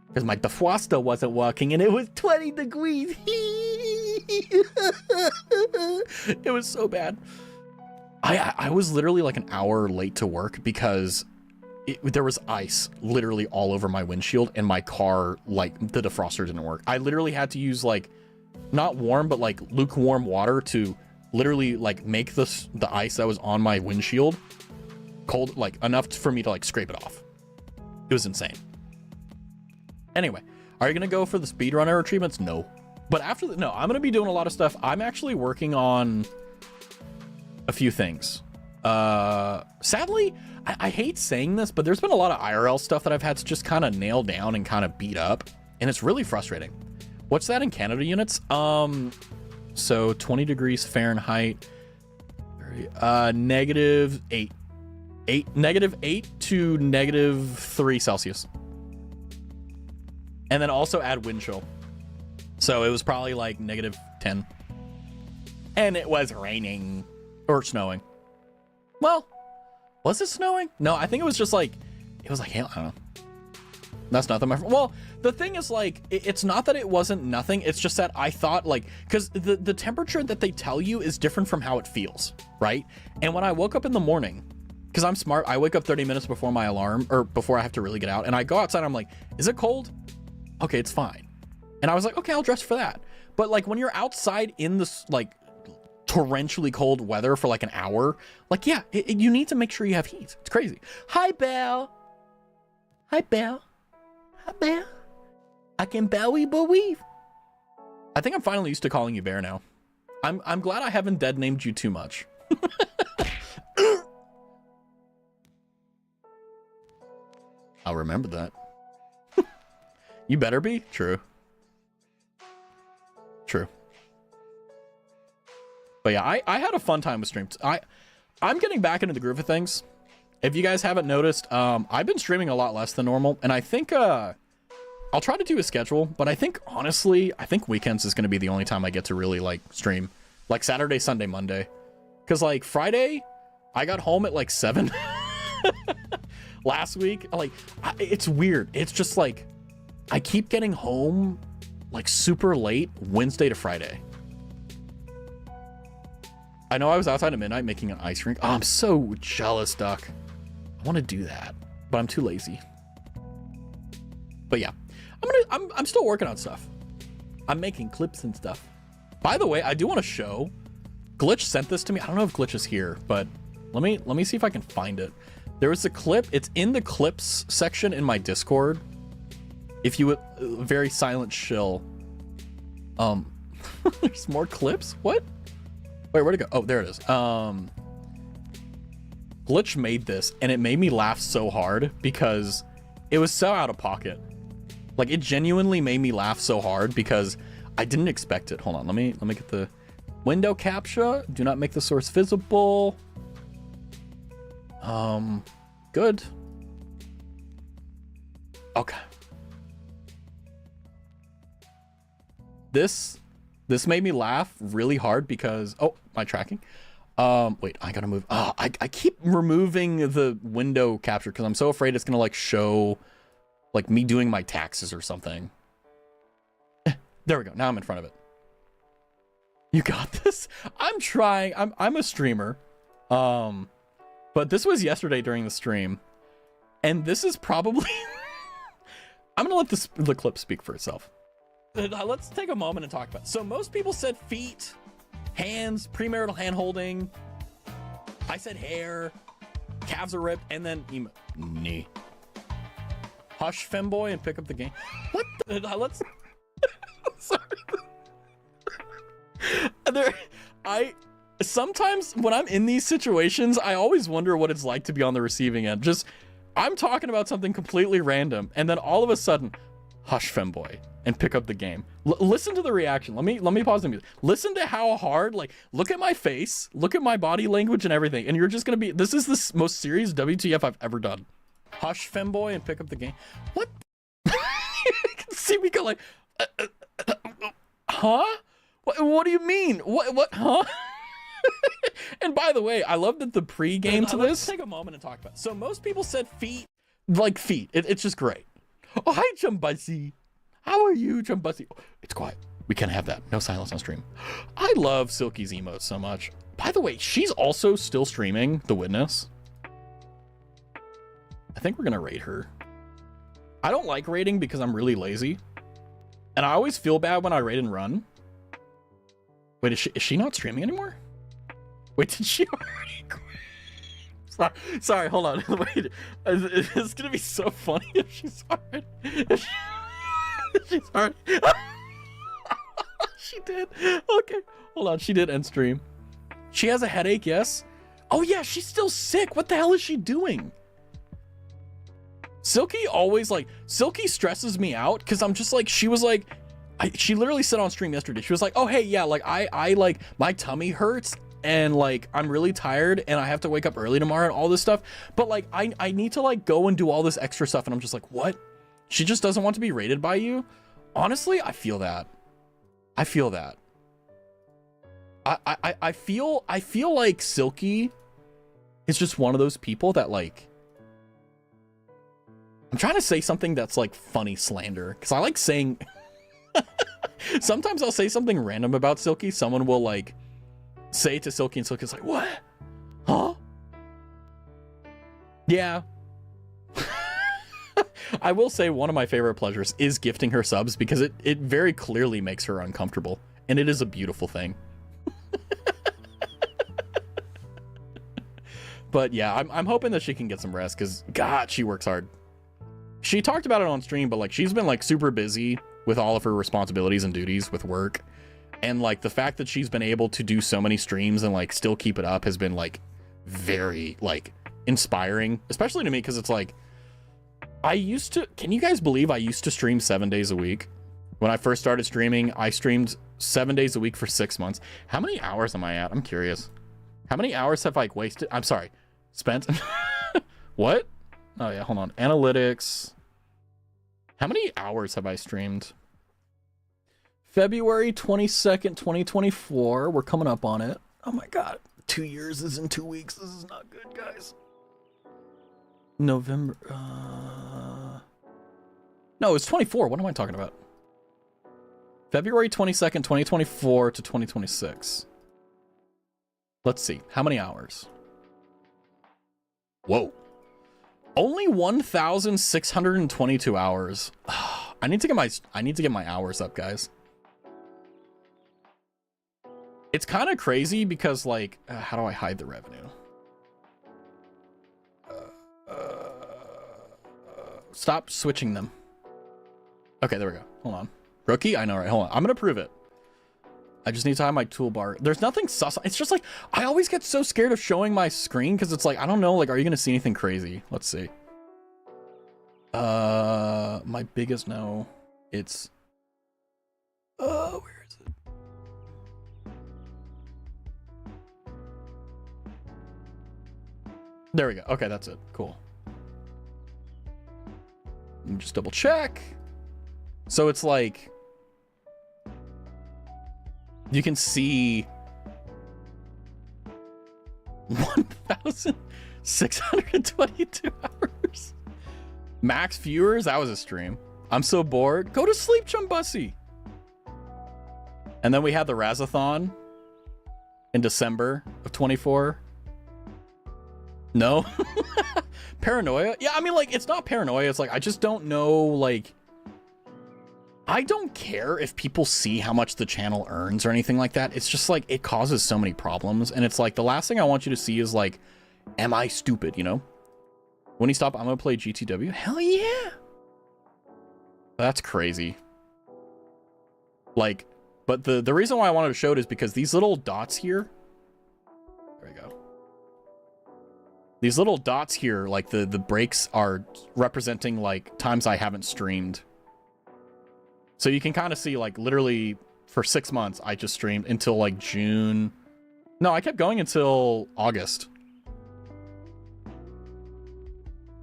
Because my defroster wasn't working and it was 20 degrees. It was so bad. I was literally like an hour late to work because there was ice literally all over my windshield and my car, like the defroster didn't work. I literally had to use like, not warm, but like lukewarm water to literally like make the ice that was on my windshield cold, like enough for me to like scrape it off. It was insane. Anyway, are you gonna go for the speedrunner achievements? No. But after no, I'm gonna be doing a lot of stuff. I'm actually working on a few things. Sadly, I hate saying this, but there's been a lot of IRL stuff that I've had to just kind of nail down and kind of beat up, and it's really frustrating. What's that in Canada units? So 20 degrees Fahrenheit, -8 to -3 Celsius. And then also add wind chill. So it was probably like -10. And it was raining or snowing. Well, was it snowing? No, I think it was just like, it was like hail. I don't know. That's nothing, my friend. Well, the thing is like, it's not that it wasn't nothing. It's just that I thought like, because the temperature that they tell you is different from how it feels, right? And when I woke up in the morning, because I'm smart, I wake up 30 minutes before my alarm or before I have to really get out. And I go outside, I'm like, is it cold? Okay, it's fine. And I was like, okay, I'll dress for that. But like when you're outside in this like torrentially cold weather for like an hour, like, yeah, you need to make sure you have heat. It's crazy. Hi, Belle. Hi, Belle. Hi, Bear. I can bowie weave. I think I'm finally used to calling you Bear now. I'm glad I haven't dead named you too much. I'll remember that. You better be. True. True. But yeah, I had a fun time with streams. I'm getting back into the groove of things. If you guys haven't noticed, I've been streaming a lot less than normal, and I think I'll try to do a schedule, but I think honestly, I think weekends is going to be the only time I get to really like stream, like Saturday, Sunday, Monday, because like Friday, I got home at like 7 last week. Like it's weird. It's just like I keep getting home like super late Wednesday to Friday. I know I was outside at midnight making an ice rink. Oh, I'm so jealous, Duck. I want to do that, but I'm too lazy. But yeah, I'm still working on stuff. I'm making clips and stuff. By the way, I do want a show Glitch sent this to me. I don't know if Glitch is here, but let me see if I can find it. There was a clip. It's in the clips section in my Discord. If you would, very silent shill. There's more clips. What? Wait, where'd it go? Oh, there it is. Glitch made this, and it made me laugh so hard because it was so out of pocket. Like, it genuinely made me laugh so hard because I didn't expect it. Hold on, let me get the window capture. Do not make the source visible. Good. Okay. This made me laugh really hard because, oh, my tracking. Wait, I gotta move. I keep removing the window capture because I'm so afraid it's gonna like show like me doing my taxes or something. There we go. Now I'm in front of it. You got this. I'm trying. I'm a streamer. But this was yesterday during the stream, and this is probably. I'm gonna let the clip speak for itself. Let's take a moment and talk about it. So most people said feet, hands, premarital hand-holding. I said hair, calves are ripped, and then knee. Hush, femboy, and pick up the game. What the? Let's. Sorry. Sometimes when I'm in these situations, I always wonder what it's like to be on the receiving end. Just, I'm talking about something completely random, and then all of a sudden, hush, femboy, and pick up the game. Listen to the reaction. Let me pause the music. Listen to how hard, like, look at my face, look at my body language and everything, and you're just gonna be, this is the most serious WTF I've ever done. Hush, femboy, and pick up the game. What? You can see me go like, huh? What do you mean? What, huh? And by the way, I love that the pre-game to this. Let's take a moment and talk about it. So most people said feet, like feet. It's just great. Oh, hi, Chumbuzzy. How are you, Chumbuzzy? Oh, it's quiet. We can't have that. No silence on stream. I love Silky's emotes so much. By the way, she's also still streaming The Witness. I think we're going to rate her. I don't like rating because I'm really lazy. And I always feel bad when I rate and run. Wait, is she not streaming anymore? Wait, did she already quit? Sorry, hold on. Wait, it's gonna be so funny if she's already. If she's already. She did. Okay, hold on. She did end stream. She has a headache. Yes. Oh yeah, she's still sick. What the hell is she doing? Silky always like Silky stresses me out because I'm just like she was like. She literally said on stream yesterday. She was like, "Oh hey, yeah, like I like my tummy hurts." And like I'm really tired and I have to wake up early tomorrow and all this stuff, but like I need to like go and do all this extra stuff, and I'm just like, what? She just doesn't want to be rated by you? Honestly, I feel that. I feel that. I feel like Silky is just one of those people that like, I'm trying to say something that's like funny slander because I like saying sometimes I'll say something random about Silky. Someone will like say it to Silky, and Silky's like, what? Huh? Yeah. I will say one of my favorite pleasures is gifting her subs because it very clearly makes her uncomfortable, and it is a beautiful thing. But yeah, I'm hoping that she can get some rest because God, she works hard. She talked about it on stream, but like she's been like super busy with all of her responsibilities and duties with work. And like the fact that she's been able to do so many streams and like still keep it up has been like very like inspiring, especially to me because it's like can you guys believe I used to stream 7 days a week? When I first started streaming, I streamed 7 days a week for 6 months. How many hours am I at? I'm curious. How many hours have I wasted? I'm sorry, spent. What? Oh yeah, hold on. Analytics. How many hours have I streamed? February 22nd, 2024. We're coming up on it. Oh my God. 2 years is in 2 weeks. This is not good, guys. November. No, it's 24. What am I talking about? February 22nd, 2024 to 2026. Let's see. How many hours? Whoa. Only 1,622 hours. I need to get my hours up, guys. It's kind of crazy because, like, how do I hide the revenue? Stop switching them. Okay, there we go. Hold on. Rookie? I know, right? Hold on. I'm going to prove it. I just need to hide my toolbar. There's nothing sus. It's just like, I always get so scared of showing my screen because it's like, I don't know, like, are you going to see anything crazy? Let's see. My biggest no. It's... where is it? There we go. Okay, that's it. Cool. Let me just double check. So it's like... You can see 1,622 hours. Max viewers? That was a stream. I'm so bored. Go to sleep, Chumbussy. And then we had the Raztathon in December of 24. No? Paranoia? Yeah, I mean, like, it's not paranoia. It's like, I just don't know, like... I don't care if people see how much the channel earns or anything like that. It's just like, it causes so many problems. And it's like, the last thing I want you to see is like, am I stupid, you know? When you stop, I'm going to play GTW. Hell yeah. That's crazy. Like, but the reason why I wanted to show it is because these little dots here. There we go. These little dots here, like the breaks are representing like times I haven't streamed. So you can kind of see, like, literally for 6 months, I just streamed until, like, June. No, I kept going until August.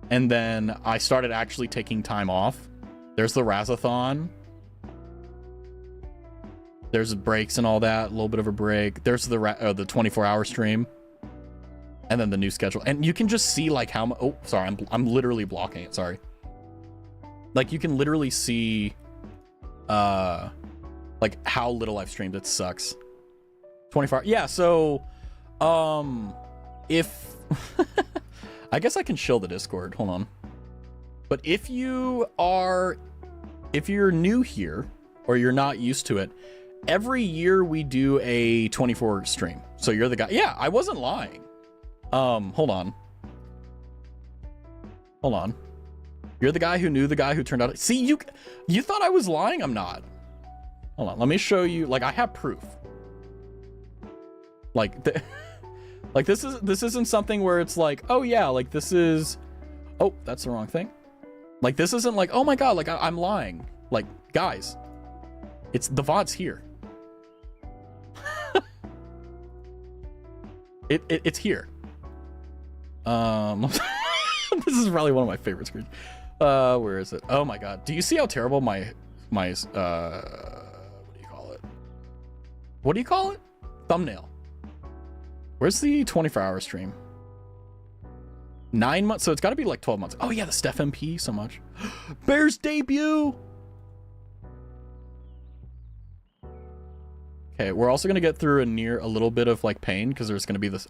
And then I started actually taking time off. There's the Raztathon. There's breaks and all that, a little bit of a break. There's the 24-hour stream. And then the new schedule. And you can just see, like, how much... Oh, sorry, I'm literally blocking it, sorry. Like, you can literally see... like how little I've streamed. It sucks. 24 hours. Yeah, so if I guess I can shill the Discord, hold on. But if you're new here or you're not used to it, every year we do a 24 stream. So you're the guy. Yeah, I wasn't lying. Hold on. You're the guy who knew the guy who turned out. See, you thought I was lying. I'm not. Hold on. Let me show you. Like, I have proof. Like, like this isn't something where it's like, oh yeah, like this is. Oh, that's the wrong thing. Like, this isn't like, oh my god, like I'm lying. Like, guys, it's the VOD's here. It's here. This is probably one of my favorite screens. Where is it? Oh my god. Do you see how terrible my what do you call it? What do you call it? Thumbnail. Where's the 24-hour stream? 9 months. So it's got to be like 12 months. Oh yeah, the Steph MP so much. Bears debut. Okay, we're also gonna get through a little bit of like pain because there's gonna be this.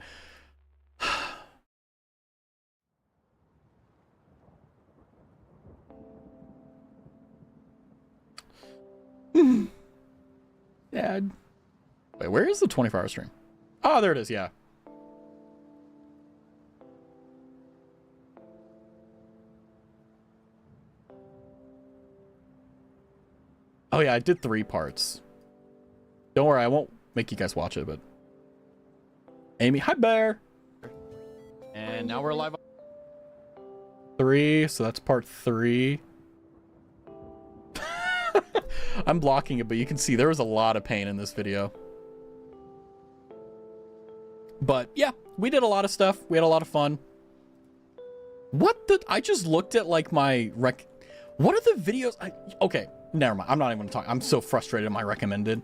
Dad. Wait, where is the 24-hour stream? Oh, there it is, yeah. Oh yeah, I did 3 parts. Don't worry, I won't make you guys watch it, but... Amy, hi Bear! And now we're live on 3, so that's part 3. I'm blocking it, but you can see there was a lot of pain in this video. But yeah, we did a lot of stuff. We had a lot of fun. I just looked at like my what are the videos? Okay, never mind. I'm not even gonna talk. I'm so frustrated at my recommended.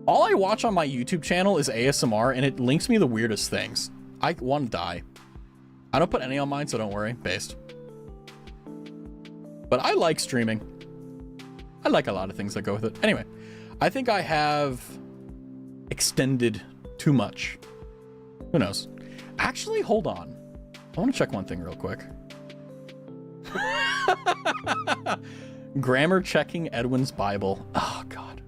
All I watch on my YouTube channel is ASMR, and it links me the weirdest things. I want to die. I don't put any on mine, so don't worry. Based. But I like streaming. I like a lot of things that go with it. Anyway, I think I have extended too much. Who knows? Actually, hold on. I want to check one thing real quick. Grammar checking Edwin's Bible. Oh, God.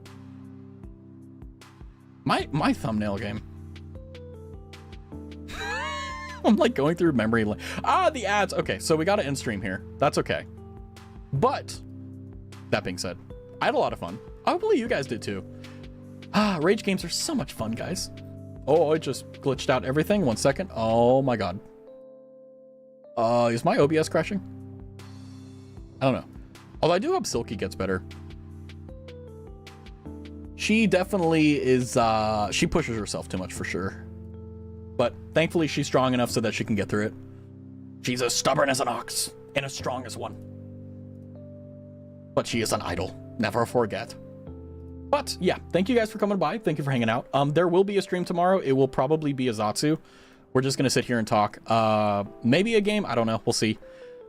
My thumbnail game. I'm like going through memory lane. Ah, the ads. Okay, so we got to end stream here. That's okay. But that being said, I had a lot of fun. I believe you guys did too. Ah, rage games are so much fun, guys. Oh, it just glitched out everything. 1 second. Oh my god. Is my OBS crashing? I don't know. Although I do hope Silky gets better. She definitely is, she pushes herself too much for sure. But thankfully she's strong enough so that she can get through it. She's as stubborn as an ox and as strong as one. But she is an idol. Never forget. But yeah, thank you guys for coming by. Thank you for hanging out. There will be a stream tomorrow. It will probably be a Zatsu. We're just going to sit here and talk. Maybe a game. I don't know. We'll see.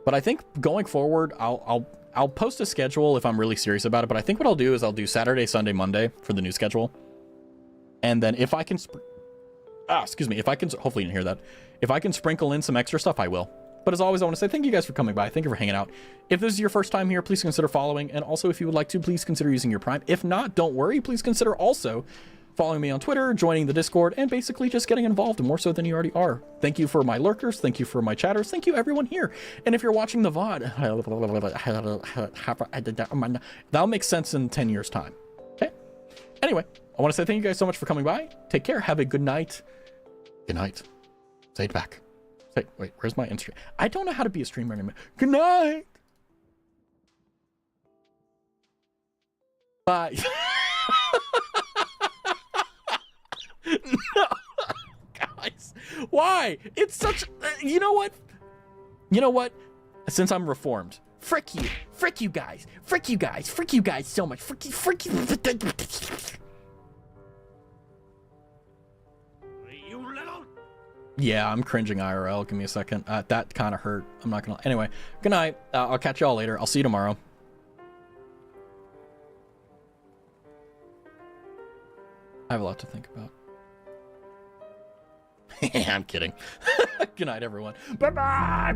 But I think going forward, I'll post a schedule if I'm really serious about it. But I think what I'll do is I'll do Saturday, Sunday, Monday for the new schedule. And then if I can, excuse me, if I can, hopefully you didn't hear that. If I can sprinkle in some extra stuff, I will. But as always, I want to say thank you guys for coming by. Thank you for hanging out. If this is your first time here, please consider following. And also, if you would like to, please consider using your Prime. If not, don't worry. Please consider also following me on Twitter, joining the Discord, and basically just getting involved more so than you already are. Thank you for my lurkers. Thank you for my chatters. Thank you, everyone here. And if you're watching the VOD, that'll make sense in 10 years' time. Okay? Anyway, I want to say thank you guys so much for coming by. Take care. Have a good night. Good night. Say it back. Wait, where's my Instagram? I don't know how to be a streamer anymore. Good night. Bye. No, guys. Why? It's such. You know what? You know what? Since I'm reformed, frick you. Frick you guys. Frick you guys. Frick you guys so much. Frick you. Frick you. Yeah, I'm cringing IRL. Give me a second. That kind of hurt. I'm not gonna. Anyway, good night. I'll catch y'all later. I'll see you tomorrow. I have a lot to think about. I'm kidding. Good night, everyone. Bye-bye.